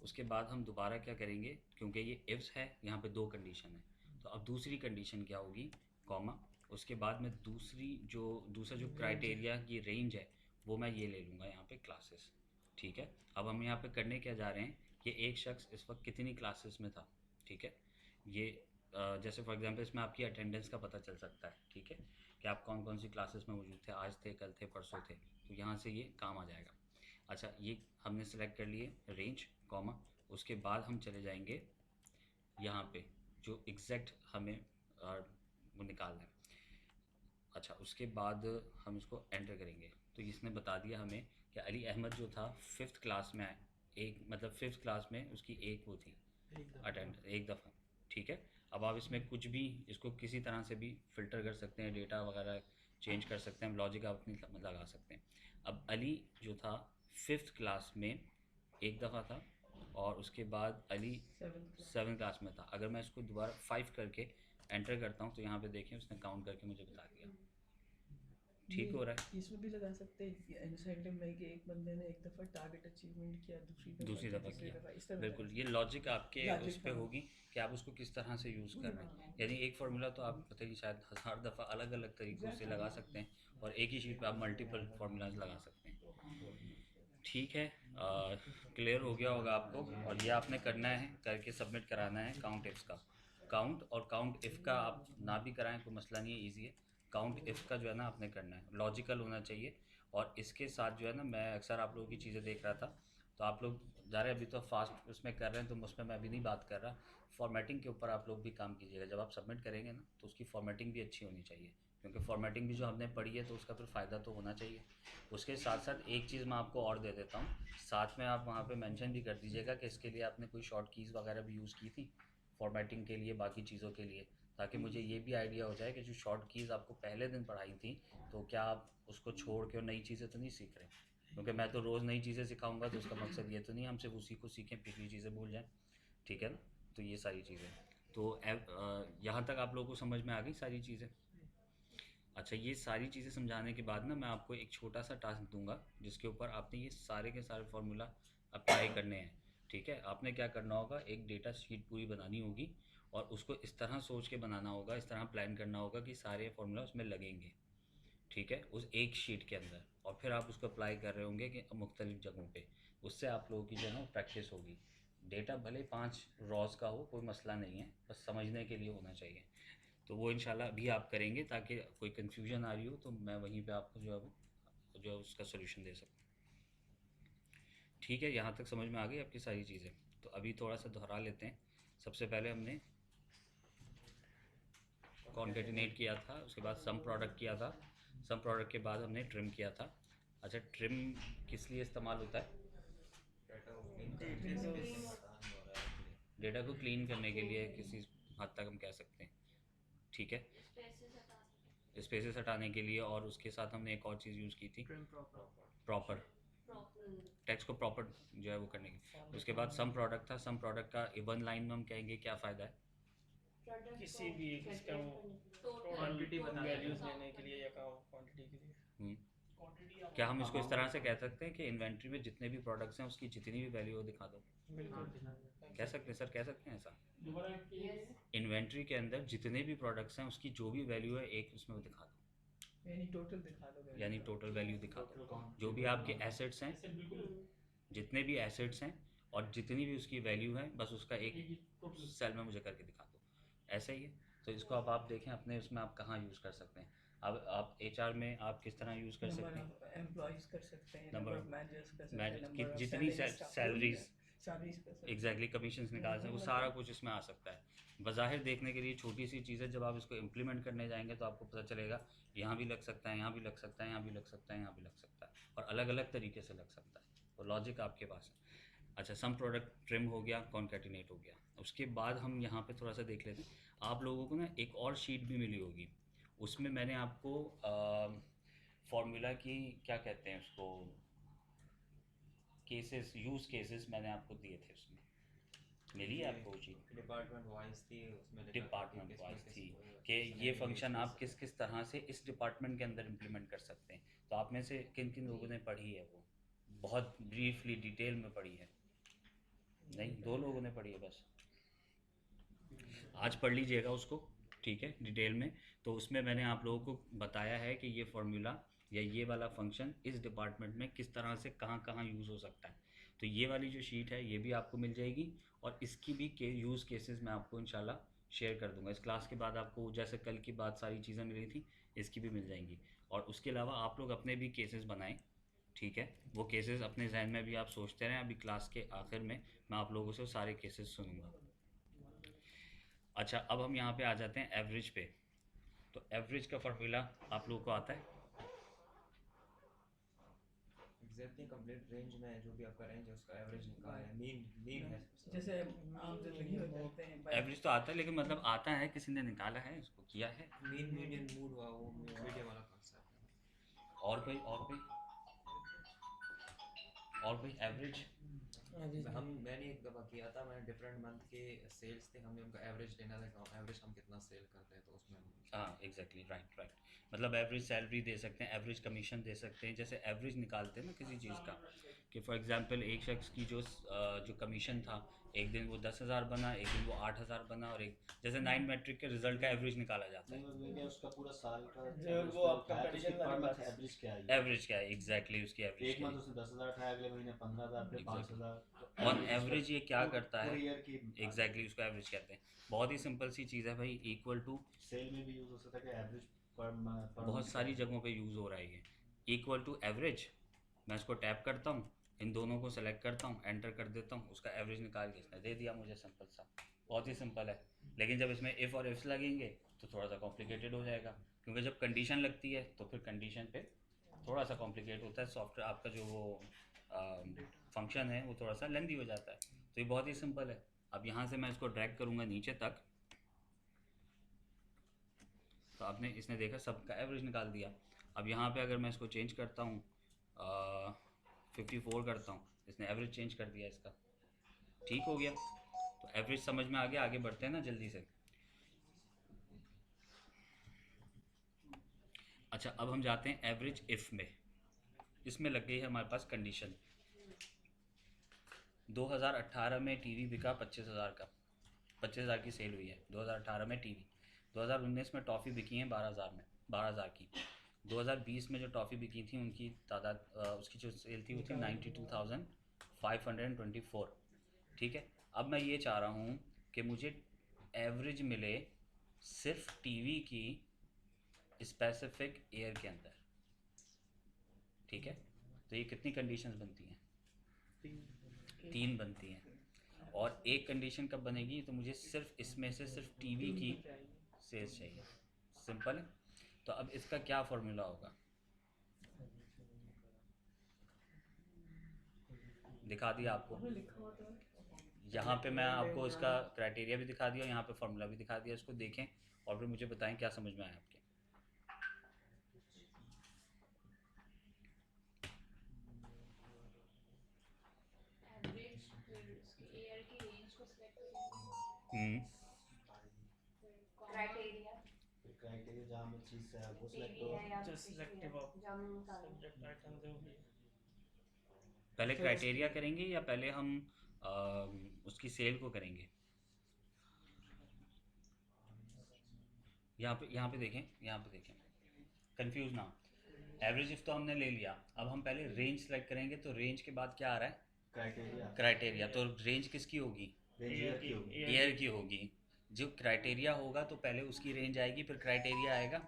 उसके बाद हम दोबारा क्या करेंगे, क्योंकि ये इफ्स है, यहाँ पे 2 कंडीशन है, तो अब दूसरी कंडीशन क्या होगी, कॉमा। उसके बाद में दूसरा जो क्राइटेरिया की रेंज है वो मैं ये ले लूँगा यहाँ पे क्लासेस, ठीक है। अब हम यहाँ पे करने क्या जा रहे हैं कि एक शख्स इस वक्त कितनी क्लासेस में था, ठीक है। ये जैसे फॉर एग्जांपल इसमें आपकी अटेंडेंस का पता चल सकता है, ठीक है, कि आप कौन कौन सी क्लासेस में मौजूद थे, आज थे, कल थे, परसों थे, तो यहाँ से ये काम आ जाएगा। अच्छा, ये हमने सेलेक्ट कर लिए रेंज, कॉमा। उसके बाद हम चले जाएंगे यहाँ पे जो एग्जैक्ट हमें वो निकालना है। अच्छा, उसके बाद हम इसको एंटर करेंगे, तो इसने बता दिया हमें कि अली अहमद जो था 5th क्लास में मतलब 5th क्लास में उसकी एक वो थी अटेंड, एक दफ़ा, ठीक है। अब आप इसमें कुछ भी, इसको किसी तरह से भी फ़िल्टर कर सकते हैं, डेटा वगैरह चेंज कर सकते हैं, लॉजिक आप अपनी लगा सकते हैं। अब अली जो था 5th क्लास में एक दफ़ा था, और उसके बाद अली 7th क्लास में था। अगर मैं इसको दोबारा 5 करके एंटर करता हूँ तो यहाँ पे देखें उसने काउंट करके मुझे बता दिया, ठीक हो रहा है। इसमें भी लगा सकते हैं इंसेंटिव में कि एक बंदे ने एक दफ़ा टारगेट अचीवमेंट किया, दूसरी दफ़ा तीसरी किया, दफ़ा, इस तरह बिल्कुल। ये लॉजिक आपके उस पे होगी कि आप उसको किस तरह से यूज़ कर रहे हैं। यानी एक फार्मूला तो आप पता नहीं शायद 1000 दफ़ा अलग अलग तरीक़ों से लगा सकते हैं, और एक ही शीट पे आप मल्टीपल फार्मूलाज लगा सकते हैं, ठीक है। क्लियर हो गया होगा आपको, और ये आपने करना है, करके सबमिट कराना है काउंट इफ्स का। काउंट और काउंट इफ़ का आप ना भी कराएं कोई मसला नहीं है, ईजी है। काउंट इफ़ का जो है ना आपने करना है, लॉजिकल होना चाहिए। और इसके साथ जो है ना, मैं अक्सर आप लोगों की चीज़ें देख रहा था, तो आप लोग जा रहे अभी तो फास्ट उसमें कर रहे हैं, तो उसमें मैं अभी नहीं बात कर रहा। फॉर्मेटिंग के ऊपर आप लोग भी काम कीजिएगा। जब आप सबमिट करेंगे ना तो उसकी फॉर्मेटिंग भी अच्छी होनी चाहिए, क्योंकि फॉर्मेटिंग भी जो हमने पढ़ी है तो उसका फिर फ़ायदा तो होना चाहिए। उसके साथ साथ एक चीज़ मैं आपको और दे देता हूँ, साथ में आप वहाँ पे मेंशन भी कर दीजिएगा कि इसके लिए आपने कोई शॉर्ट कीज़ वगैरह भी यूज़ की थी फॉर्मेटिंग के लिए, बाकी चीज़ों के लिए, ताकि मुझे ये भी आइडिया हो जाए कि जो शॉर्ट कीज़ आपको पहले दिन पढ़ाई थी तो क्या आप उसको छोड़ के और नई चीज़ें तो नहीं सीख रहे। क्योंकि मैं तो रोज़ नई चीज़ें सिखाऊंगा, तो उसका मकसद ये तो नहीं हम सिर्फ उसी को सीखें, पिछली चीज़ें भूल जाएँ, ठीक है ना। तो ये सारी चीज़ें, तो यहाँ तक आप लोगों को समझ में आ गई सारी चीज़ें। अच्छा, ये सारी चीज़ें समझाने के बाद ना मैं आपको एक छोटा सा टास्क दूंगा जिसके ऊपर आपने ये सारे के सारे फार्मूला अप्लाई करने हैं, ठीक है। आपने क्या करना होगा, एक डेटा शीट पूरी बनानी होगी, और उसको इस तरह सोच के बनाना होगा, इस तरह प्लान करना होगा कि सारे फार्मूला उसमें लगेंगे, ठीक है, उस एक शीट के अंदर। और फिर आप उसको अप्लाई कर रहे होंगे कि मुख्तलिफ जगहों पे, उससे आप लोगों की जो है ना प्रैक्टिस होगी। डेटा भले 5 रॉज का हो, कोई मसला नहीं है, बस समझने के लिए होना चाहिए। तो वो इंशाल्लाह अभी आप करेंगे, ताकि कोई कन्फ्यूजन आ रही हो तो मैं वहीं पे आपको जो है उसका सोल्यूशन दे सकूँ, ठीक है। यहाँ तक समझ में आ गई आपकी सारी चीज़ें। तो अभी थोड़ा सा दोहरा लेते हैं। सबसे पहले हमने कॉन्केटिनेट किया था, उसके बाद सम प्रोडक्ट किया था, सम प्रोडक्ट के बाद हमने ट्रिम किया था। अच्छा, ट्रिम किस लिए इस्तेमाल होता है? डेटा को क्लीन करने के लिए किसी हद तक हम कह सकते हैं, ठीक है, स्पेसेस हटाने के लिए। और उसके साथ हमने एक और चीज़ यूज़ की थी, प्रॉपर टेक्स्ट को प्रॉपर जो है वो करने की। उसके बाद सम प्रोडक्ट था, सम प्रोडक्ट का वन लाइन में हम कहेंगे क्या फ़ायदा है, किसी भी इसका वो क्वांटिटी बता वैल्यूज लेने के लिए या क्वांटिटी के लिए। क्या हम इसको इस तरह से कह सकते हैं कि इन्वेंट्री में जितने भी प्रोडक्ट्स हैं उसकी जितनी भी वैल्यू हो दिखा दो? बिल्कुल कह सकते हैं सर, कह सकते हैं ऐसा? दोबारा कि इन्वेंट्री के अंदर जितने भी प्रोडक्ट्स हैं उसकी जो भी वैल्यू है एक उसमें वो दिखा दो, यानी टोटल दिखा दो, यानी टोटल वैल्यू दिखा दो। जो भी आपके एसेट्स हैं, ऐसे बिल्कुल जितने भी एसेट्स हैं और जितनी भी उसकी वैल्यू है, बस उसका एक एक ही टोटल सेल में मुझे करके दिखा दो। ऐसा ही है। तो इसको अब आप देखें अपने उसमें आप कहाँ यूज़ कर सकते हैं। अब आप एचआर में आप किस तरह यूज़ कर सकते हैं? नंबर ऑफ एम्प्लॉइज कर सकते हैं, Number number of of managers कर सकते manage- हैं, कि नंबर ऑफ जितनी सैलरीज सैलरीज कर सकते हैं। एग्जैक्टली कमीशंस निकाल सकते हैं, वो सारा कुछ इसमें आ सकता है। बज़ाहिर देखने के लिए छोटी सी चीज़ है, जब आप इसको इम्प्लीमेंट करने जाएंगे तो आपको पता चलेगा यहाँ भी लग सकता है, यहाँ भी लग सकता है, यहाँ भी लग सकता है, यहाँ भी लग सकता है, और अलग अलग तरीके से लग सकता है। तो लॉजिक आपके पास है। अच्छा, सम प्रोडक्ट ट्रिम हो गया, कॉन्कैटिनेट हो गया। उसके बाद हम यहाँ पे थोड़ा सा देख लेते हैं। आप लोगों को ना एक और शीट भी मिली होगी, उसमें मैंने आपको फॉर्मूला की क्या कहते हैं उसको, केसेस, यूज़ केसेस मैंने आपको दिए थे। उसमें मिली है आपको वो शीट? डिपार्टमेंट वाइज थी, उसमें लिखा था कि डिपार्टमेंट किस वाइज किस थी को कि किस ये में फंक्शन use आप कर किस किस तरह से इस डिपार्टमेंट के अंदर इम्प्लीमेंट कर सकते हैं। तो आप में से किन किन लोगों ने पढ़ी है वो? बहुत ब्रीफली डिटेल में पढ़ी है? नहीं, 2 लोगों ने पढ़ी है बस। आज पढ़ लीजिएगा उसको, ठीक है, डिटेल में। तो उसमें मैंने आप लोगों को बताया है कि ये फार्मूला या ये वाला फंक्शन इस डिपार्टमेंट में किस तरह से कहाँ कहाँ यूज़ हो सकता है। तो ये वाली जो शीट है ये भी आपको मिल जाएगी, और इसकी भी यूज़ केसेस मैं आपको इंशाल्लाह शेयर कर दूंगा। इस क्लास के बाद आपको जैसे कल की बात सारी चीज़ें मिली थी, इसकी भी मिल जाएंगी। और उसके अलावा आप लोग अपने भी केसेस बनाएं, ठीक है। वो केसेस अपने जहन में भी आप सोचते रहें। अभी क्लास के आखिर में मैं आप लोगों से सारे केसेस सुनूंगा। अच्छा, अब हम यहाँ पे आ जाते हैं एवरेज पे। तो एवरेज का फार्मूला आप लोगों को आता है? एग्जैक्टली कंप्लीट रेंज में जो भी आपका रेंज है उसका एवरेज निकालना है, मीन है। जैसे आम जिंदगी में करते हैं एवरेज तो आता है, लेकिन मतलब आता है, किसी ने निकाला है, इसको किया है? मीन मीडियन मूड हुआ, वो मीडियम वाला कॉन्सेप्ट है। और कोई एवरेज? मैंने एक दफ़ा किया था, मैंने डिफरेंट मंथ के सेल्स थे, हमें उनका एवरेज लेना था, एवरेज हम कितना सेल करते हैं, तो उसमें हाँ एग्जैक्टली, राइट। मतलब एवरेज सैलरी दे सकते हैं, एवरेज कमीशन दे सकते हैं। जैसे एवरेज निकालते हैं ना किसी चीज़ का, कि फॉर एग्जांपल एक शख्स की जो कमीशन था, एक दिन वो 10,000 बना, एक दिन वो 8,000 बना, और एक जैसे 9 मैट्रिक के रिजल्ट का एवरेज निकाला जाता है। नहीं, उसका पूरा साल का जो वो आपका कंडीशन वाली बात है। एवरेज क्या है? एवरेज क्या है एग्जैक्टली, उसकी एवरेज एक मंथ उसने 10,000 उठाया, अगले महीने 15,000, फिर Exactly. 5,000। और एवरेज ये क्या करता है? ईयर की एग्जैक्टली उसको एवरेज कहते हैं। बहुत ही सिंपल सी चीज़ है भाई, इक्वल टू, सेल में भी यूज हो सकता है कि एवरेज पर बहुत सारी जगहों पे यूज़ हो रहा है ये। इक्वल टू एवरेज, मैं इसको टैप करता हूँ, इन दोनों को सेलेक्ट करता हूँ, एंटर कर देता हूँ, उसका एवरेज निकाल के इसने दे दिया मुझे। सिंपल सा, बहुत ही सिंपल है। लेकिन जब इसमें इफ़ और इफ्स लगेंगे तो थोड़ा सा कॉम्प्लिकेटेड हो जाएगा, क्योंकि जब कंडीशन लगती है तो फिर कंडीशन पे थोड़ा सा कॉम्प्लिकेट होता है। सॉफ्टवेयर आपका जो वो फंक्शन है वो थोड़ा सा लेंदी हो जाता है। तो ये बहुत ही सिंपल है। अब यहाँ से मैं इसको ड्रैग करूँगा नीचे तक, तो आपने इसने देखा सबका एवरेज निकाल दिया। अब यहाँ पे अगर मैं इसको चेंज करता हूँ, 54 करता हूँ, इसने एवरेज चेंज कर दिया इसका, ठीक हो गया। तो एवरेज समझ में आ गया, आगे बढ़ते हैं ना जल्दी से। अच्छा, अब हम जाते हैं एवरेज इफ़ में। इसमें लग गई है हमारे पास कंडीशन। 2018 में टीवी बिका 25,000 का, 25,000 की सेल हुई है 2018 में टीवी। 2019 में टॉफ़ी बिकी हैं 12,000 की। 2020 में जो टॉफ़ी बिकी थी उनकी तादाद, उसकी जो सेल थी वो थी 92,524, ठीक है। अब मैं ये चाह रहा हूँ कि मुझे एवरेज मिले सिर्फ टीवी की स्पेसिफिक ईयर के अंदर, ठीक है। तो ये कितनी कंडीशंस बनती हैं? 3 बनती हैं। और एक कंडीशन कब बनेगी? तो मुझे सिर्फ इसमें से सिर्फ टीवी की सेल्स चाहिए। सिंपल है। तो अब इसका क्या फॉर्मूला होगा, दिखा दिया आपको। यहाँ पे मैं आपको इसका क्राइटेरिया भी दिखा दिया, यहाँ पे फॉर्मूला भी दिखा दिया। इसको देखें और फिर मुझे बताएं क्या समझ में आया आपके। एवरेज, फिर उसकी एयर की रेंज को सिलेक्ट करेंगे, फिर क्राइटेरिया जहाँ में चीज़ से है वो सिलेक्ट टेढ़ी हो है या जो फिर सिलेक्टिव ऑफ जो हम निकालें। सब्जेक्ट आइटम जो भी है पहले फिर क्राइटेरिया करेंगे या पहले हम उसकी सेल को करेंगे? यहाँ पे देखें, यहाँ पे देखें, कंफ्यूज ना। एवरेज इफ तो हमने ले लिया, अब हम पहले रेंज सेलेक्ट करेंगे, तो रेंज के बाद क्या आ रहा है? Criteria criteria. तो रेंज किसकी होगी? रेंज की होगी। एयर की होगी। जो क्राइटेरिया होगा तो पहले उसकी रेंज आएगी, फिर क्राइटेरिया आएगा,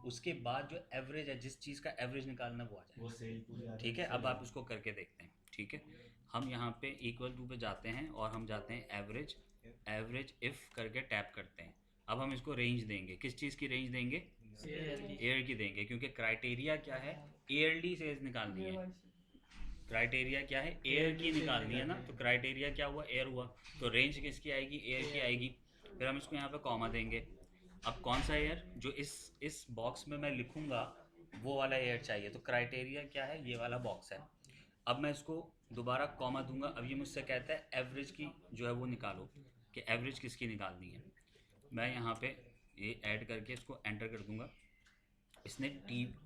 उसके बाद जो एवरेज है, जिस चीज़ का एवरेज निकालना वो आ वो जाएगा। सेल पूरी आ ठीक है, जाएगी, अब सेल आप इसको करके देखते हैं। ठीक है, हम यहाँ पे इक्वल टू पे जाते हैं और हम जाते हैं एवरेज, एवरेज इफ़ करके टैप करते हैं। अब हम इसको रेंज देंगे, किस चीज़ की रेंज देंगे? एयर की देंगे, क्योंकि क्राइटेरिया क्या है? ईयरली सेल्स निकालनी है। क्राइटेरिया क्या है? एयर की निकालनी है ना, तो क्राइटेरिया क्या हुआ? एयर हुआ। तो रेंज किसकी आएगी? एयर की आएगी। फिर हम इसको यहाँ पे कॉमा देंगे। अब कौन सा एयर? जो इस बॉक्स में मैं लिखूंगा वो वाला एयर चाहिए। तो क्राइटेरिया क्या है? ये वाला बॉक्स है। अब मैं इसको दोबारा कॉमा दूंगा। अब ये मुझसे कहता है एवरेज की जो है वो निकालो, कि एवरेज किसकी निकालनी है। मैं यहाँ पे ये ऐड करके इसको एंटर कर दूंगा। इसने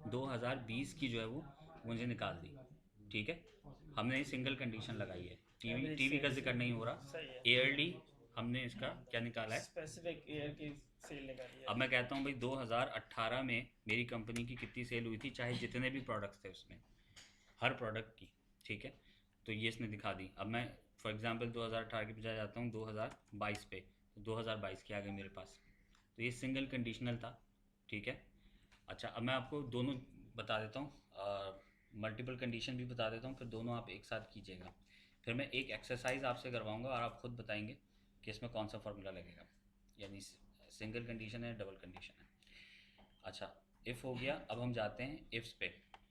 2020 की जो है वो मुझे निकाल दी। ठीक है, हमने सिंगल कंडीशन लगाई है, टीवी का जिक्र नहीं हो रहा। सही है ईयरली हमने इसका क्या निकाला है? स्पेसिफिक ईयर की सेल निकाली है अब मैं कहता हूँ भाई 2018 में मेरी कंपनी की कितनी सेल हुई थी, चाहे जितने भी प्रोडक्ट्स थे उसमें, हर प्रोडक्ट की। ठीक है, तो ये इसने दिखा दी। अब मैं फॉर एग्जांपल 2018 के बजाय जाता हूँ 2022 पे, तो 2022 की आ गई मेरे पास। तो ये सिंगल कंडीशनल था। ठीक है, अच्छा अब मैं आपको दोनों बता देता हूँ, मल्टीपल कंडीशन भी बता देता हूँ, फिर दोनों आप एक साथ कीजिएगा। फिर मैं एक एक्सरसाइज आपसे करवाऊँगा और आप खुद बताएंगे कि इसमें कौन सा फार्मूला लगेगा, यानी सिंगल कंडीशन है, डबल कंडीशन है। अच्छा, इफ़ हो गया। अब हम जाते हैं इफ्स पे,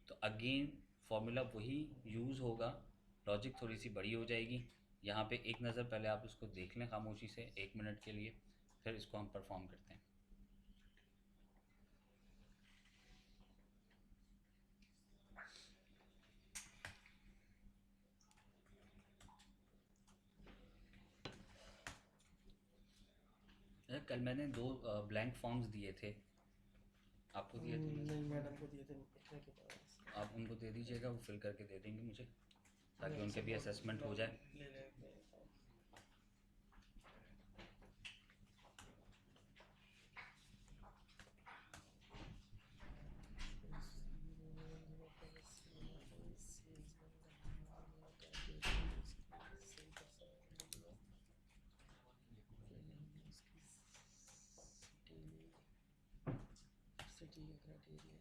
तो अगेन फार्मूला वही यूज़ होगा, लॉजिक थोड़ी सी बड़ी हो जाएगी। यहाँ पे एक नज़र पहले आप इसको देख लें खामोशी से 1 मिनट के लिए, फिर इसको हम परफॉर्म करते हैं। कल मैंने 2 ब्लैंक फॉर्म्स दिए थे, आपको दिए थे? नहीं मैडम को दिए थे इतने के पास आप उनको दे दीजिएगा, वो फिल करके दे देंगे मुझे, ताकि उनके भी असेसमेंट हो जाए। ले लेते हैं सिटी का क्राइटेरिया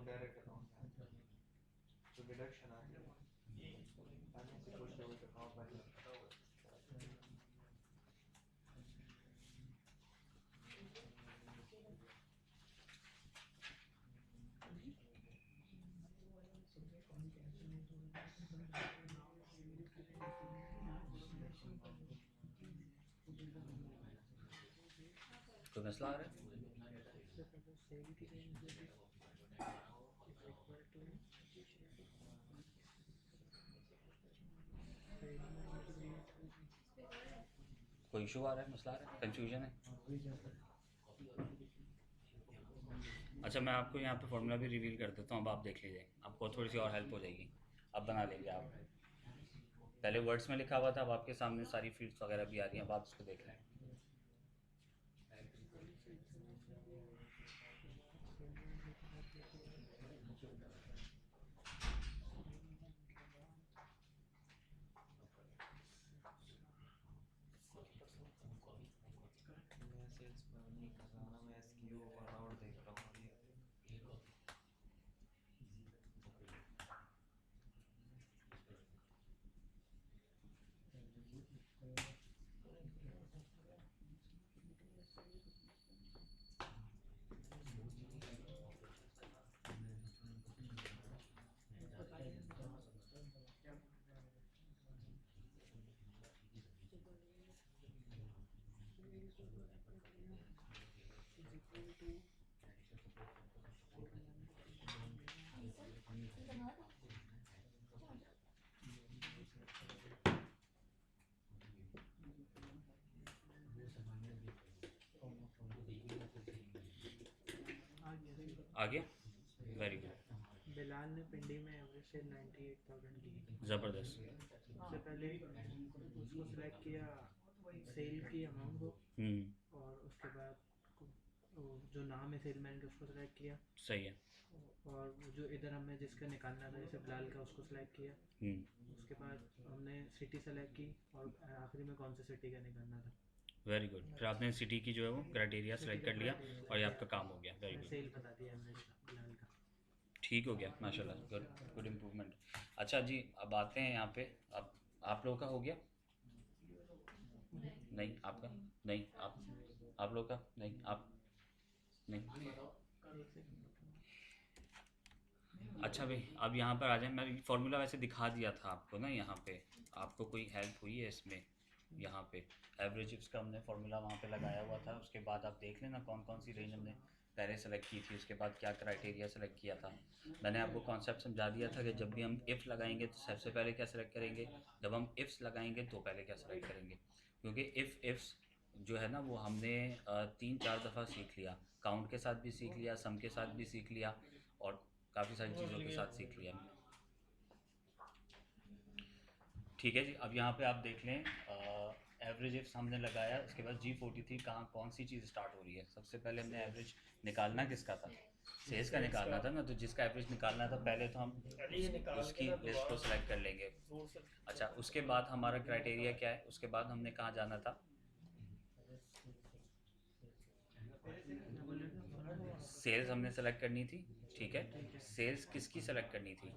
डायरेक्ट अकाउंट में तो डिडक्शन आती है पहले से कुछ डेबिट अकाउंट में पता होगा। कोई मसला आ रहा है? कोई इशू आ रहा है, मसला आ रहा है, कंफ्यूजन है? अच्छा मैं आपको यहाँ पे फॉर्मूला भी रिवील कर देता हूँ, अब आप देख लीजिए, आपको थोड़ी सी और हेल्प हो जाएगी, अब बना लेंगे आप। पहले वर्ड्स में लिखा हुआ था, अब आपके सामने सारी फील्ड्स वगैरह भी आ रही हैं, अब आप उसको देख लें। मैं सेल्स नहीं कर रहा ना, मैं SKU और आउट देख रहा हूँ अभी। आ गया, वेरी गुड। बिलाल ने पिंडी में एवरेज सेल 98,000 की। ज़बरदस्त। सबसे पहले उसको सिलेक्ट किया सेल की अमाउंट को, और उसके बाद जो नाम है सेलमैन का उसको सिलेक्ट किया। सही है। और जो इधर हमें जिसका निकालना था जैसे बिलाल का, उसको सिलेक्ट किया। उसके बाद हमने सिटी सेलेक्ट की और आखिरी में कौन सी सिटी का निकालना था। Very good. फिर आपने सिटी की जो है वो क्राइटेरिया सेलेक्ट कर लिया और ये आपका काम हो गया। वेरी गुड, सेल बता दिया एवरेज बिलाल का। ठीक हो गया माशाल्लाह, गुड गुड इम्प्रूवमेंट। अच्छा जी, अब आते हैं यहाँ पे, अब आप लोगों का हो गया? नहीं आपका नहीं, आप लोग का नहीं, आप नहीं। अच्छा भाई, अब यहाँ पर आ जाए। मैं फार्मूला वैसे दिखा दिया था आपको ना, यहाँ पे आपको कोई हेल्प हुई है इसमें? यहाँ पे एवरेज चिप्स का हमने फार्मूला वहाँ पे लगाया हुआ था, उसके बाद आप देख लेना कौन कौन सी रेंज हमने पहले सेलेक्ट की थी, उसके बाद क्या क्राइटेरिया सेलेक्ट किया था। मैंने आपको कॉन्सेप्ट समझा दिया था कि जब भी हम इफ़ लगाएंगे तो सबसे पहले क्या सेलेक्ट करेंगे, जब हम इफ्स लगाएंगे तो पहले क्या सेलेक्ट करेंगे, क्योंकि इफ्स जो है ना वो हमने 3-4 दफ़ा सीख लिया, काउंट के साथ भी सीख लिया, सम के साथ भी सीख लिया और काफ़ी सारी चीज़ों के साथ सीख लिया। ठीक है जी, अब यहाँ पे आप देख लें, एवरेज इफ्स हमने लगाया, उसके बाद G43 कहाँ कौन सी चीज़ स्टार्ट हो रही है। सबसे पहले हमने एवरेज निकालना किसका था, सेल्स का निकालना था ना, तो जिसका एवरेज निकालना था पहले तो हम उसकी लिस्ट को सेलेक्ट कर लेंगे। अच्छा, उसके बाद हमारा क्राइटेरिया क्या है, उसके बाद हमने कहाँ जाना था, सेल्स हमने सेलेक्ट करनी थी। ठीक है, सेल्स किसकी सेलेक्ट करनी थी,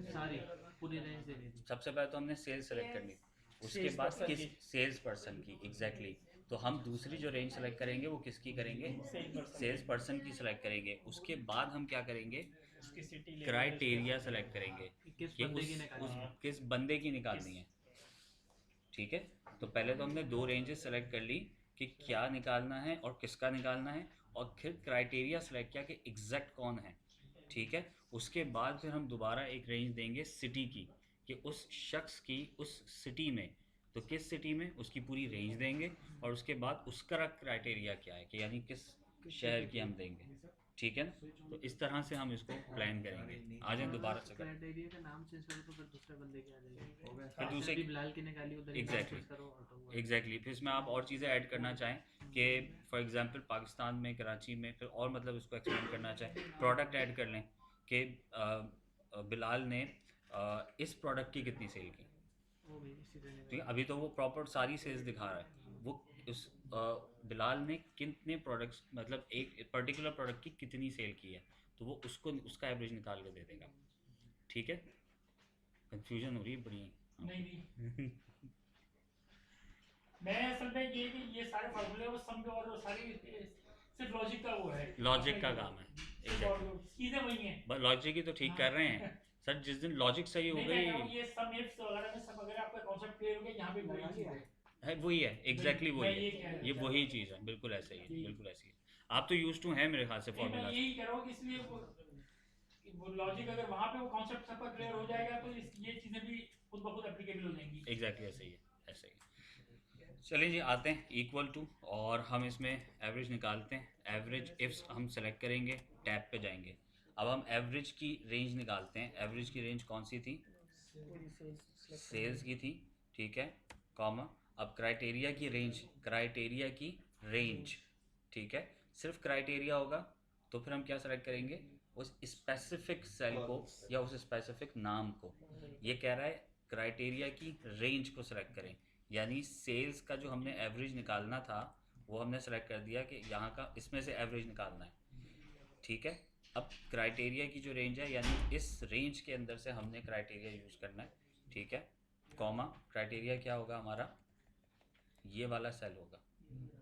सारी पूरी रेंज देनी थी। सबसे पहले तो हमने सेल्स सेलेक्ट करनी थी, उसके बाद किस सेल्स पर्सन की, एग्जैक्टली। तो हम दूसरी जो रेंज सेलेक्ट करेंगे वो किसकी करेंगे, सेल्स पर्सन की सेलेक्ट करेंगे। उसके बाद हम क्या करेंगे, क्राइटेरिया सेलेक्ट करेंगे कि किस बंदे की निकालनी है। ठीक है, तो पहले तो हमने 2 रेंजेस सेलेक्ट कर ली कि क्या निकालना है और किसका निकालना है, और फिर क्राइटेरिया सेलेक्ट किया कि एग्जैक्ट कौन है। ठीक है, उसके बाद फिर हम दोबारा एक रेंज देंगे सिटी की, कि उस शख्स की उस सिटी में, तो किस सिटी में उसकी पूरी रेंज देंगे, और उसके बाद उसका क्राइटेरिया क्या है कि यानी किस शहर की हम देंगे। ठीक है ना, तो इस तरह से हम इसको प्लान करेंगे। आ जाए दोबारा से करें। क्राइटेरिया का नाम चेंज करो तो फिर दूसरे बंदे की आ जाएगी, फिर दूसरे भी बिलाल की निकाली उधर एग्जैक्टली फिर इसमें आप और चीज़ें ऐड करना चाहें कि फॉर एग्जांपल पाकिस्तान में, कराची में, फिर और मतलब इसको एक्सपेंड करना चाहें, प्रोडक्ट ऐड कर लें कि बिलाल ने इस प्रोडक्ट की कितनी सेल की। ठीक है, अभी तो वो प्रॉपर सारी सेल्स दिखा रहा है, वो उस बिलाल ने कितने प्रोडक्ट्स, मतलब एक पर्टिकुलर प्रोडक्ट की कितनी सेल की है, तो वो उसको उसका एवरेज निकाल के दे देगा। ठीक है, कंफ्यूजन हो रही है बड़ी? नहीं मैं असल में ये कि ये सारे फार्मूले वो सम और सारी सिर्फ लॉजिक का वो है, लॉजिक का काम है। चीजें वही हैं, बस लॉजिक ही तो ठीक कर रहे हैं सर, जिस दिन लॉजिक सही हो गई। ये सम इफ्स वगैरह में सब अगर आपका कांसेप्ट क्लियर हो गया, यहाँ पे वही चीज है, वही है, एग्जैक्टली वही है, ये वही चीज़ है, बिल्कुल ऐसे ही है, बिल्कुल ऐसी है। आप तो यूज टू हैं मेरे ख्याल से फॉर्मूला। मैं यही कह रहा हूँ कि इसलिए वो लॉजिक अगर वहाँ पे वो कांसेप्ट सबका क्लियर हो जाएगा तो ये चीजें भी खुद ब खुद एप्लीकेबल हो जाएंगी। एग्जैक्टली ऐसे ही है, ऐसे ही। चलिए जी आते हैं इक्वल टू, और हम इसमें एवरेज निकालते हैं। एवरेज इफ्स हम सेलेक्ट करेंगे, टैब पे जाएंगे। अब हम एवरेज की रेंज निकालते हैं। एवरेज की रेंज कौन सी थी? पूरी सेल्स सेल्स की थी, ठीक है, कॉमा। अब क्राइटेरिया की रेंज, क्राइटेरिया की रेंज, ठीक है। सिर्फ क्राइटेरिया होगा तो फिर हम क्या सेलेक्ट करेंगे? उस स्पेसिफिक सेल को या उस स्पेसिफिक नाम को। ये कह रहा है क्राइटेरिया की रेंज को सेलेक्ट करें, यानी सेल्स का जो हमने एवरेज निकालना था वो हमने सेलेक्ट कर दिया कि यहाँ का इसमें से एवरेज निकालना है, ठीक है। अब क्राइटेरिया की जो रेंज है, यानी इस रेंज के अंदर से हमने क्राइटेरिया यूज़ करना है, ठीक है, कॉमा। क्राइटेरिया क्या होगा हमारा? ये वाला सेल होगा।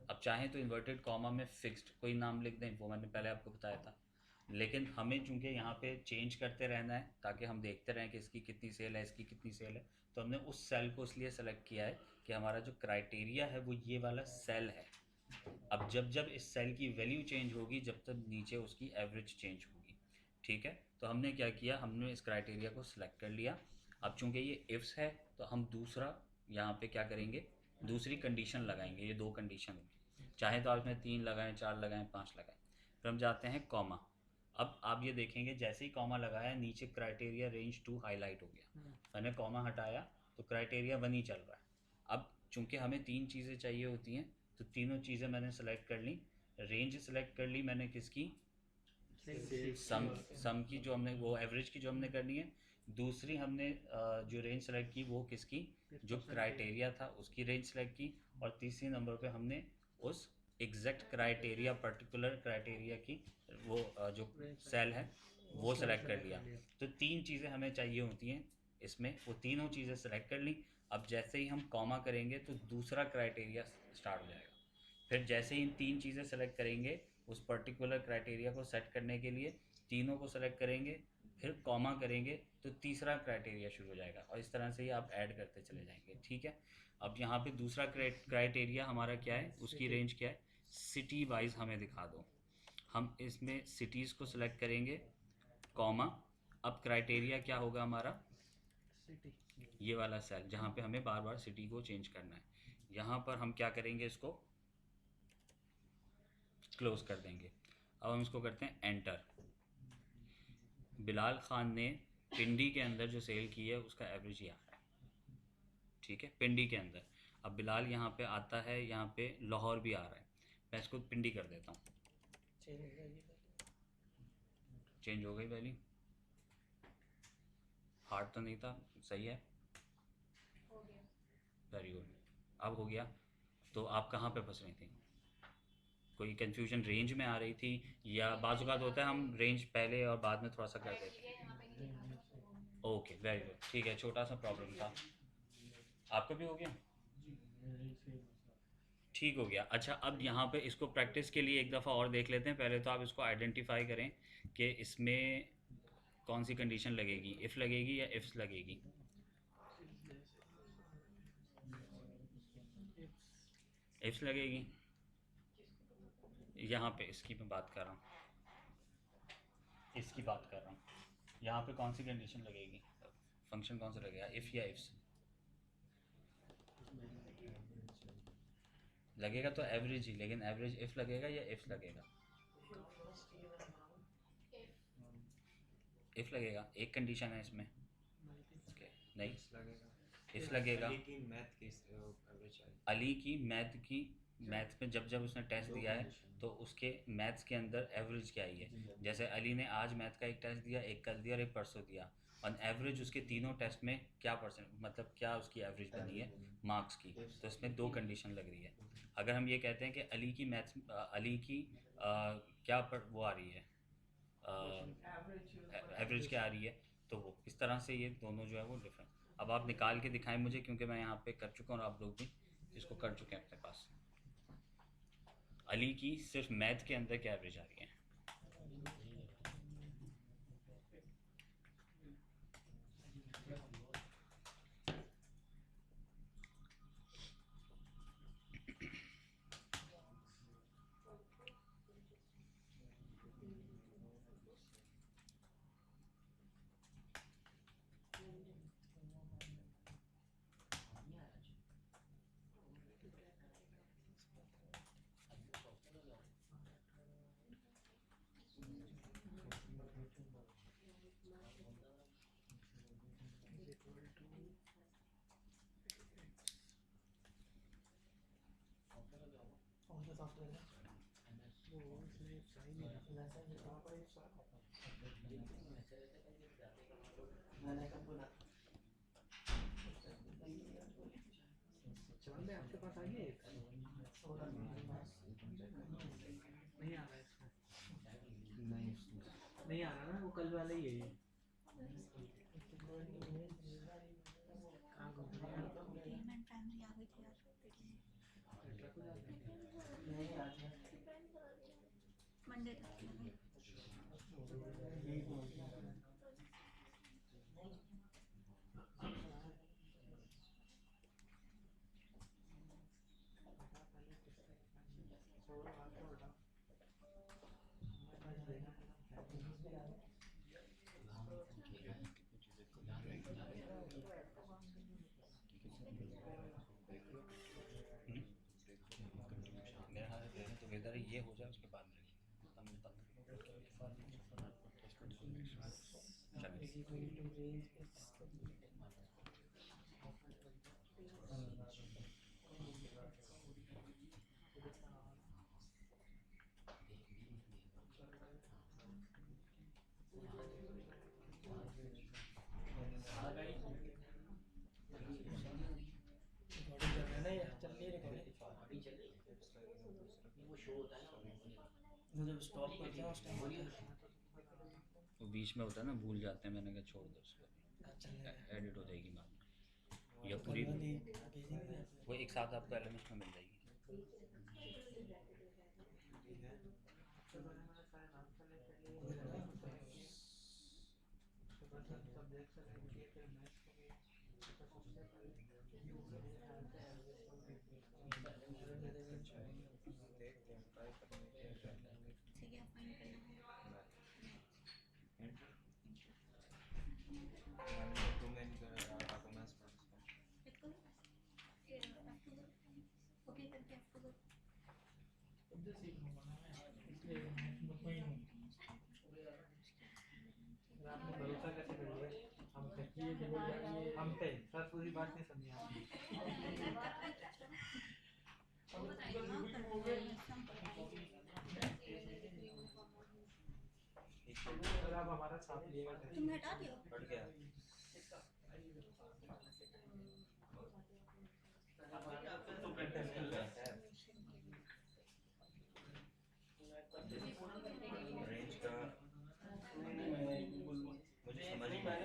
अब चाहें तो इन्वर्टेड कॉमा में फिक्स्ड कोई नाम लिख दें, वो मैंने पहले आपको बताया था, लेकिन हमें चूंकि यहाँ पे चेंज करते रहना है ताकि हम देखते रहें कि इसकी कितनी सेल है, इसकी कितनी सेल है, तो हमने उस सेल को इसलिए सेलेक्ट किया है कि हमारा जो क्राइटेरिया है वो ये वाला सेल है। अब जब जब इस सेल की वैल्यू चेंज होगी, जब तक नीचे उसकी एवरेज चेंज होगी, ठीक है। तो हमने क्या किया, हमने इस क्राइटेरिया को सिलेक्ट कर लिया। अब चूंकि ये इफ्स है तो हम दूसरा यहाँ पे क्या करेंगे, दूसरी कंडीशन लगाएंगे। ये दो कंडीशन होगी, चाहे तो आप इसमें 3 लगाएं, 4 लगाएं, 5 लगाएं। फिर हम जाते हैं कॉमा। अब आप ये देखेंगे जैसे ही कॉमा लगाया नीचे क्राइटेरिया रेंज 2 हाईलाइट हो गया। मैंने कॉमा हटाया तो क्राइटेरिया 1 ही चल रहा है। अब चूंकि हमें 3 चीज़ें चाहिए होती हैं तो तीनों चीज़ें मैंने सेलेक्ट कर ली। रेंज सेलेक्ट कर ली मैंने किसकी? सम की, जो हमने वो एवरेज की जो हमने करनी है। दूसरी हमने जो रेंज सेलेक्ट की वो किसकी? जो क्राइटेरिया था उसकी रेंज सेलेक्ट की। और तीसरी नंबर पे हमने उस एग्जैक्ट क्राइटेरिया, पर्टिकुलर क्राइटेरिया की वो जो सेल है वो सेलेक्ट कर लिया। तो 3 चीज़ें हमें चाहिए होती हैं इसमें, वो तीनों चीज़ें सेलेक्ट कर ली। अब जैसे ही हम कॉमा करेंगे तो दूसरा क्राइटेरिया स्टार्ट हो जाएगा। फिर जैसे ही इन 3 चीज़ें सेलेक्ट करेंगे उस पर्टिकुलर क्राइटेरिया को सेट करने के लिए, तीनों को सेलेक्ट करेंगे, फिर कॉमा करेंगे तो तीसरा क्राइटेरिया शुरू हो जाएगा। और इस तरह से ही आप ऐड करते चले जाएंगे, ठीक है। अब यहाँ पे दूसरा क्राइटेरिया हमारा क्या है, उसकी रेंज क्या है? सिटी वाइज हमें दिखा दो। हम इसमें सिटीज़ को सिलेक्ट करेंगे, कॉमा। अब क्राइटेरिया क्या होगा हमारा? ये वाला सेल जहाँ पे हमें बार बार सिटी को चेंज करना है। यहाँ पर हम क्या करेंगे, इसको क्लोज कर देंगे। अब हम इसको करते हैं एंटर। बिलाल खान ने पिंडी के अंदर जो सेल की है उसका एवरेज ये आ रहा है, ठीक है, पिंडी के अंदर। अब बिलाल यहाँ पे आता है, यहाँ पे लाहौर भी आ रहा है। मैं इसको पिंडी कर देता हूँ। चेंज हो गई वैल्यू, हार्ड तो नहीं था, सही है, हो गया। Very good. अब हो गया। तो आप कहाँ पे फंस रही थी? कोई कंफ्यूजन रेंज में आ रही थी, या बाज़ औक़ात होता है हम रेंज पहले और बाद में थोड़ा सा कर देते हैं। यहाँ पे नहीं लिखा था। ओके वेरी गुड, ठीक है, छोटा सा प्रॉब्लम था। आपका भी हो गया, ठीक हो गया। अच्छा, अब यहाँ पे इसको प्रैक्टिस के लिए एक दफ़ा और देख लेते हैं। पहले तो आप इसको आइडेंटिफाई करें कि इसमें कौन सी कंडीशन लगेगी, इफ़ लगेगी या इफ्स लगेगी। इफ्स लगेगी। यहाँ पे इसकी मैं बात कर रहा हूँ, इसकी बात कर रहा हूँ। यहाँ पे कौन सी कंडीशन लगेगी, फंक्शन कौन सा लगेगा, इफ़ या इफ्स लगेगा? तो एवरेज ही, लेकिन एवरेज इफ़ लगेगा या इफ्स लगेगा? इफ़ लगेगा। एक कंडीशन है इसमें, ओके, नहीं इफ़ लगेगा। अली की मैथ की एवरेज आई। अली की मैथ में जब जब उसने टेस्ट दिया है तो उसके मैथ्स के अंदर एवरेज क्या आई है। जैसे अली ने आज मैथ का एक टेस्ट दिया, एक कल दिया और एक परसों दिया, ऑन एवरेज उसके तीनों टेस्ट में क्या परसेंट, मतलब क्या उसकी एवरेज बनी है मार्क्स की। तो इसमें 2 कंडीशन लग रही है। अगर हम ये कहते हैं कि अली की मैथ्स, अली की क्या पर वो आ रही है, एवरेज क्या आ रही है, तो वो इस तरह से ये दोनों जो है वो डिफरेंट। अब आप निकाल के दिखाएं मुझे, क्योंकि मैं यहाँ पे कर चुका हूँ और आप लोग भी इसको कर चुके हैं अपने पास। अली की सिर्फ मैथ के अंदर क्या एवरेज आ रही है? सॉफ्टवेयर वो इसमें सही नहीं रहा। चल दे आपके पास आ गया एक? नहीं आ रहा है इसमें, नहीं आ रहा ना, वो कल वाला ही है ये। कहाँ घूम रही है? पेमेंट प्राइमरी आ गई थी यार ट्रक हो जाता है। मंडे तक के लिए। छोड़ो बात तो हटाओ। मेरे ख्याल से तो वेदर ये हो जाए उसके बाद में हम जब स्टॉप करते हैं उस टाइम वो बीच में होता है ना, भूल जाते हैं, मैंने कहा छोड़ दो उसको, एडिट हो जाएगी बाद में, या पूरी वो एक साथ आपको एलएमएस में मिल जाएगी। ठीक है फाइन करना है ओके करके आपको इधर सीख लूँगा ना मैं, इसलिए मुतमईन हूँ। आपने भरोसा कैसे कर लिया हम पे? हम पे सर पूरी बात नहीं समझी आपने। वो बताइए ना करते हैं अगर आप हमारा साथ लिएगा तो तुम हटा दियो बढ़ गया रेंज का मुझे समझ नहीं आया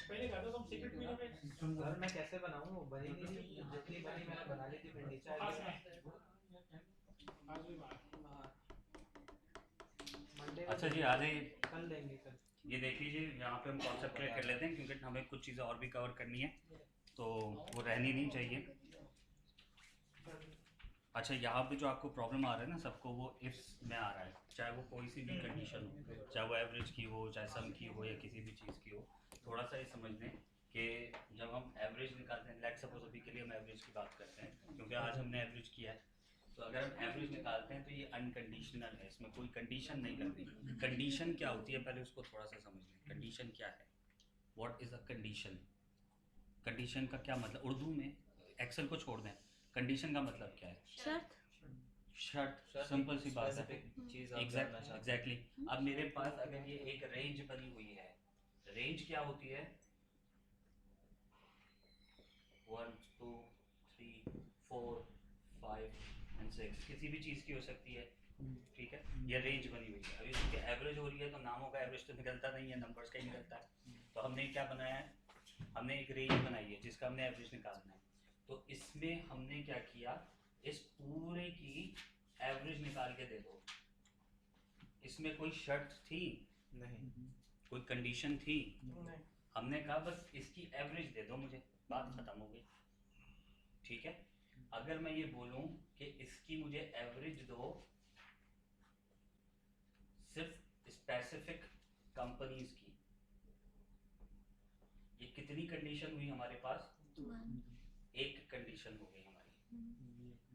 पहले कहा था तुम सीक्रेट वीडियो में सर मैं कैसे बनाऊं, वो बनी नहीं थी, जितनी बनी मैंने बना ली थी, फिर नीचे आ गया। मंडे अच्छा जी, आ जाइए, कल लेंगे कल। ये देख लीजिए, यहाँ पे हम कॉन्सेप्ट क्लियर कर लेते हैं क्योंकि हमें कुछ चीज़ें और भी कवर करनी है, तो वो रहनी नहीं चाहिए। अच्छा, यहाँ पे जो आपको प्रॉब्लम आ रहा है ना सबको, वो इफ्स में आ रहा है, चाहे वो कोई सी भी कंडीशन हो, चाहे वो एवरेज की हो, चाहे सम की हो, या किसी भी चीज़ की हो। थोड़ा सा ये समझ लें कि जब हम एवरेज निकालते हैं, लेट सपोज अभी के लिए हम एवरेज की बात करते हैं क्योंकि आज हमने एवरेज किया है, तो अगर हम एवरेज निकालते हैं तो ये अनकंडीशनल है, इसमें कोई कंडीशन नहीं करनी। कंडीशन क्या होती है पहले उसको थोड़ा सा समझ लें। कंडीशन क्या है, what is a condition? Condition का क्या मतलब, उर्दू में एक्सेल को छोड़ दें, कंडीशन का मतलब क्या है? शर्त शर्त, सिंपल सी बात है, चीज़ एग्जैक्टली। अब मेरे पास अगर ये एक रेंज बनी हुई है, रेंज क्या होती है? 1 2 3 4 5 एंड 6 किसी भी चीज़ की हो सकती है, ठीक है, ये रेंज बनी हुई है। अभी इसकी एवरेज हो रही है तो नामों का एवरेज तो निकलता नहीं है, नंबर्स का ही निकलता है। तो हमने क्या बनाया है, हमने एक रेंज बनाई है जिसका हमने एवरेज निकालना है। तो इसमें हमने क्या किया, इस पूरे की एवरेज निकाल के दे दो। इसमें कोई शर्त थी नहीं, कोई कंडीशन थी? नहीं हमने कहा बस इसकी एवरेज दे दो मुझे, बात खत्म हो गई, ठीक है। अगर मैं ये बोलूं कि इसकी मुझे एवरेज दो सिर्फ स्पेसिफिक कंपनीज की, ये कितनी कंडीशन हुई हमारे पास? 1 एक कंडीशन हो गई हमारी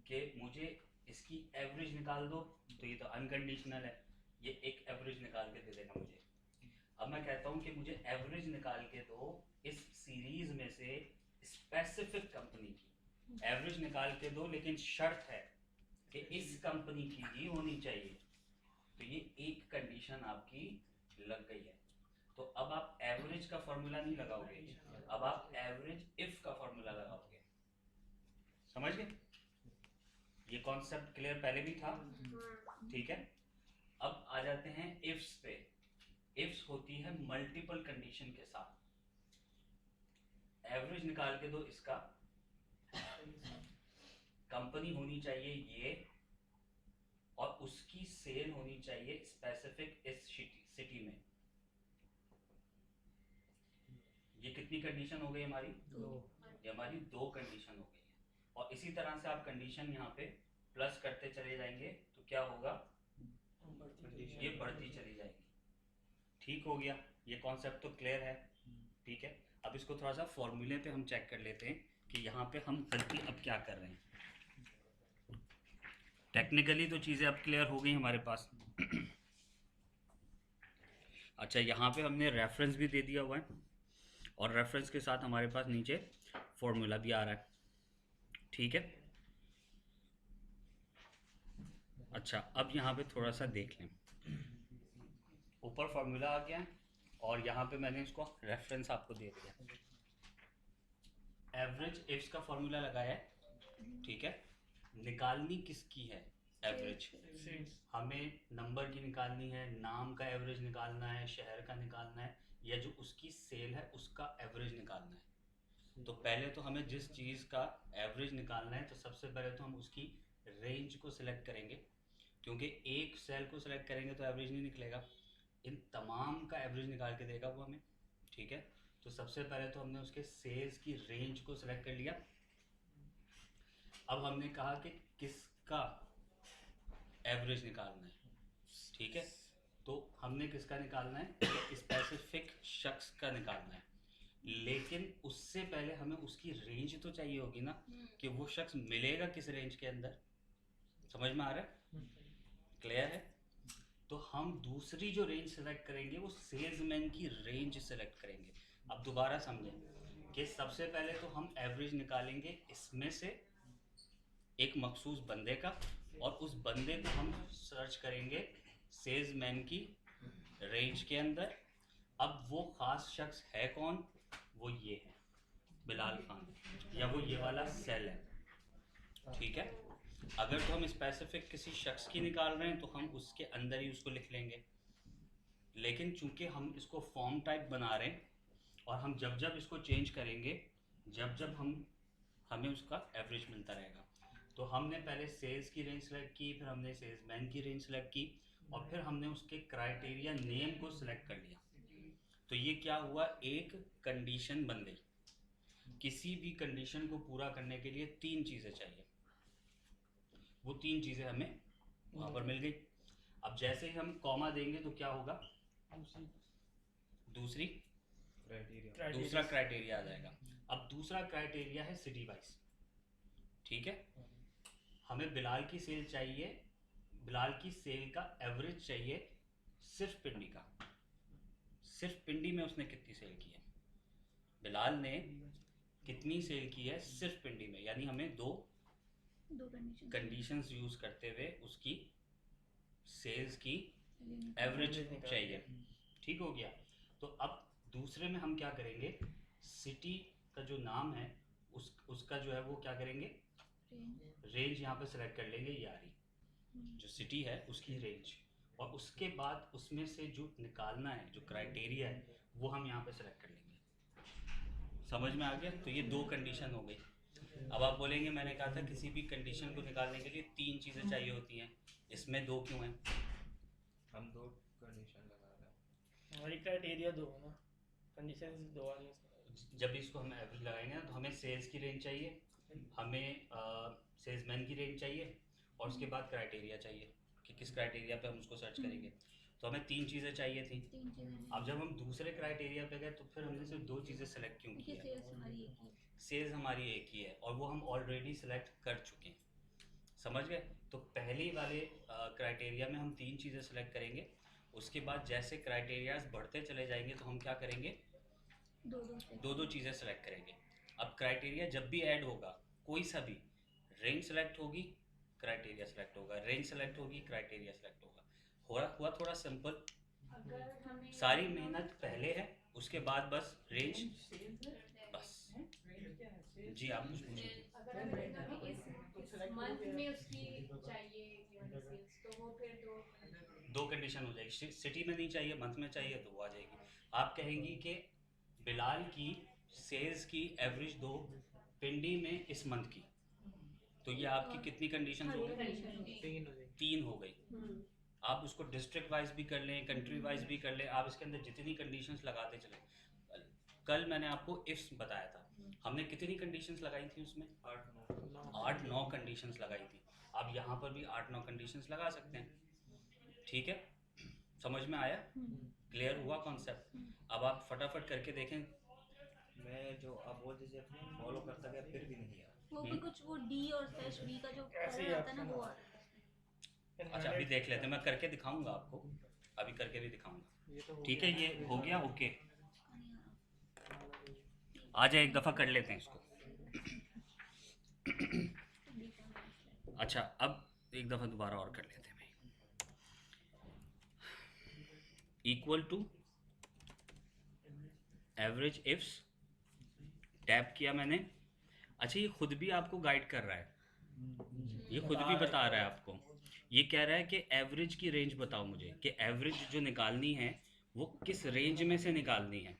कि मुझे इसकी एवरेज निकाल दो, तो ये तो अनकंडीशनल है, ये एक एवरेज निकाल के दे देना मुझे। अब मैं कहता हूँ कि मुझे एवरेज निकाल के दो इस सीरीज में से स्पेसिफिक कंपनी की, एवरेज निकाल के दो, लेकिन शर्त है कि इस कंपनी की ही होनी चाहिए। तो ये एक कंडीशन आपकी लग गई है। तो अब आप एवरेज का फॉर्मूला नहीं लगाओगे, अब आप एवरेज इफ का फॉर्मूला लगाओगे। समझ गए? ये कॉन्सेप्ट क्लियर पहले भी था, ठीक है। अब आ जाते हैं इफ्स पे। इफ्स होती है मल्टीपल कंडीशन के साथ। एवरेज निकाल के दो इसका, कंपनी होनी चाहिए ये, और उसकी सेल होनी चाहिए स्पेसिफिक इस सिटी में। ये कितनी कंडीशन हो गई हमारी? ये हमारी 2 कंडीशन हो गई है। और इसी तरह से आप कंडीशन यहाँ पे प्लस करते चले जाएंगे तो क्या होगा? ये बढ़ती चली जाएगी। ठीक हो गया, ये कॉन्सेप्ट तो क्लियर है, ठीक है। अब इसको थोड़ा सा फॉर्मूले पे हम चेक कर लेते हैं कि यहाँ पे हम गलती अब क्या कर रहे हैं। टेक्निकली तो चीज़ें अब क्लियर हो गई हमारे पास। अच्छा, यहाँ पे हमने रेफरेंस भी दे दिया हुआ है और रेफरेंस के साथ हमारे पास नीचे फॉर्मूला भी आ रहा है, ठीक है। अच्छा, अब यहाँ पे थोड़ा सा देख लें, ऊपर फॉर्मूला आ गया है और यहाँ पे मैंने इसको रेफरेंस आपको दे दिया। एवरेज इफ्स का फॉर्मूला लगाया है, ठीक है। निकालनी किसकी है? एवरेज। हमें नंबर की निकालनी है, नाम का एवरेज निकालना है, शहर का निकालना है, या जो उसकी सेल है उसका एवरेज निकालना है। तो पहले तो हमें जिस चीज़ का एवरेज निकालना है तो सबसे पहले तो हम उसकी रेंज को सिलेक्ट करेंगे, क्योंकि एक सेल को सिलेक्ट करेंगे तो एवरेज नहीं निकलेगा, इन तमाम का एवरेज निकाल के देगा वो हमें, ठीक है। तो सबसे पहले तो हमने उसके सेल्स की रेंज को सिलेक्ट कर लिया। अब हमने कहा कि किसका एवरेज निकालना है, ठीक है। तो हमने किसका निकालना है? स्पेसिफिक शख्स का निकालना है, लेकिन उससे पहले हमें उसकी रेंज तो चाहिए होगी ना, कि वो शख्स मिलेगा किस रेंज के अंदर। समझ में आ रहा है? क्लियर है? तो हम दूसरी जो रेंज सेलेक्ट करेंगे वो सेल्समैन की रेंज सेलेक्ट करेंगे। अब दोबारा समझें कि सबसे पहले तो हम एवरेज निकालेंगे इसमें से एक मखसूस बंदे का, और उस बंदे को हम सर्च करेंगे सेल्समैन की रेंज के अंदर। अब वो ख़ास शख्स है कौन? वो ये है बिलाल खान, या वो ये वाला सेल है, ठीक है। अगर तो हम स्पेसिफिक किसी शख्स की निकाल रहे हैं तो हम उसके अंदर ही उसको लिख लेंगे, लेकिन चूंकि हम इसको फॉर्म टाइप बना रहे हैं और हम जब जब इसको चेंज करेंगे, जब जब हमें उसका एवरेज मिलता रहेगा। तो हमने पहले सेल्स की रेंज सेलेक्ट की, फिर हमने सेल्समैन की रेंज सेलेक्ट की, और फिर हमने उसके क्राइटेरिया नेम को सिलेक्ट कर लिया। तो ये क्या हुआ? एक कंडीशन बन गई। किसी भी कंडीशन को पूरा करने के लिए 3 चीज़ें चाहिए, वो 3 चीज़ें हमें वहाँ पर मिल गई। अब जैसे ही हम कॉमा देंगे तो क्या होगा? दूसरा क्राइटेरिया आ जाएगा। अब दूसरा क्राइटेरिया है सिटी वाइज, ठीक है। हमें बिलाल की सेल चाहिए, बिलाल की सेल का एवरेज चाहिए सिर्फ पिंडी का, सिर्फ पिंडी में उसने कितनी सेल की है, बिलाल ने कितनी सेल की है सिर्फ पिंडी में, यानी हमें 2 कंडीशंस यूज़ करते हुए उसकी सेल्स की एवरेज चाहिए। ठीक हो गया। तो अब दूसरे में हम क्या करेंगे, सिटी का जो नाम है उसका जो है वो क्या करेंगे, रेंज यहाँ पे सेलेक्ट कर लेंगे, ये आ रही जो सिटी है उसकी रेंज, और उसके बाद उसमें से जो निकालना है, जो क्राइटेरिया है, वो हम यहाँ पे सेलेक्ट कर लेंगे। समझ में आ गया? तो ये 2 कंडीशन हो गई। अब आप बोलेंगे मैंने कहा था किसी भी कंडीशन को निकालने के लिए 3 चीज़ें चाहिए होती हैं, इसमें 2 क्यों हैं? हम 2 कंडीशन लगा रहे हैं, हमारी क्राइटेरिया 2 है ना, कंडीशन 2 आ रही है। जब इसको हम एवरेज लगाएंगे ना तो हमें सेल्स की रेंज चाहिए, हमें सेल्समैन की रेंज चाहिए, और उसके बाद क्राइटेरिया चाहिए कि किस क्राइटेरिया पे हम उसको सर्च करेंगे। तो हमें 3 चीज़ें चाहिए थी। 3 चीज़ें अब जब हम दूसरे क्राइटेरिया पे गए तो फिर हमने सिर्फ 2 चीज़ें सेलेक्ट क्यों देखिए की है? सेल्स हमारी एक ही है। सेल्स हमारी एक ही है और वो हम ऑलरेडी सेलेक्ट कर चुके हैं, समझ गए? तो पहले वाले क्राइटेरिया में हम 3 चीज़ें सेलेक्ट करेंगे, उसके बाद जैसे क्राइटेरियाज बढ़ते चले जाएंगे तो हम क्या करेंगे, दो दो चीज़ें सेलेक्ट करेंगे। अब क्राइटेरिया जब भी ऐड होगा कोई सा भी, रेंज सेलेक्ट होगी क्राइटेरिया सेलेक्ट होगा, रेंज सेलेक्ट होगी क्राइटेरिया सेलेक्ट होगा। हुआ थोड़ा सिंपल। अगर हमें सारी मेहनत पहले है, उसके बाद बस रेंज, बस। जी आप कुछ पूछिए। अगर हमें इस मंथ में उसकी चाहिए सेल्स तो वो फिर दो कंडीशन हो जाएगी, सिटी में नहीं चाहिए मंथ में चाहिए तो वो आ जाएगी। आप कहेंगी कि बिलाल की सेल्स की एवरेज 2, पिंडी में इस मंथ की, तो ये आपकी कितनी कंडीशन हो गई? 3 हो गई। आप उसको डिस्ट्रिक्ट वाइज भी कर लें, कंट्री वाइज भी कर लें, आप इसके अंदर जितनी कंडीशंस लगाते चले। कल मैंने आपको इफ्स बताया था, हमने कितनी कंडीशंस लगाई थी उसमें? 8-9 कंडीशंस लगाई थी। आप यहाँ पर भी 8-9 कंडीशंस लगा सकते हैं, ठीक है? समझ में आया? क्लियर हुआ कॉन्सेप्ट? अब आप फटाफट करके देखें। मैं जो आप बोलते थे फॉलो करता गया फिर भी नहीं आया। वो भी कुछ वो डी और स्लैश वी का जो ऐसे ही एरर आता है ना option वो आ आ रहा है। अच्छा अभी देख लेते हैं, मैं करके दिखाऊंगा आपको, अभी करके भी दिखाऊंगा, ये तो हो ठीक गया है? ये ना, हो गया ओके। इसका नहीं आ रहा। आ जाए एक दफ़ा कर लेते हैं इसको। डी का स्लैश। अच्छा अब एक दफ़ा दोबारा और कर लेते हैं भाई। Equal to average ifs, tap किया मैंने। अच्छा ये खुद भी आपको गाइड कर रहा है, ये खुद भी बता रहा है आपको। ये कह रहा है कि एवरेज की रेंज बताओ मुझे, कि एवरेज जो निकालनी है वो किस रेंज में से निकालनी है।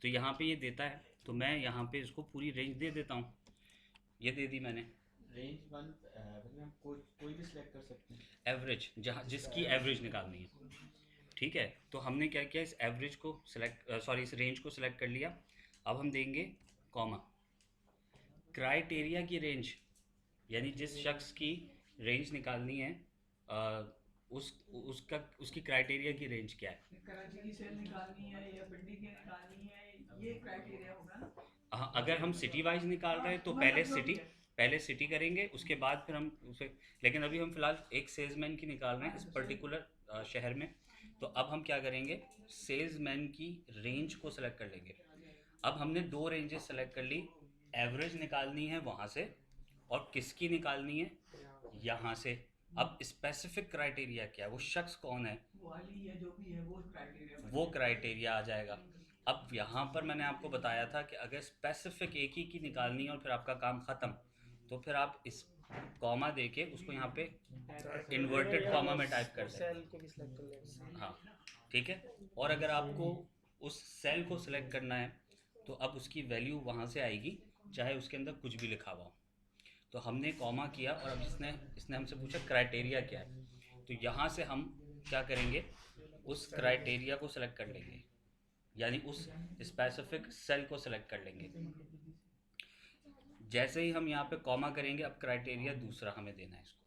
तो यहाँ पे ये देता है, तो मैं यहाँ पे इसको पूरी रेंज दे देता हूँ। ये दे दी मैंने, रेंज वन हम कोई भी सिलेक्ट कर सकते हैं। एवरेज जहाँ जिसकी एवरेज निकालनी है, ठीक है? तो हमने क्या किया, इस एवरेज को सिलेक्ट इस रेंज को सिलेक्ट कर लिया। अब हम देंगे कॉमा, क्राइटेरिया की रेंज, यानी जिस शख्स की रेंज निकालनी है उसकी क्राइटेरिया की रेंज क्या है। कराची की सेल निकालनी है या पिंडी की निकालनी है, ये क्राइटेरिया होगा ना। हाँ अगर हम सिटी वाइज निकाल रहे हैं तो पहले सिटी करेंगे, उसके बाद फिर हम उसे, लेकिन अभी हम फिलहाल एक सेल्समैन की निकाल रहे हैं इस पर्टिकुलर शहर में, तो अब हम क्या करेंगे, सेल्समैन की रेंज को सिलेक्ट कर लेंगे। अब हमने 2 रेंजेस सेलेक्ट कर ली, एवरेज निकालनी है वहाँ से और किसकी निकालनी है, यहाँ से। अब स्पेसिफिक क्राइटेरिया क्या है, वो शख्स कौन है, वाली या जो भी है वो क्राइटेरिया, वो क्राइटेरिया आ जाएगा। अब यहाँ पर मैंने आपको बताया था कि अगर स्पेसिफिक एक ही की निकालनी है और फिर आपका काम ख़त्म, तो फिर आप इस कॉमा दे के उसको यहाँ पे इन्वर्टेड कॉमा में टाइप कर दें। सेल को भी सिलेक्ट कर लेंगे। हाँ ठीक है। और अगर आपको उस सेल को सिलेक्ट करना है तो अब उसकी वैल्यू वहाँ से आएगी, चाहे उसके अंदर कुछ भी लिखा हुआ हो। तो हमने कॉमा किया और अब इसने हमसे पूछा क्राइटेरिया क्या है, तो यहाँ से हम क्या करेंगे, उस क्राइटेरिया को सिलेक्ट कर लेंगे, यानी उस स्पेसिफिक सेल को सिलेक्ट कर लेंगे। जैसे ही हम यहाँ पे कॉमा करेंगे, अब क्राइटेरिया दूसरा हमें देना है इसको,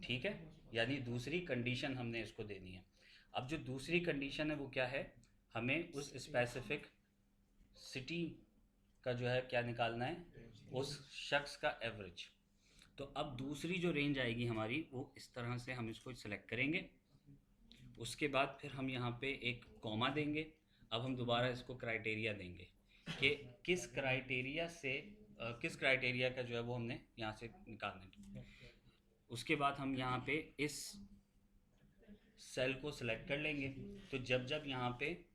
ठीक है? यानी दूसरी कंडीशन हमने इसको देनी है। अब जो दूसरी कंडीशन है वो क्या है, हमें उस स्पेसिफिक सिटी का जो है क्या निकालना है, उस शख्स का एवरेज। तो अब दूसरी जो रेंज आएगी हमारी वो इस तरह से हम इसको सिलेक्ट करेंगे। उसके बाद फिर हम यहाँ पे एक कॉमा देंगे। अब हम दोबारा इसको क्राइटेरिया देंगे कि किस क्राइटेरिया का जो है वो हमने यहाँ से निकालना है। उसके बाद हम यहाँ पे इस सेल को सिलेक्ट कर लेंगे। तो जब यहाँ पे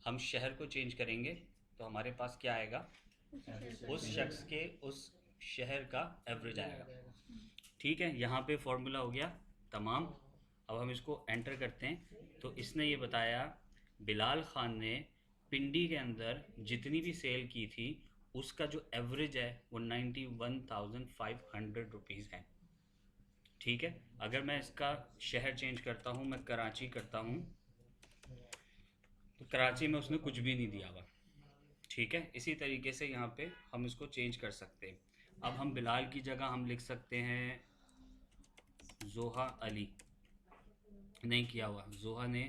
हम शहर को चेंज करेंगे तो हमारे पास क्या आएगा, उस शख्स के उस शहर का एवरेज आएगा, ठीक है? यहाँ पे फॉर्मूला हो गया तमाम। अब हम इसको एंटर करते हैं तो इसने ये बताया बिलाल ख़ान ने पिंडी के अंदर जितनी भी सेल की थी उसका जो एवरेज है वो 91,500 रुपीज़ है, ठीक है? अगर मैं इसका शहर चेंज करता हूँ, मैं कराची करता हूँ, तो कराची में उसने कुछ भी नहीं दिया हुआ, ठीक है? इसी तरीके से यहाँ पे हम इसको चेंज कर सकते हैं। अब हम बिलाल की जगह हम लिख सकते हैं जोहा अली, नहीं किया हुआ। जोहा ने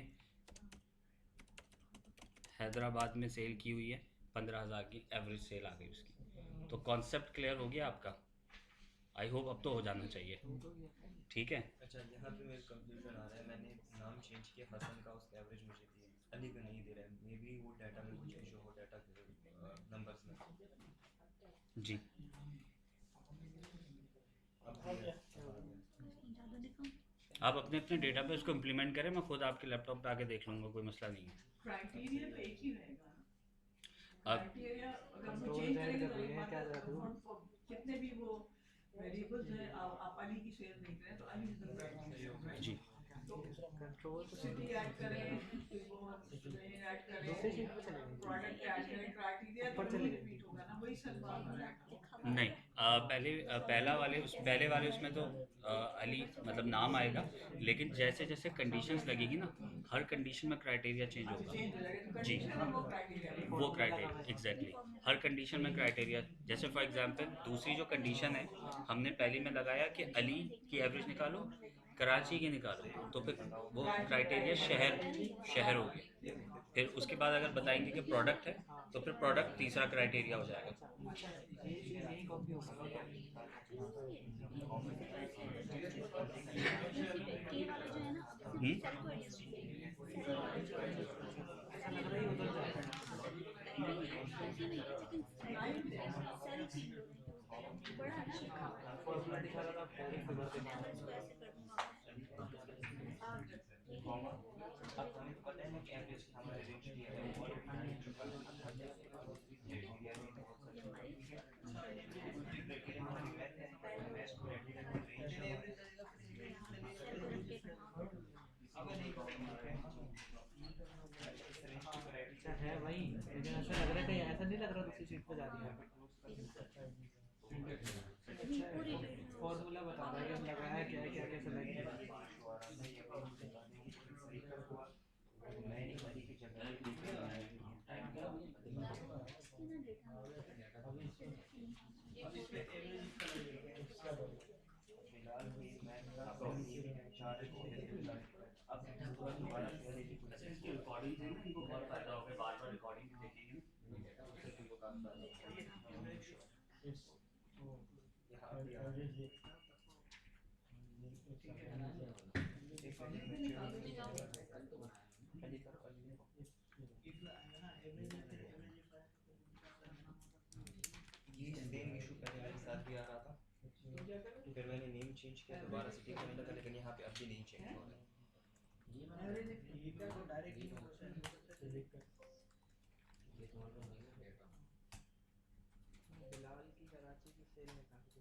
हैदराबाद में सेल की हुई है 15,000 की एवरेज सेल आ गई उसकी। तो कॉन्सेप्ट क्लियर हो गया आपका? आई होप अब तो हो जाना चाहिए। ठीक है। अच्छा, यहाँ पे मेरे कंफ्यूजन आ रहा है। मैंने नाम चेंज किया हसन का, उसका एवरेज मुझे दिया, अली का नहीं दे रहा है। मे बी वो डाटा में कुछ इशू हो, डाटा के नंबर्स में। जी अब दिया। ज़्यादा दिखाऊं? आप अपने अपने डेटा पे उसको इम्प्लीमेंट करें, मैं खुद आपके लैपटॉप पे आके देख लूँगा, कोई मसला नहीं है। क्राइटेरिया तो एक ही रहेगा ना। अब क्राइटेरिया अगर हम कंट्रोल चेंज Z करेंगे कर तो रही एक है, बात क्या है, जादू? कितने भी वो वेरिएबल्स हैं, आप अली की सेल देख रहे हैं तो अली इज द जी तो कंट्रोल तो सिटी ऐड करें, फिर वो ऐड करें, दूसरी शीट पे चले गए। प्रोडक्ट ऐड करें, क्राइटेरिया तो ऊपर चले वही गए। रिपीट होगा ना, वही सब बात हो जाएगा। नहीं, पहले वाले उसमें तो अली मतलब नाम आएगा, लेकिन जैसे जैसे कंडीशंस लगेगी ना, हर कंडीशन में क्राइटेरिया चेंज चेंज होगा। हो जाएगा तो जी कंडीशन और वो क्राइटेरिया। वो क्राइटेरिया एग्जैक्टली हर कंडीशन में क्राइटेरिया। जैसे फॉर एग्जांपल दूसरी जो कंडीशन है, हमने पहले में लगाया कि अली की एवरेज निकालो, कराची की निकालो, तो फिर वो क्राइटेरिया शहर हो गया। फिर उसके बाद अगर बताएंगे कि प्रोडक्ट है, तो फिर प्रोडक्ट तीसरा क्राइटेरिया हो जाएगा। ये चीज़ यही कॉपी होगा। के वाला जो है ना, अब हम्म? सिर्फ सेल क्वेरीज होंगे। ऐसा लग रहा है ये उधर जाएगा। ऐसे नहीं है, लेकिन सेल चेंज हो जाएंगे। बड़ा अच्छा है। फॉर्मूला दिखा रहा था, डायरेक्ट फिगर दिखा मैं रहा इसको ऐसे कर दूंगा। अब हमें तो पता है ना कि एवरेज हमारे रेंज की है, अच्छा है वही, लेकिन ऐसा लग रहा है, कहीं ऐसा नहीं लग रहा दूसरी शीट पे जा रही है। फॉर्मूला बता रहा है कि लगाया क्या है, क्या क्या सेलेक्ट किया। फिलहाल मैं चार्ज अब दोबारा पहले इसकी रिकॉर्डिंग है ना, इनको बहुत फायदा होगा, बार बार रिकॉर्डिंग देखेंगे ना, तो उससे इनको काफी फायदा होगा। ये सेम इशू पहले मेरे साथ भी आ रहा था, फिर मैंने नेम चेंज किया, दोबारा से ठीक होने लगा, लेकिन यहाँ पे अब भी नहीं चेंज हो रहा है। बिलाल की कराची की सेल निकाल दी।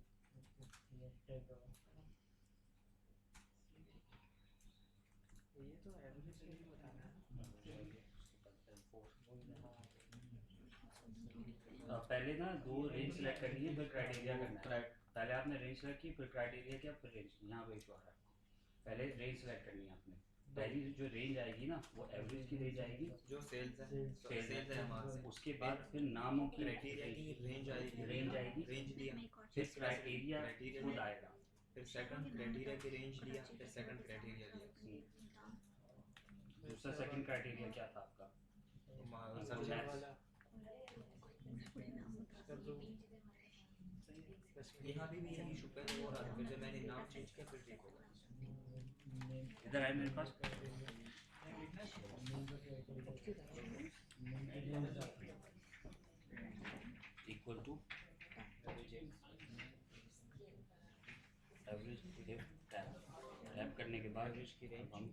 ये तो एवरेज के लिए बताना है। पहले ना दो रेंज सेलेक्ट करनी है, फिर क्राइटेरिया करना है। पहले आपने रेंज सेलेक्ट की, फिर क्राइटेरिया किया, फिर रेंज। यहाँ पे इशू आ रहा है, पहले रेंज सेलेक्ट करनी है आपने। पहली जो रेंज आएगी ना, वो एवरेज की रेंज आएगी, जो सेल्स है, सेल्स है वहाँ से। उसके बाद फिर नामों की क्राइटेरिया की रेंज आएगी, रेंज लिया, फिर क्राइटेरिया खुद आएगा, फिर सेकंड क्राइटेरिया की रेंज लिया, फिर सेकंड क्राइटेरिया लिया। दूसरा सेकंड क्राइटेरिया क्या था आपका? यहाँ भी यही इशू पहले हो रहा था, फिर जब मैंने नाम चेंज किया फिर ठीक हो गया। इधर आए मेरे पास। इक्वल टू एवरेज टैप करने के बाद इसकी रेंज हम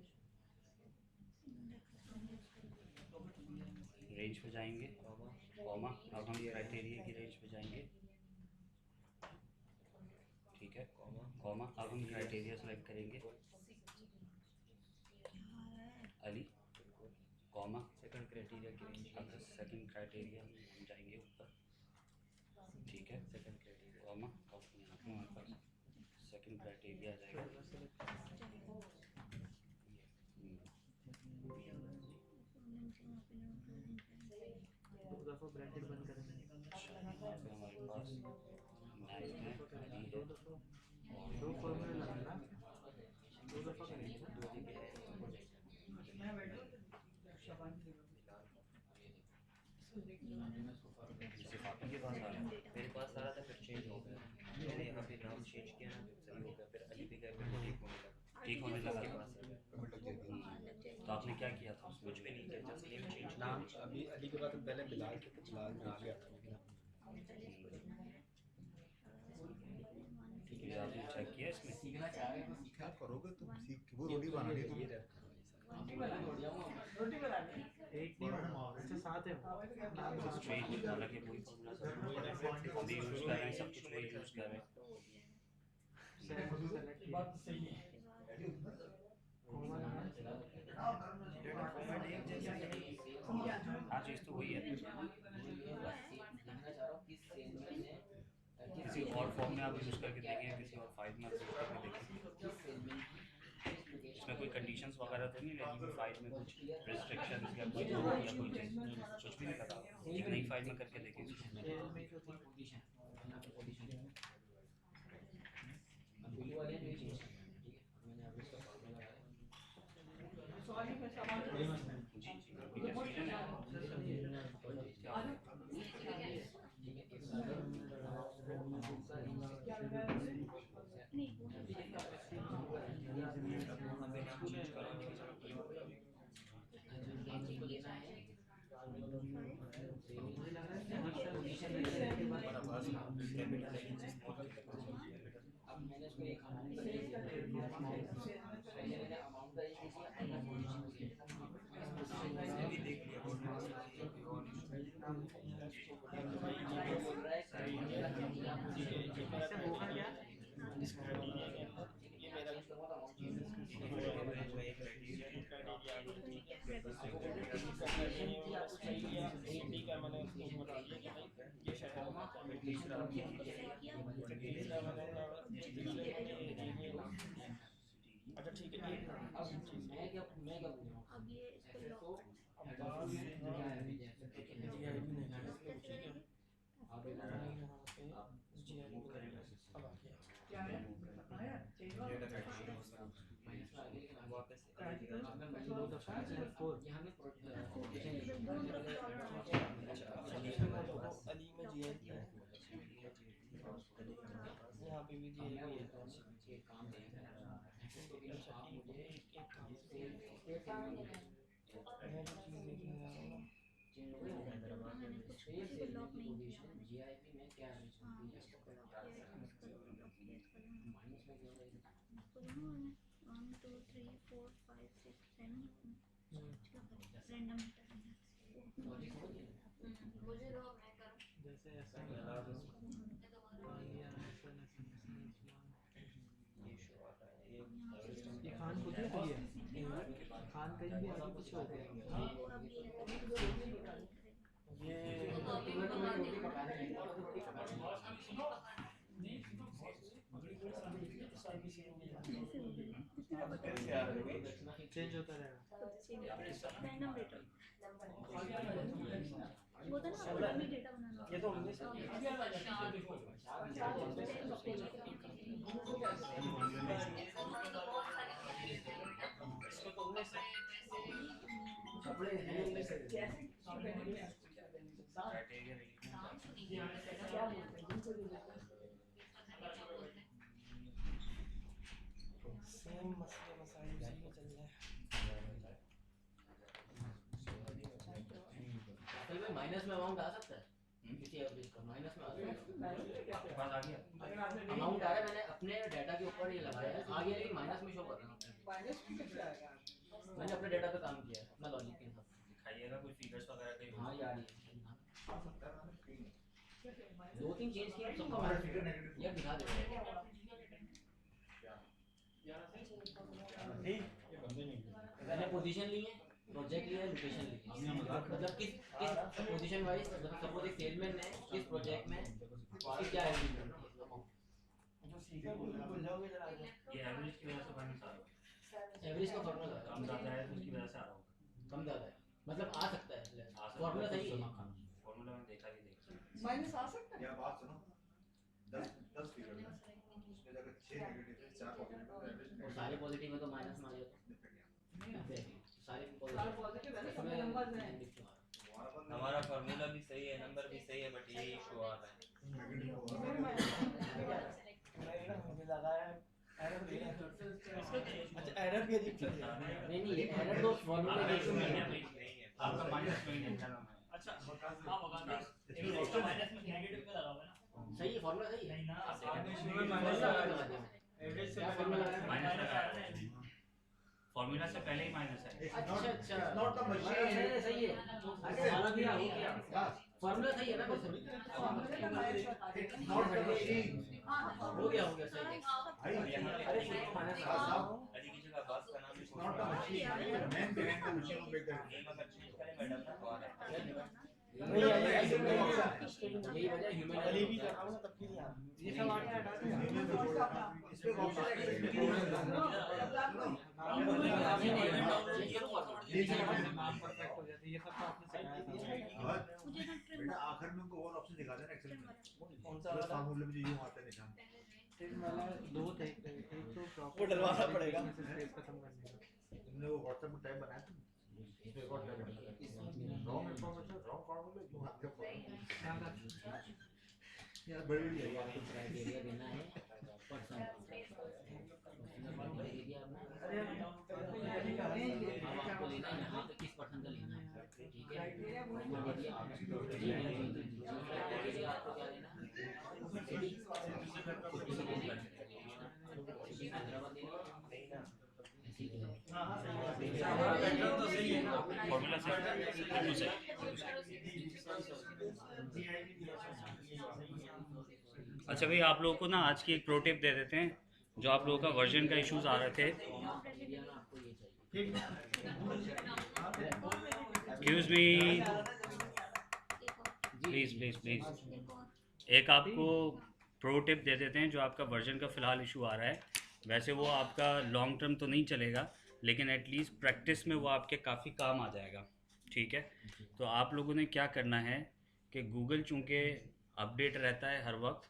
रेंज पे जाएंगे, कॉमा, अब हम क्राइटेरिया की रेंज पे जाएंगे, ठीक है, कॉमा, अब हम क्राइटेरिया सेलेक्ट करेंगे, अली, कॉमा, सेकंड क्राइटेरिया की रेंज, अब सेकंड क्राइटेरिया हम जाएंगे ऊपर, ठीक है, सेकंड क्राइटेरिया, कॉमा, अब यहाँ पे हमारे पास सेकंड क्राइटेरिया आ जाएगा। दो दफ़ा ब्रैकेट बंद करेंगे। फिर हमारे पास नाइफ है, दो दफ़ा, दो फॉर्मूले लगाना, दो दफ़ा करेंगे ना। पास आ रहा है? मेरे पास आ रहा था, फिर चेंज हो गया। मैंने यहाँ पे नाम चेंज किया ना, तो सही हो गया। फिर अली पे गया, फिर वो ठीक होने लगा। ठीक होने लगा। आपके पास आ गया। तो आपने क्या किया था उसमें? कुछ भी नहीं किया, जस्ट नेम चेंज नाम अभी अली के बाद पहले बिलाल थे, तो बिलाल में आ गया था, लेकिन ठीक है, आपने चेक किया इसमें? सीखना चाह रहे हैं क्या करोगे तुम? सीख वो रोटी बनानी है ये तुम्हें। रहता रोटी बनानी एक नहीं अच्छा साथ है नाम स्ट्रेट हालांकि वही फॉर्मूला सब भी यूज़ कर रहे हैं, सब कुछ वही यूज़ कर रहे हैं। बात तो सही है। हाँ चीज़ तो वही है। किसी और फॉर्म में आप यूज़ करके देखें, किसी और फाइल में आप यूज़ करके देखें। इसमें कोई कंडीशंस वगैरह तो नहीं लगी फाइल में, कुछ रिस्ट्रिक्शंस या कोई या कोई चीज़ कुछ भी नहीं लगा। एक नई फाइल में करके देखें सॉरी मैं सामान जी जी अच्छा ठीक है, अब ये इसको लॉक क्या है आया चेंज हुआ वापस अली में जी यहाँ पे भी जी लॉक नहीं किया हाँ इसको लॉक किया इसको लॉक किया 1 2 3 4 5 6 7 रैंडम मुझे दो, मैं करूँ। जैसे ऐसा ये खान खुद ही खुली है, खान कहीं भी आगे पीछे हो गया। चेंज होता रहेगा। रैंडम डेटा वो था ना रैंडम डेटा बनाना ये तो हमने सब सेम मसले मसाइल उसी में चल रहा है। माइनस में अमाउंट आ सकता है किसी एवरेज का, माइनस में आ सकता है। आपके पास आ गया अमाउंट आ रहा है, मैंने अपने डाटा के ऊपर ये लगाया है, आ गया लेकिन माइनस में शो कर रहा है। माइनस में कैसे आएगा? मैंने अपने डाटा पे काम किया है अपना लॉजिक के हिसाब से। दिखाइएगा कोई फिगर्स वगैरह कहीं? हाँ यार दो तीन चेंज किए सबका माइनस ये दिखा देगा। मैंने पोजीशन ली है, प्रोजेक्ट लिया है, लोकेशन ली है, मतलब किस पोजीशन वाइज, मतलब सपोज एक सेलमैन है किस प्रोजेक्ट में उसकी क्या है जो सीखा भूल जाओगे जरा। ये एवरेज की वजह से माइनस आ रहा है। एवरेज का फॉर्मूला कम ज़्यादा है तो उसकी वजह से आ रहा होगा। कम ज़्यादा है, मतलब आ सकता है फॉर्मूला सही है। फॉर्मूला में देखा ही देखा। माइनस आ सकता है? या बात सुनो, 10 फिगर है, उसमें जाकर 6 नेगेटिव है, 4 पॉजिटिव है, एवरेज और सारे पॉजिटिव है तो माइनस में आ जाए सारे पॉजिटिव है ना, सब नंबर्स हैं। हमारा फार्मूला भी सही है, नंबर भी सही है, बट ये इशू आ रहा है। मैंने ना मुझे लगाया एरर दे रहा है। अच्छा एरर भी अजीब चल रहा है। नहीं एरर तो फॉर्मूला के इशू में है। आपका माइनस में है चलो मैं अच्छा हां होगा नहीं इसका माइनस में नेगेटिव पे लगा हुआ है ना सही है फॉर्मूला सही है नहीं ना आपने शुरू में माइनस लगा दिया एवरेज से पहले माइनस लगाया फॉर्मूला से पहले ही माइनस है अच्छा not the machine. सही है वाला भी हो गया फॉर्मूला सही है ना वैसे भी Not the machine. हो गया सही है अरे शुरू में माइनस अली की जगह बस का नाम Not the machine. Man behind the machine will make that. यही वजह ह्यूमन अली भी कर रहा हूँ ना तब भी नहीं आ रहा। ये सब आगे हटा दिया इसमें ऑप्शन है परफेक्ट हो जाती है ये सब तो आपने सिखाया था बेटा आखिर में उनको और ऑप्शन दिखा देना एक्सेल में कौन सा प्लस वाला? फार्मूले में जो यूं आता है निशान फिर वाला दो थे एक तो प्रॉपर वो डलवाना पड़ेगा। स्पेस खत्म करने का तुमने वो व्हाट्सएप में टाइप बनाया था इसमें एक और टाइप बनाया रॉन्ग इन्फॉर्मेशन रॉन्ग फार्मूले यूं हाथ का यार बड़ी बड़ी है यार क्राइटेरिया देना है पर्सन क्राइटेरिया अपना अब आपको लेना है यहाँ पे किस पर्सन का लेना है ठीक है क्राइटेरिया आपको क्या लेना है फॉर्मूला से अच्छा भाई आप लोगों को ना आज की एक प्रो टिप दे देते हैं जो आप लोगों का वर्जन का इश्यूज आ रहे थे excuse me please please please एक आपको प्रो टिप दे देते हैं जो आपका वर्जन का फ़िलहाल इशू आ रहा है वैसे वो आपका लॉन्ग टर्म तो नहीं चलेगा लेकिन एटलीस्ट प्रैक्टिस में वो आपके काफ़ी काम आ जाएगा ठीक है तो आप लोगों ने क्या करना है कि गूगल चूँकि अपडेट रहता है हर वक्त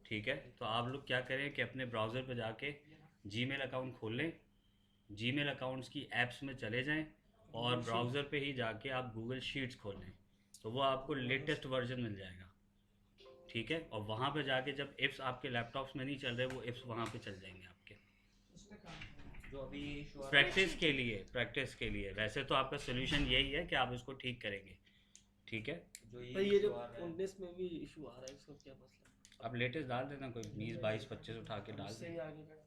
ठीक है तो आप लोग क्या करें कि अपने ब्राउज़र पर जाके जीमेल अकाउंट खोल लें जीमेल अकाउंट्स की ऐप्स में चले जाएं और ब्राउज़र पे ही जाके आप गूगल शीट्स खोल लें तो वो आपको लेटेस्ट वर्जन मिल जाएगा ठीक है और वहाँ पे जाके जब इफ्स आपके लैपटॉप्स में नहीं चल रहे वो इफ्स वहाँ पे चल जाएंगे आपके जो अभी प्रैक्टिस के लिए वैसे तो आपका सोल्यूशन यही है कि आप इसको ठीक करेंगे ठीक है जो ये जो 19 में भी इशू आ रहा है इसका क्या मसला है? आप लेटेस्ट डाल देना कोई 20 22 25 उठा के डाल उससे दें ही आगे बढ़ा।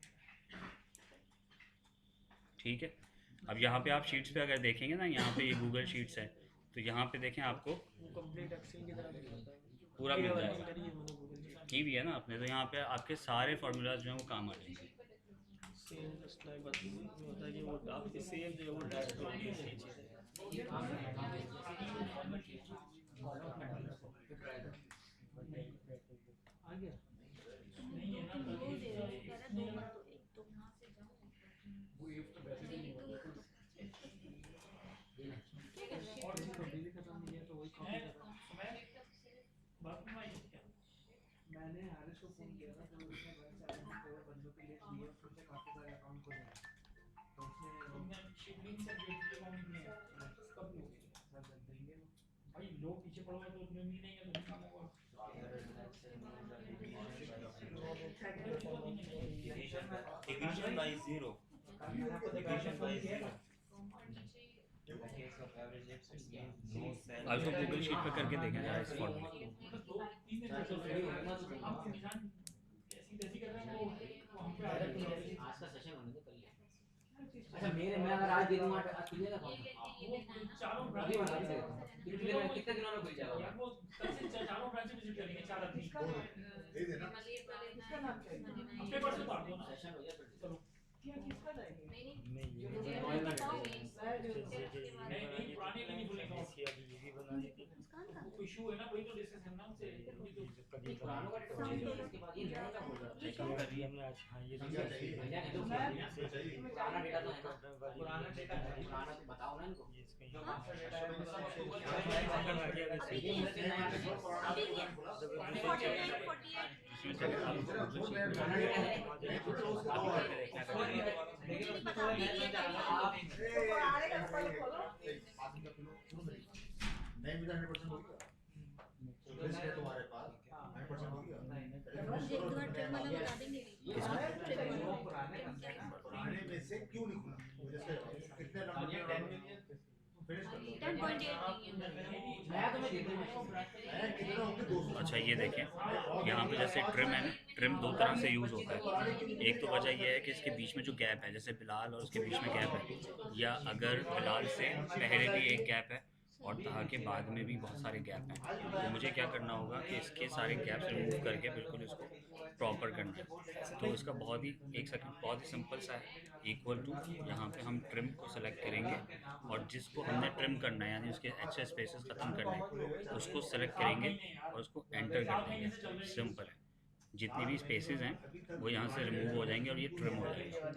ठीक है अब यहाँ पे आप शीट्स पे अगर देखेंगे ना यहाँ पे ये गूगल शीट्स है तो यहाँ पे देखें आपको वो कंप्लीट एक्सेल की तरह दिखाता है पूरा मिल जाएगा करी है मैंने गूगल शीट की भी है ना आपने तो यहाँ पे आपके सारे फार्मूलाज जो हैं वो काम आ जाएंगे सेम जस्ट लाइक बस ये होता है कि वो आपके सेम जो है वो डैशबोर्ड की सही चीज़ है आ गया नहीं है ना और भी खत्म नहीं है तो वही कॉपी कर रहा हूँ मैंने हारिस को फोन किया था तो उसने बहुत सारे बंदों के लिए दिए उसने काफी सारे अकाउंट खोले तो उसने सर देंगे भाई लोग पीछे पड़ोगे तो उनमें भी नहीं है तो काम होगा डिवीजन बाय 0 डिवीजन बाय 0 आज तो गूगल शीट पे करके देखें जरा इस फॉर्मूले तो 3 दिन आप निशान ऐसी तैसी कर रहे हैं वो हम पे आ रहा है आज का सेशन होने दो कल अच्छा मैं अगर आज दे दूंगा आज खुलेगा कौन चारों अभी बता देता हूं कितने दिनों में खुल जाएगा यार वो कल से चारों ब्रांच विजिट करेंगे 4 आदमी दे देना इसका नाम क्या है? अपने पास से बात दो ना सेशन हो गया फिर चलो क्या किसका जाएगा? नहीं पुराने नहीं बोलेगा कोई इशू है ना वही तो डिस्कस करना उनसे अभी तो पुरानों का इसके बाद ये नया का बोल रहा है पुराना डेटा तो है ना पुराना डेटा है पुराना तो बताओ ना इनको जो मास्टर डेटा है नहीं मिला 100% हो गया तुम्हारे पास 9% हो गया से क्यों नहीं खुला मुझे इसका जवाब दो। कितने नंबर ये 10 मिलियन फिनिश कर दो 10.8 नहीं है मैं तो मैं देता हूँ मैं कितने होंगे 200। अच्छा ये देखें यहाँ पे जैसे ट्रिम है ना, ट्रिम दो तरह से यूज़ होता है। एक तो वजह यह है कि इसके बीच में जो गैप है, जैसे बिलाल और उसके बीच में गैप है, या अगर बिलाल से पहले भी एक गैप है और तहा के बाद में भी बहुत सारे गैप हैं, तो मुझे क्या करना होगा कि इसके सारे गैप्स रिमूव करके बिल्कुल इसको प्रॉपर करना है। तो इसका बहुत ही एक सेकंड बहुत ही सिंपल सा है, इक्वल टू यहाँ पे हम ट्रिम को सेलेक्ट करेंगे और जिसको हमने ट्रिम करना है यानी उसके एक्स्ट्रा स्पेसेस ख़त्म करने हैं उसको सेलेक्ट करेंगे और उसको एंटर कर देंगे। सिंपल है, जितनी भी स्पेसेस हैं वो यहाँ से रिमूव हो जाएंगे और ये ट्रिम हो जाएगा।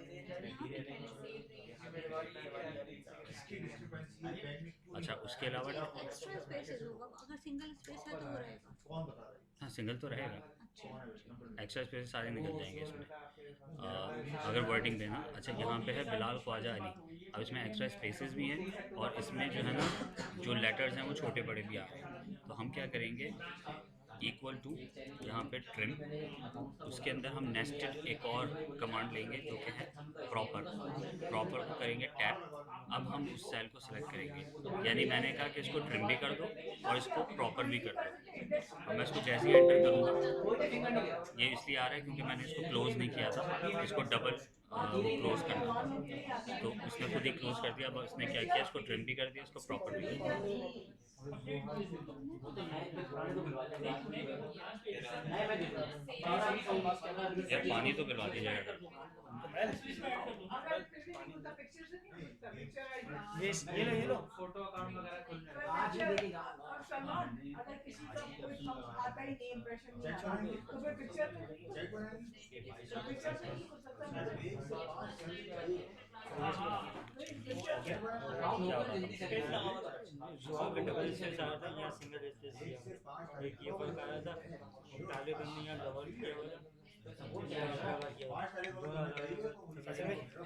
अच्छा उसके अलावा एक्स्ट्रा स्पेसेस होगा, अगर सिंगल स्पेस है तो वो रहेगा। कौन बता रहा है? हाँ सिंगल तो रहेगा, एक्स्ट्रा स्पेस सारे निकल जाएंगे इसमें अगर वर्डिंग देना। अच्छा यहाँ पे है बिलाल ख्वाजा अली, अब इसमें एक्स्ट्रा स्पेसेस भी हैं और इसमें जो है ना जो लेटर्स हैं वो छोटे बड़े भी आ रहे हैं। तो हम क्या करेंगे, इक्वल टू यहाँ पे ट्रिम, उसके अंदर हम नेस्टेड एक और कमांड लेंगे जो कि है प्रॉपर को करेंगे टैप। अब हम उस सेल को सेलेक्ट करेंगे, यानी मैंने कहा कि इसको ट्रिम भी कर दो और इसको प्रॉपर भी कर दो। अब मैं इसको जैसे ही एंटर करूँगा ये इसलिए आ रहा है क्योंकि मैंने इसको क्लोज़ नहीं किया था, इसको डबल क्लोज करना था, तो इसने खुद ही क्लोज कर दिया। अब इसने क्या किया, इसको ट्रिम भी कर दिया, इसको प्रॉपर भी कर दिया। यार पानी तो पिलवा दीजिएगा। ये लो फोटो अकाउंट वगैरह खुल जाएगा। और सलमान अगर किसी का कोई शब्द आता ही नहीं, इंप्रेशन नहीं आता तो फिर पिक्चर से नहीं हो डबल स्पेस आया था या सिंगल स्पेस दिया, एक ये फर्क आया था काले करने या डबल किया हुआ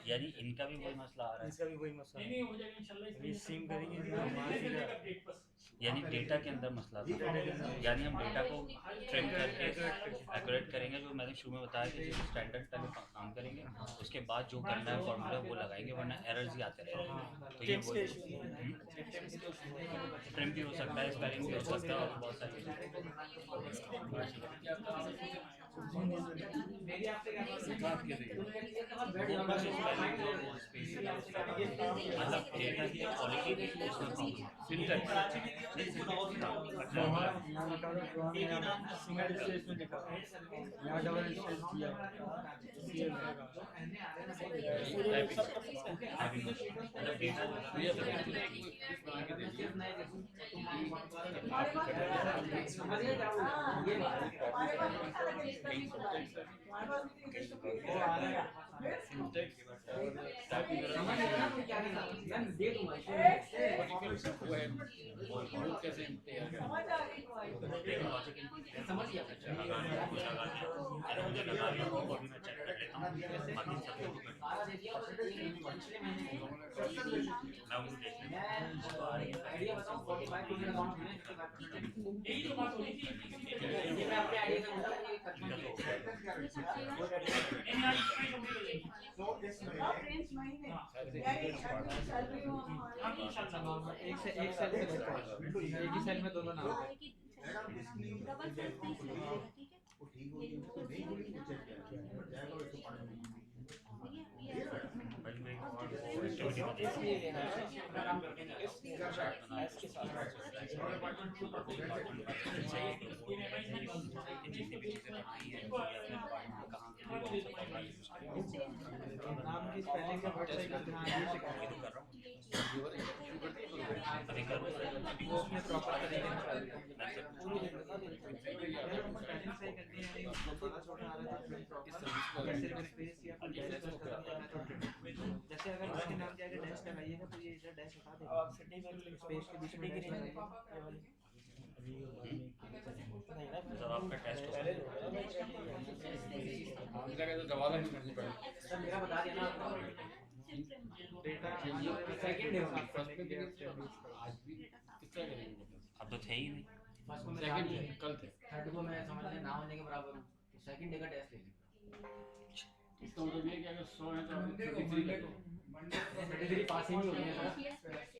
यानी इनका भी वही मसला आ रहा है, इसका भी वही मसला नहीं हो जाएगा इंशाल्लाह। अभी सिम करेंगे यानी डेटा के अंदर मसला था, यानी हम डेटा को ट्रिम करके एक्यूरेट करेंगे। जो मैंने शुरू में बताया कि जैसे स्टैंडर्ड पहले काम करेंगे उसके बाद जो करना है फॉर्मूला वो लगाएंगे, वरना एरर्स ही आते हैं। तो ये वो ट्रिम भी हो सकता है, स्पेलिंग भी हो सकता है और बहुत सारी मतलब डेटा की क्वालिटी उसमें प्रॉब्लम सिंगल स्पेस में लिखा यहाँ डबल स्पेस दिया एक सेल में एक ही सेल में दोनों नाम है। डबल स्पेस नहीं रहेगा, ठीक है। वो ठीक होगी उसको नहीं होगी तो चेक किया जाएगा उसको पानी नाम की स्पेलिंग का वर्ड सही करना है, ये सिखाएंगे वो अपने प्रॉपर तरीके से सही करनी है। बड़ा छोटा आ रहा है प्रॉपर सिर्फ स्पेस या फिर डैश जैसे अगर इसके नाम के आगे डैश लगाइएगा तो ये इधर डैश हटा देगा, आप स्पेस के बीच में डैश लगाइएगा। जब आपका टेस्ट हो सर मेरा बता देना आपको डेटा सेकंड डे होगा अब तो थे ही नहीं, फर्स्ट को मैं कल थे, थर्ड को मैं समझ लें ना होने के बराबर हूँ, तो सेकंड डे का टेस्ट ले लें। इसका मतलब ये है कि अगर 100 है तो आपने 33 कर दो। 33 पासिंग ही होती है सर।